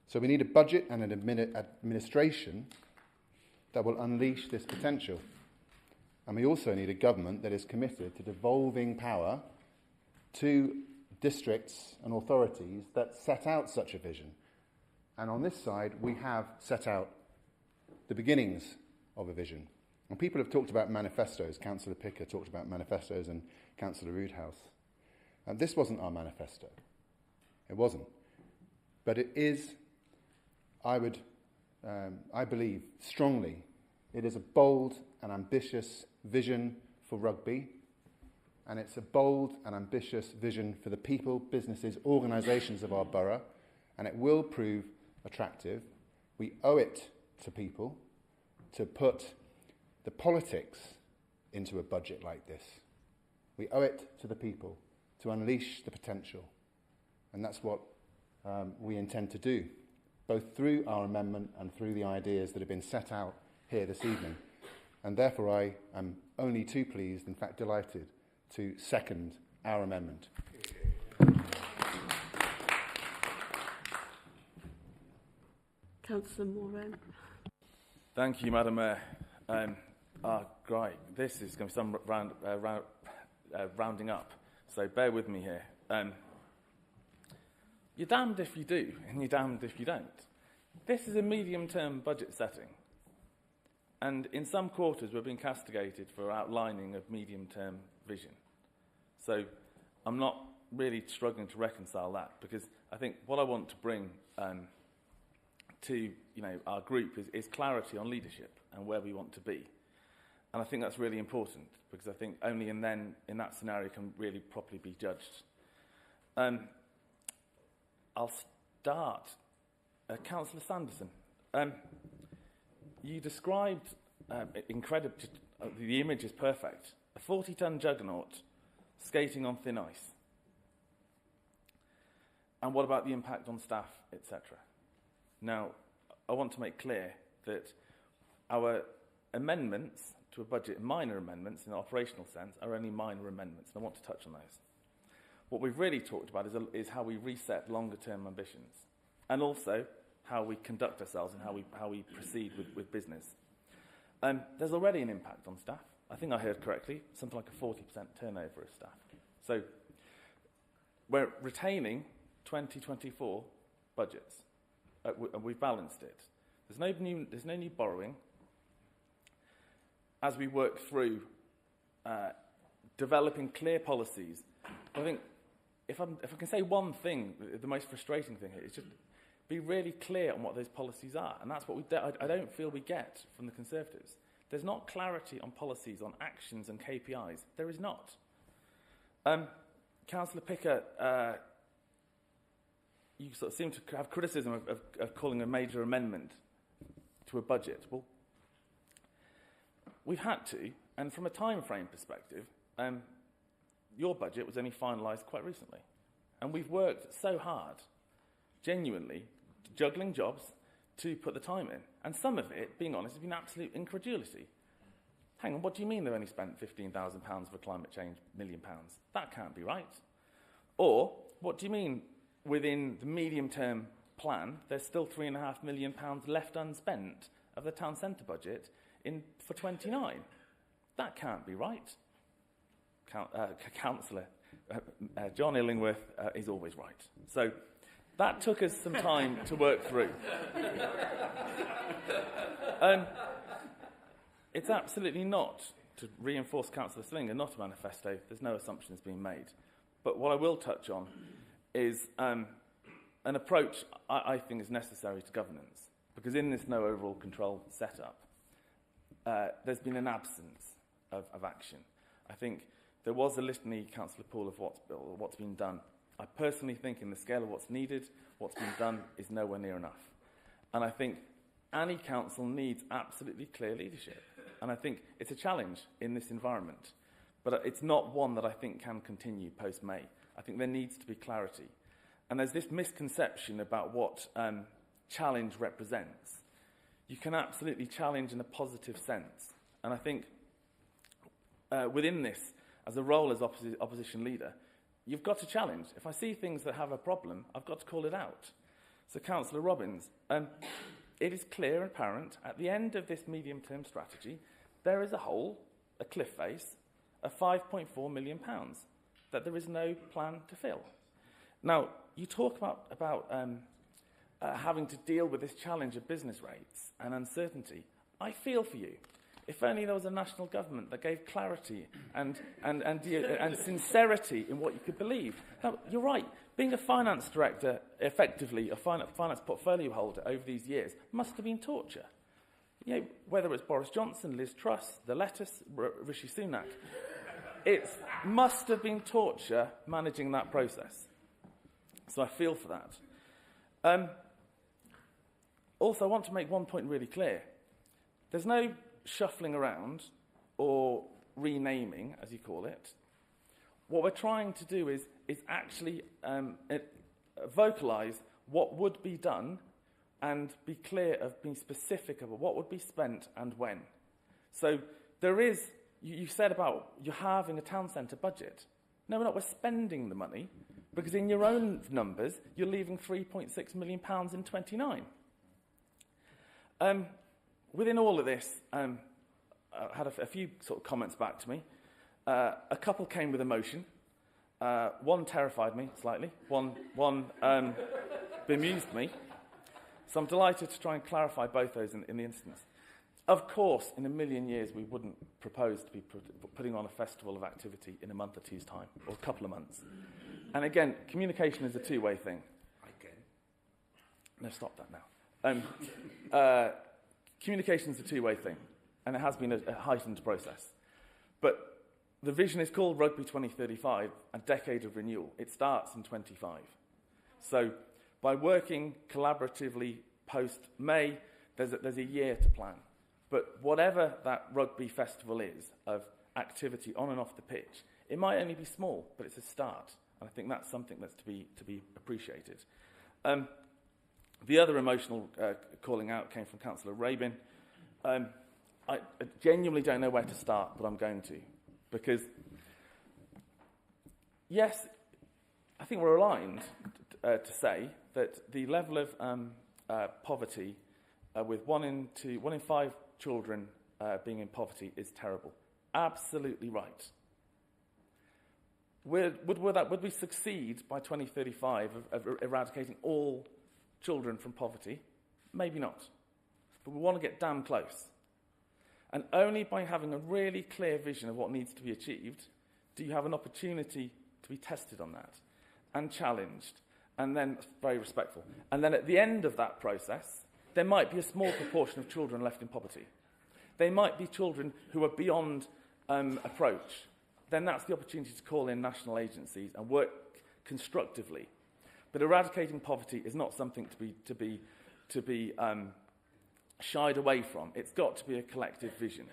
So we need a budget and an administration that will unleash this potential. And we also need a government that is committed to devolving power to districts and authorities that set out such a vision. And on this side, we have set out the beginnings of a vision. And people have talked about manifestos. Councillor Picker talked about manifestos and Councillor Roodhouse. And this wasn't our manifesto. It wasn't. But it is, I believe strongly, It is a bold and ambitious vision for rugby, and it's a bold and ambitious vision for the people, businesses, organisations of our borough, and it will prove attractive. We owe it to people to put the politics into a budget like this. We owe it to the people to unleash the potential, and that's what we intend to do, both through our amendment and through the ideas that have been set out here this evening. And therefore I am only too pleased, in fact delighted, to second our amendment. Councillor Moran. Thank you, Madam Mayor. Great. This is going to be some rounding up, so bear with me here. You're damned if you do, and you're damned if you don't. This is a medium-term budget setting, and in some quarters we're being castigated for outlining of medium-term vision. So I'm not really struggling to reconcile that, because I think what I want to bring to our group is clarity on leadership and where we want to be. And I think that's really important, because I think only in that scenario can really properly be judged. I'll start. Councillor Sanderson, you described incredibly, the image is perfect, a 40-ton juggernaut skating on thin ice. And what about the impact on staff, etc.? Now, I want to make clear that our amendments to a budget, minor amendments in an operational sense, are only minor amendments, and I want to touch on those. What we've really talked about is how we reset longer-term ambitions, and also how we conduct ourselves and how we proceed with business. There's already an impact on staff. I think I heard correctly, something like a 40% turnover of staff. So we're retaining 2024 budgets. We've balanced it. There's no new borrowing. As we work through developing clear policies, I think if I can say one thing, the most frustrating thing here is just be really clear on what those policies are, and that's what I don't feel we get from the Conservatives. There's not clarity on policies, on actions and KPIs. There is not. Councillor Picker, you sort of seem to have criticism of calling a major amendment to a budget. Well, we've had to, and from a time frame perspective, your budget was only finalised quite recently. And we've worked so hard, genuinely, juggling jobs to put the time in. And some of it, being honest, has been absolute incredulity. Hang on, what do you mean they've only spent £15,000 for climate change, £1 million? That can't be right. Or, what do you mean within the medium-term plan, there's still £3.5 million left unspent of the town centre budget for 29? That can't be right. Councillor John Illingworth is always right. So that took us some time to work through. It's absolutely not, to reinforce Councillor Slinger, not a manifesto. There's no assumptions being made. But what I will touch on is an approach I think is necessary to governance. Because in this no overall control setup, there's been an absence of action. I think there was a litany, Councillor Poole, of what's been done. I personally think in the scale of what's needed, what's been done is nowhere near enough. And I think any council needs absolutely clear leadership. And I think it's a challenge in this environment. But it's not one that I think can continue post-May. I think there needs to be clarity. And there's this misconception about what challenge represents. You can absolutely challenge in a positive sense. And I think within this, as a role as opposition leader, you've got to challenge. If I see things that have a problem, I've got to call it out. So, Councillor Robbins, it is clear and apparent at the end of this medium-term strategy, there is a hole, a cliff face, of £5.4 million that there is no plan to fill. Now, you talk about having to deal with this challenge of business rates and uncertainty. I feel for you. If only there was a national government that gave clarity and sincerity in what you could believe. Now, you're right. Being a finance director, effectively, a finance portfolio holder over these years, must have been torture. You know, whether it's Boris Johnson, Liz Truss, the lettuce, Rishi Sunak, it must have been torture managing that process. So I feel for that. Also, I want to make one point really clear. There's no shuffling around or renaming, as you call it. What we're trying to do is actually vocalise what would be done and be clear of being specific about what would be spent and when. So there is, you said about you having a town centre budget. No, we're not. We're spending the money because in your own numbers, you're leaving £3.6 million in 29. Within all of this, I had a few sort of comments back to me. A couple came with emotion. One terrified me slightly. One bemused me. So I'm delighted to try and clarify both those in the instance. Of course, in a million years, we wouldn't propose to be putting on a festival of activity in a month or two's time, or a couple of months. And again, communication is a two-way thing. No, stop that now. Communication is a two-way thing, and it has been a heightened process. But the vision is called Rugby 2035, a decade of renewal. It starts in 25. So by working collaboratively post-May, there's a year to plan. But whatever that rugby festival is of activity on and off the pitch, it might only be small, but it's a start. And I think that's something that's to be appreciated. The other emotional calling out came from Councillor Rabin. I genuinely don't know where to start, but I'm going to. Because, yes, I think we're aligned to say that the level of poverty with 1 in 5 children being in poverty is terrible. Absolutely right. Would we succeed by 2035 of eradicating all children from poverty? Maybe not. But we want to get damn close. And only by having a really clear vision of what needs to be achieved do you have an opportunity to be tested on that and challenged and then very respectful. And then at the end of that process, there might be a small proportion of children left in poverty. They might be children who are beyond approach. Then that's the opportunity to call in national agencies and work constructively. But eradicating poverty is not something to be shied away from. It's got to be a collective vision.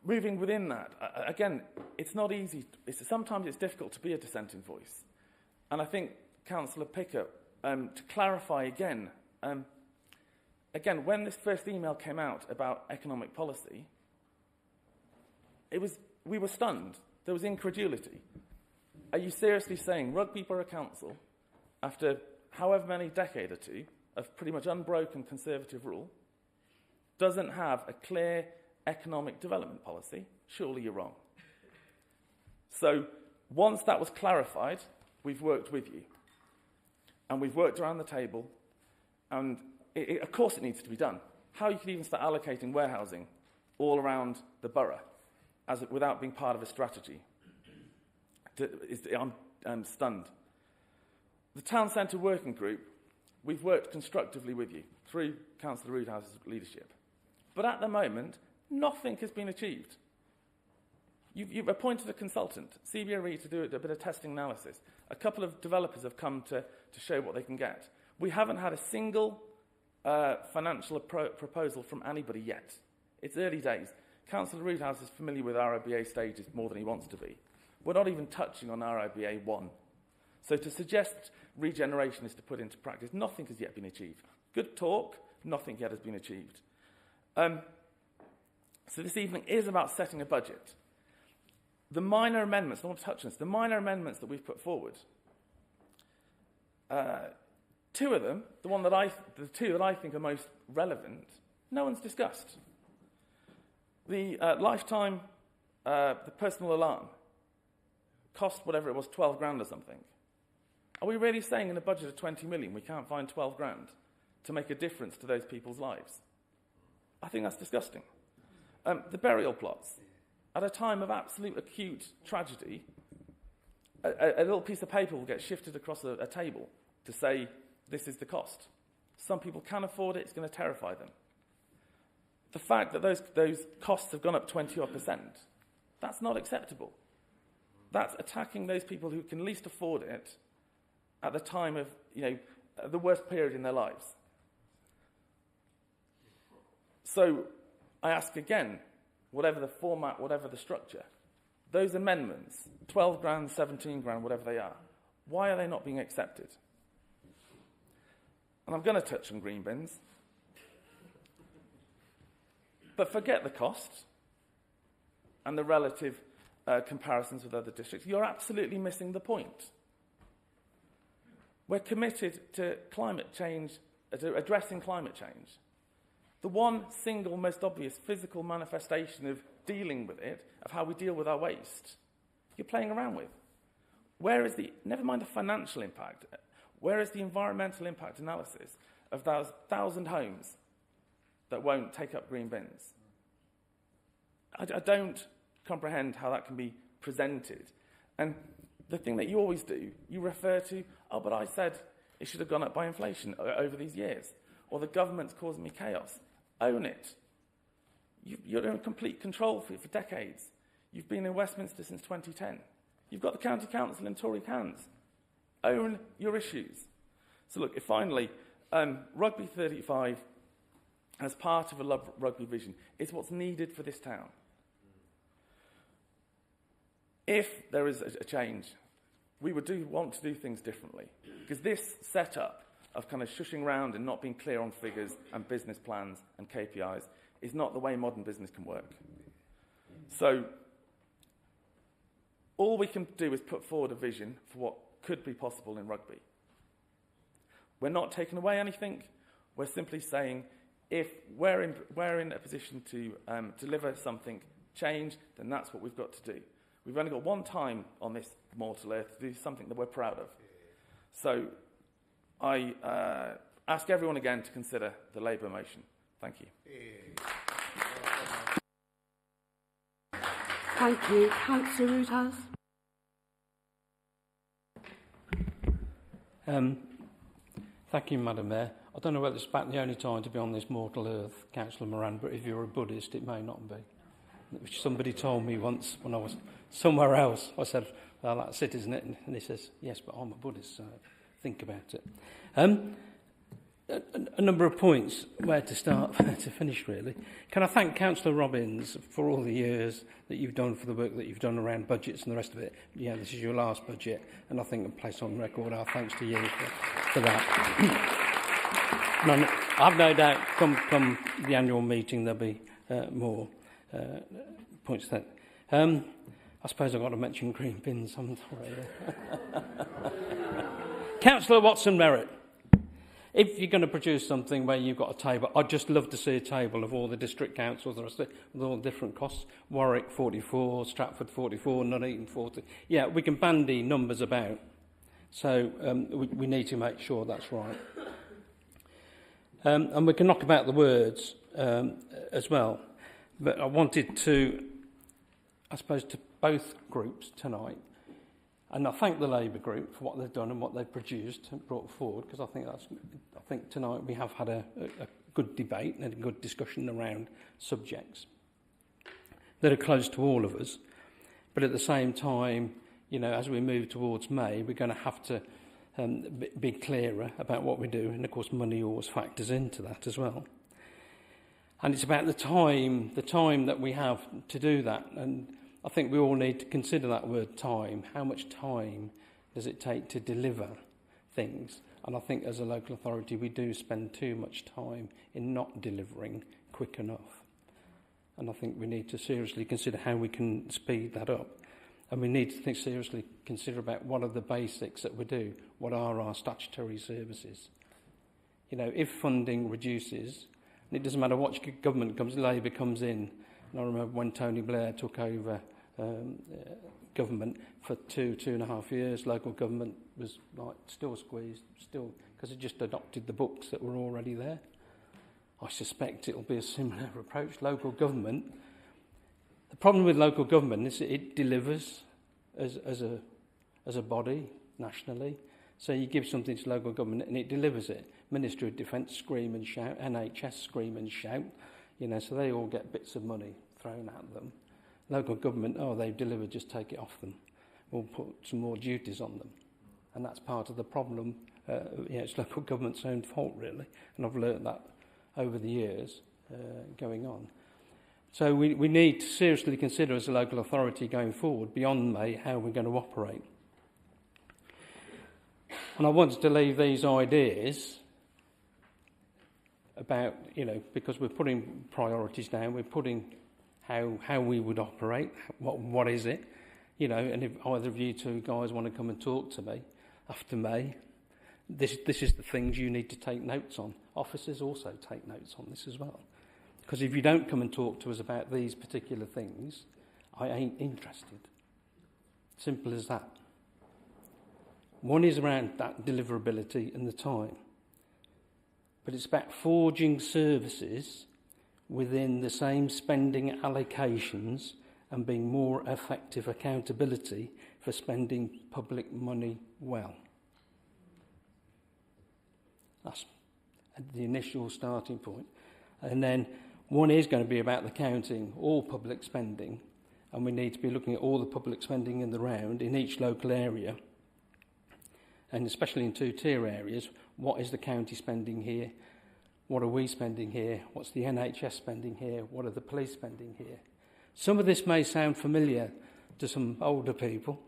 Moving within that, again, it's not easy. Sometimes it's difficult to be a dissenting voice. And I think Councillor Pickup, to clarify again, when this first email came out about economic policy, we were stunned. There was incredulity. Are you seriously saying Rugby Brough Council, after however many decade or two of pretty much unbroken Conservative rule, doesn't have a clear economic development policy? Surely you're wrong. So once that was clarified, we've worked with you. And we've worked around the table. And of course it needs to be done. How you could even start allocating warehousing all around the borough without being part of a strategy. I'm stunned. The Town Centre Working Group, we've worked constructively with you through Councillor Roodhouse's leadership. But at the moment, nothing has been achieved. You've appointed a consultant, CBRE, to do a bit of testing analysis. A couple of developers have come to show what they can get. We haven't had a single financial proposal from anybody yet. It's early days. Councillor Roodhouse is familiar with RIBA stages more than he wants to be. We're not even touching on RIBA 1. So to suggest regeneration is to put into practice, nothing has yet been achieved. Good talk, nothing yet has been achieved. So this evening is about setting a budget. The minor amendments, I want to touch on this, the minor amendments that we've put forward, two of them, the two that I think are most relevant, no one's discussed. The lifetime, the personal alarm, cost whatever it was, 12 grand or something. Are we really saying in a budget of 20 million we can't find 12 grand to make a difference to those people's lives? I think that's disgusting. The burial plots. At a time of absolute acute tragedy, a little piece of paper will get shifted across a table to say, this is the cost. Some people can afford it, it's going to terrify them. The fact that those costs have gone up 20%, that's not acceptable. That's attacking those people who can least afford it at the time of, the worst period in their lives. So I ask again, whatever the format, whatever the structure, those amendments, 12 grand, 17 grand, whatever they are, why are they not being accepted? And I'm going to touch on green bins. But forget the cost and the relative comparisons with other districts. You're absolutely missing the point. We're committed to climate change, to addressing climate change. The one single most obvious physical manifestation of dealing with it, of how we deal with our waste, you're playing around with. Where is never mind the financial impact, where is the environmental impact analysis of those 1,000 homes that won't take up green bins? I don't comprehend how that can be presented. And the thing that you always do, you refer to, oh, but I said it should have gone up by inflation over these years, or the government's causing me chaos. Own it. You're in complete control for decades. You've been in Westminster since 2010. You've got the County Council in Tory hands. Own your issues. So look, finally, Rugby 35, as part of a rugby vision, is what's needed for this town. If there is a change, we would want to do things differently. Because this setup of kind of shushing around and not being clear on figures and business plans and KPIs is not the way modern business can work. So all we can do is put forward a vision for what could be possible in rugby. We're not taking away anything. We're simply saying if we're in a position to deliver something, change, then that's what we've got to do. We've only got one time on this mortal earth to do something that we're proud of. So I ask everyone again to consider the Labour motion. Thank you. Thank you. Councillor Roodhouse. Thank you, Madam Mayor. I don't know whether it's about the only time to be on this mortal earth, Councillor Moran, but if you're a Buddhist, it may not be. Which somebody told me once when I was somewhere else. I said, well, that's it, isn't it? And he says, yes, but I'm a Buddhist, so think about it. A number of points where to start, to finish, really. Can I thank Councillor Robbins for all the years that you've done for the work that you've done around budgets and the rest of it. Yeah, this is your last budget, and I think I'll place on record our thanks to you for that. And I've no doubt come the annual meeting there'll be more points then. I suppose I've got to mention green bins. I'm sorry. Councillor Watson-Merritt, if you're going to produce something where you've got a table, I'd just love to see a table of all the district councils with all the different costs. Warwick 44, Stratford 44, Nuneaton 40. Yeah, we can bandy numbers about. So we need to make sure that's right. And we can knock about the words as well. But I wanted to, I suppose, to both groups tonight, and I thank the Labour group for what they've done and what they've produced and brought forward, because I think tonight we have had a good debate and a good discussion around subjects that are close to all of us. But at the same time, as we move towards May, we're going to have to be clearer about what we do, and of course money always factors into that as well. And it's about the time that we have to do that, and I think we all need to consider that word time. How much time does it take to deliver things? And I think as a local authority we do spend too much time in not delivering quick enough. And I think we need to seriously consider how we can speed that up. And we need to seriously consider about what are the basics that we do. What are our statutory services? If funding reduces, and it doesn't matter what government comes, Labour comes in. And I remember when Tony Blair took over government for 2.5 years, local government was still squeezed, because it just adopted the books that were already there. I suspect it'll be a similar approach. Local government, the problem with local government is that it delivers as a body nationally. So you give something to local government and it delivers it. Ministry of Defence scream and shout, NHS scream and shout, you know, so they all get bits of money thrown at them. Local government, oh, they've delivered, just take it off them. We'll put some more duties on them. And that's part of the problem. It's local government's own fault, really. And I've learnt that over the years going on. So we need to seriously consider as a local authority going forward, beyond May, how we're going to operate. And I wanted to leave these ideas about, you know, because we're putting priorities down, we're putting how we would operate, what is it, you know, and if either of you two guys want to come and talk to me after May, this is the things you need to take notes on. Officers also take notes on this as well. Because if you don't come and talk to us about these particular things, I ain't interested. Simple as that. One is around that deliverability and the time. But it's about forging services within the same spending allocations and being more effective accountability for spending public money well. That's the initial starting point. And then one is going to be about the counting all public spending, and we need to be looking at all the public spending in the round in each local area, and especially in two-tier areas. What is the county spending here? What are we spending here? What's the NHS spending here? What are the police spending here? Some of this may sound familiar to some older people.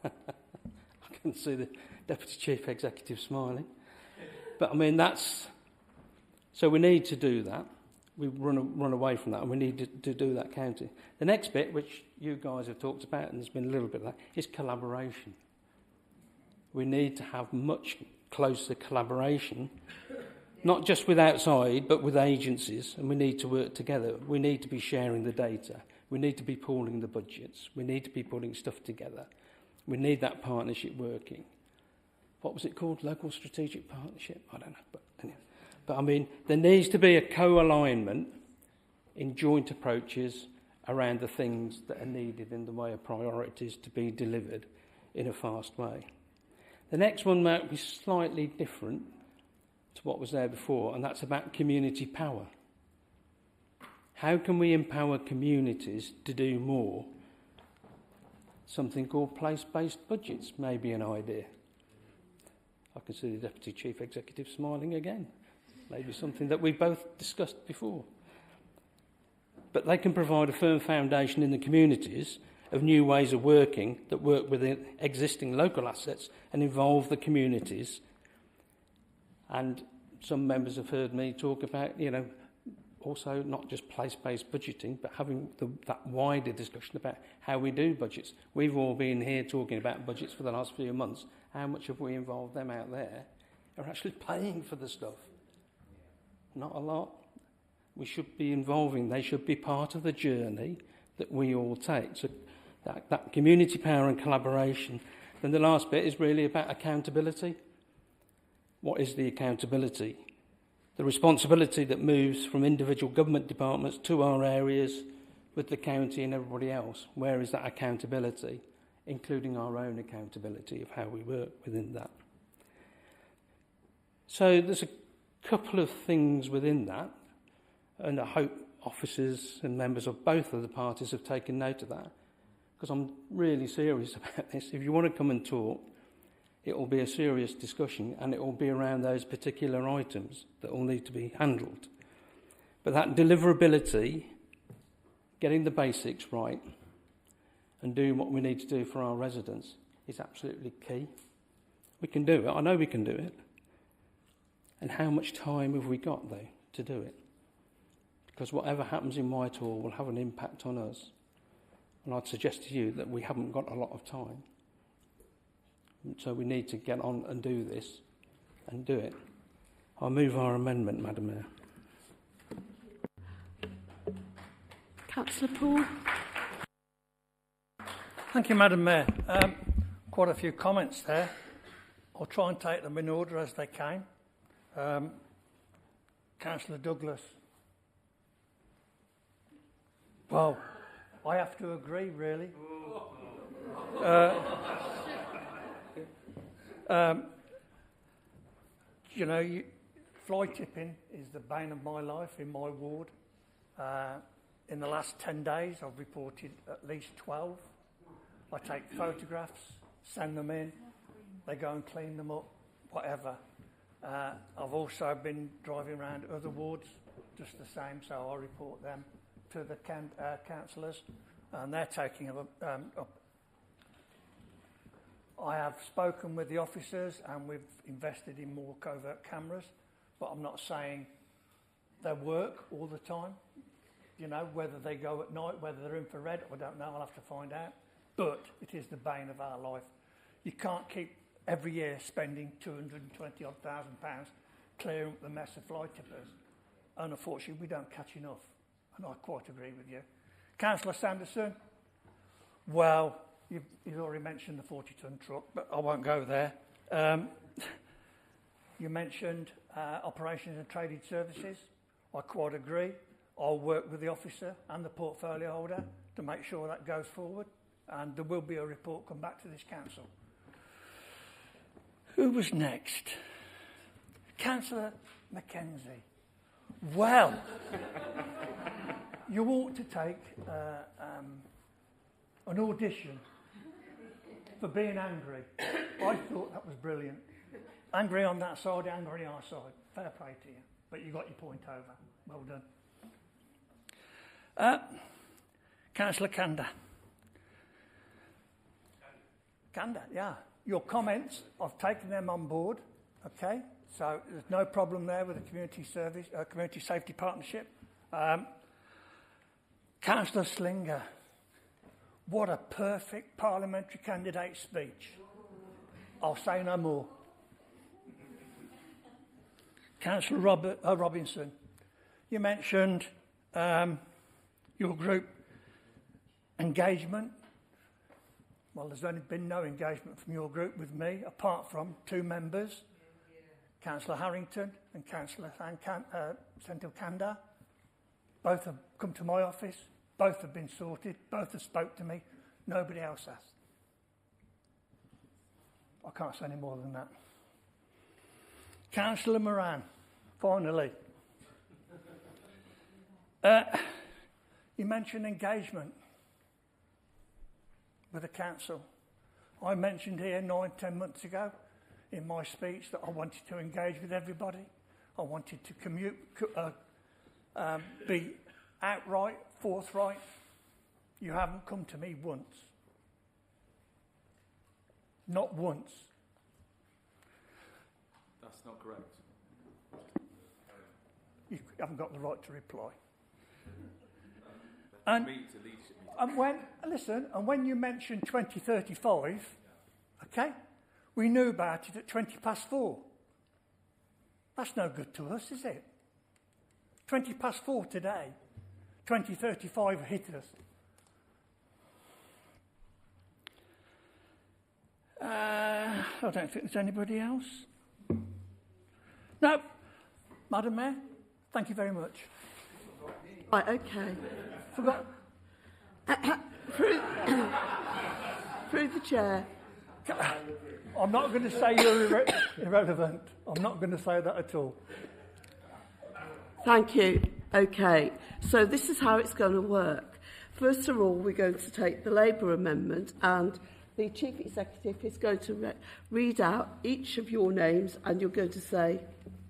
I can see the Deputy Chief Executive smiling. But I mean, so we need to do that. We run away from that, and we need to do that counting. The next bit, which you guys have talked about, and there's been a little bit of that, is collaboration. We need to have much closer collaboration, not just with outside, but with agencies, and we need to work together. We need to be sharing the data. We need to be pooling the budgets. We need to be putting stuff together. We need that partnership working. What was it called? Local Strategic Partnership? I don't know. But anyway. But I mean, there needs to be a co-alignment in joint approaches around the things that are needed in the way of priorities to be delivered in a fast way. The next one might be slightly different to what was there before, and that's about community power. How can we empower communities to do more? Something called place-based budgets may be an idea. I can see the Deputy Chief Executive smiling again. Maybe something that we both discussed before. But they can provide a firm foundation in the communities of new ways of working that work within existing local assets and involve the communities. And some members have heard me talk about, you know, also not just place-based budgeting, but having that wider discussion about how we do budgets. We've all been here talking about budgets for the last few months. How much have we involved them out there who are actually paying for the stuff? Not a lot. We should be involving, they should be part of the journey that we all take. So that community power and collaboration. Then the last bit is really about accountability. What is the accountability? The responsibility that moves from individual government departments to our areas with the county and everybody else. Where is that accountability? Including our own accountability of how we work within that. So there's a couple of things within that, and I hope officers and members of both of the parties have taken note of that, because I'm really serious about this. If you want to come and talk, it will be a serious discussion, and it will be around those particular items that will need to be handled. But that deliverability, getting the basics right, and doing what we need to do for our residents is absolutely key. We can do it. I know we can do it. And how much time have we got, though, to do it? Because whatever happens in Whitehall will have an impact on us. And I'd suggest to you that we haven't got a lot of time. So we need to get on and do this and do it. I'll move our amendment, Madam Mayor. Councillor Poole. Thank you, Madam Mayor. Quite a few comments there. I'll try and take them in order as they came. Councillor Douglas. Well, I have to agree, really. You know, fly tipping is the bane of my life in my ward. In the last 10 days, I've reported at least 12. I take photographs, send them in, they go and clean them up, whatever. I've also been driving around other wards, just the same, so I report them to the councillors, and they're taking up. I have spoken with the officers, and we've invested in more covert cameras, but I'm not saying they work all the time. You know, whether they go at night, whether they're infrared, I don't know, I'll have to find out. But it is the bane of our life. You can't keep every year spending 220 odd thousand pounds clearing up the mess of fly tippers. And unfortunately, we don't catch enough. And I quite agree with you. Councillor Sanderson, well, you've already mentioned the 40-ton truck, but I won't go there. You mentioned operations and traded services. I quite agree. I'll work with the officer and the portfolio holder to make sure that goes forward, and there will be a report come back to this council. Who was next? Councillor Mackenzie. Well, you ought to take an audition for being angry. I thought that was brilliant. Angry on that side, angry on our side. Fair play to you. But you got your point over. Well done. Councillor Kanda. Kanda, yeah. Your comments, I've taken them on board, okay? So there's no problem there with the community service, community safety partnership. Councillor Slinger, what a perfect parliamentary candidate speech. I'll say no more. Councillor Robinson, you mentioned your group engagement. Well, there's only been no engagement from your group with me, apart from 2 members, Councillor Harrington and Councillor Senthil Kanda. Both have come to my office, both have been sorted, both have spoke to me, nobody else has. I can't say any more than that. Councillor Moran, finally. You mentioned engagement with the council. I mentioned here 9-10 months ago in my speech that I wanted to engage with everybody. I wanted to be outright, forthright. You haven't come to me once. Not once. That's not correct. You haven't got the right to reply. And when you mentioned 2035, okay, we knew about it at 4:20. That's no good to us, is it? 4:20 today, 2035 hit us. I don't think there's anybody else. No, Madam Mayor, thank you very much. Right, okay. Forgot. Through the chair. I'm not going to say you're irrelevant. I'm not going to say that at all. Thank you. Okay, so this is how it's going to work. First of all, we're going to take the Labour amendment, and the Chief Executive is going to read out each of your names, and you're going to say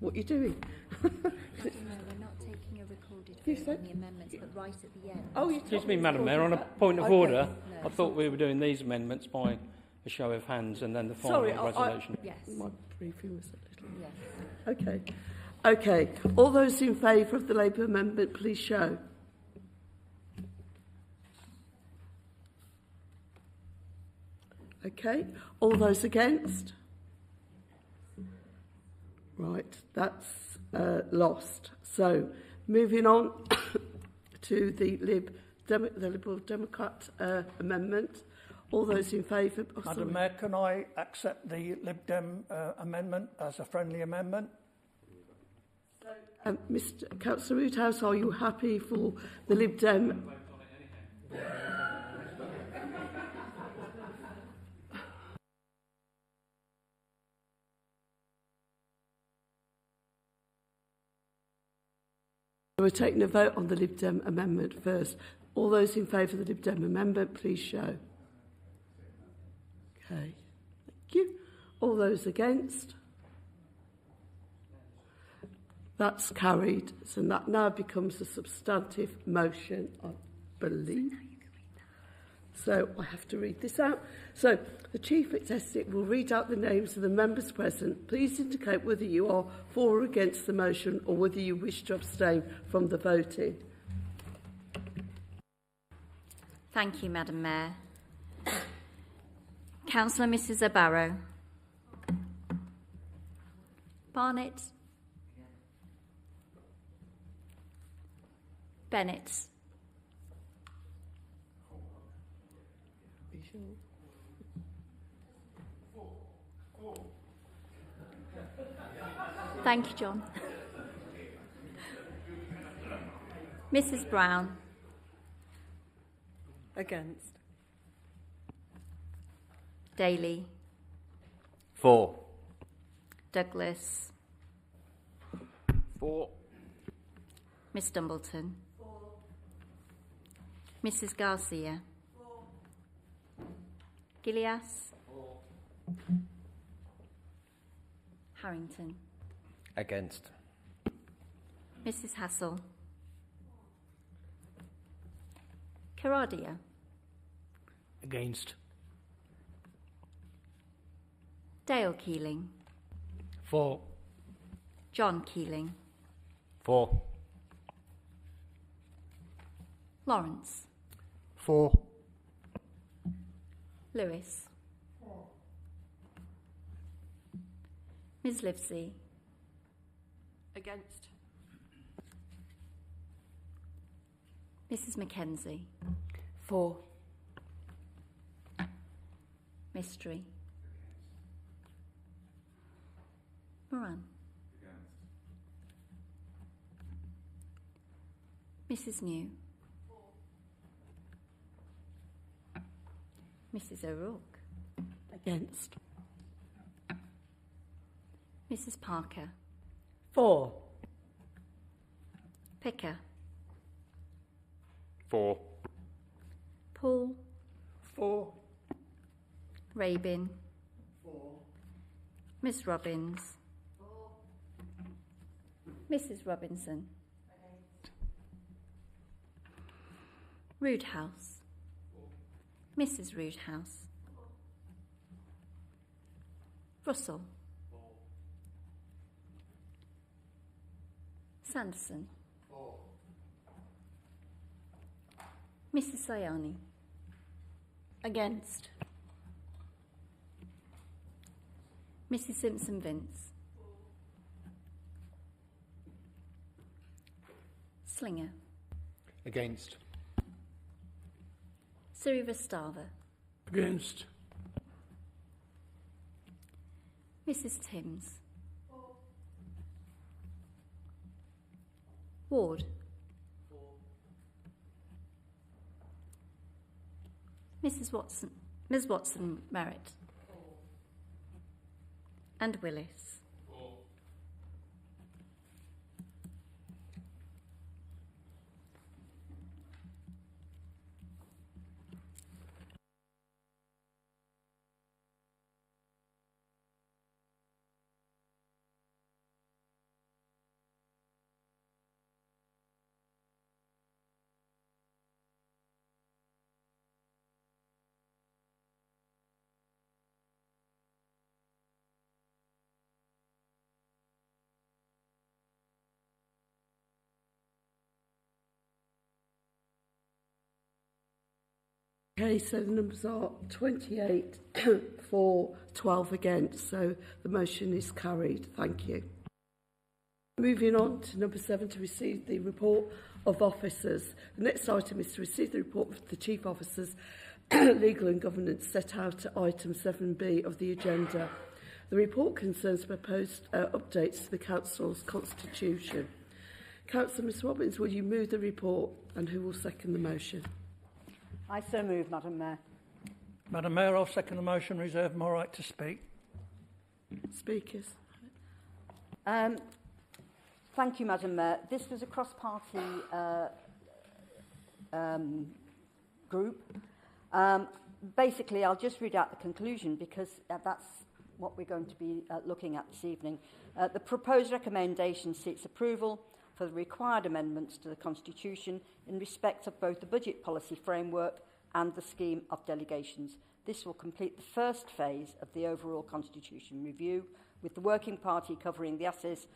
what you're doing. No, we're not taking a recorded vote on the amendments, but right at the end. Oh, you Excuse me, Madam Mayor, on a point of Okay. order, No. I thought we were doing these amendments by a show of hands and then the final resolution. Yes. My briefing was a little... Yes. Okay. Okay. All those in favour of the Labour amendment, please show. Okay. All those against? Right. That's lost. So, moving on to the Liberal Democrat amendment. All those in favour? Oh, Madam Mayor, can I accept the Lib Dem amendment as a friendly amendment? Mr. Councillor Roothouse, are you happy for the Lib Dem? We're taking a vote on the Lib Dem amendment first. All those in favour of the Lib Dem amendment, please show. Okay, thank you. All those against? That's carried. So that now becomes a substantive motion, I believe. So I have to read this out. So the Chief Executive will read out the names of the members present. Please indicate whether you are for or against the motion or whether you wish to abstain from the voting. Thank you, Madam Mayor. Councillor Mrs Barrow. Barnett. Bennett. Thank you, John. Mrs Brown. Against. Daly. For. Douglas. For. Miss Dumbleton. Mrs Garcia. Gilias. Harrington. Against. Mrs Hassel. Caradia. Against. Dale Keeling. For. John Keeling. For. Lawrence. For. Lewis. Ms Livesey. Against. Mrs Mackenzie. For. Mystery. Moran. Mrs New. Mrs O'Rourke. Against. Mrs Parker. For. Picker. For. Paul. For. Rabin. For. Miss Robbins. For. Mrs Robinson. Roodhouse. Mrs Roodhouse. Russell. Sanderson. Mrs Sayani. Against. Mrs Simpson Vince. Slinger. Against. Siri Vestava. Against. Mrs Timms. Ward. Mrs Watson. Ms Watson Merritt. And Willis. Okay, so the numbers are 28 for, 12 against, so the motion is carried. Thank you. Moving on to number 7, to receive the report of officers. The next item is to receive the report of the Chief Officers, Legal and Governance, set out at item 7B of the agenda. The report concerns proposed updates to the Council's constitution. Councillor Ms Robbins, will you move the report, and who will second the motion? I so move, Madam Mayor. Madam Mayor, I'll second the motion, reserve my right to speak. Speakers. Thank you, Madam Mayor. This was a cross-party group. Basically, I'll just read out the conclusion because that's what we're going to be looking at this evening. The proposed recommendation seeks approval for the required amendments to the Constitution in respect of both the budget policy framework and the scheme of delegations. This will complete the first phase of the overall Constitution review, with the Working Party covering the assets,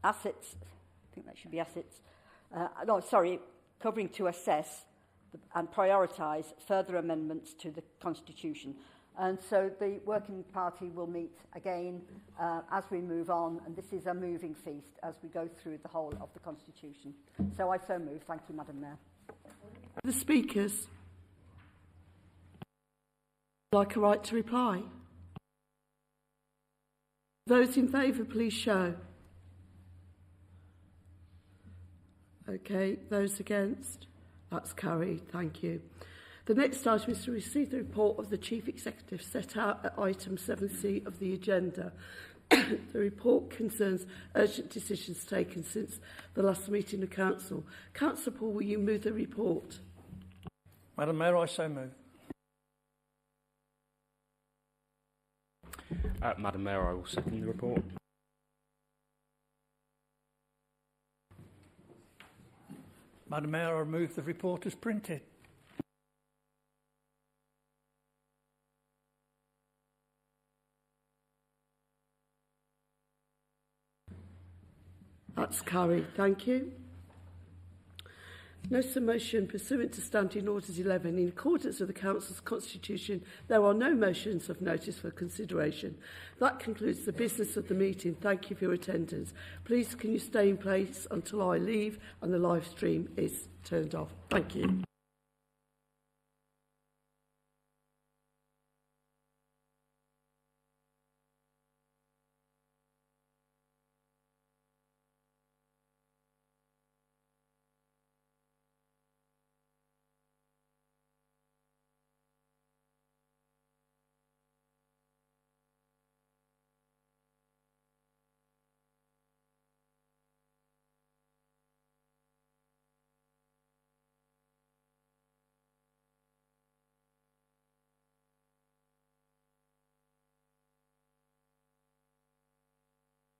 I think that should be assets, covering to assess and prioritise further amendments to the Constitution. And so the Working Party will meet again as we move on, and this is a moving feast as we go through the whole of the Constitution. So I so move. Thank you, Madam Mayor. The speakers would like a right to reply. Those in favour, please show. Okay, those against? That's carried, thank you. The next item is to receive the report of the Chief Executive set out at item 7C of the agenda. The report concerns urgent decisions taken since the last meeting of Council. Councillor Paul, will you move the report? Madam Mayor, I so move. Madam Mayor, I will second the report. Madam Mayor, I move the report as printed. That's carried. Thank you. Notice of motion pursuant to Standing Orders 11. In accordance with the Council's constitution, there are no motions of notice for consideration. That concludes the business of the meeting. Thank you for your attendance. Please can you stay in place until I leave and the live stream is turned off. Thank you.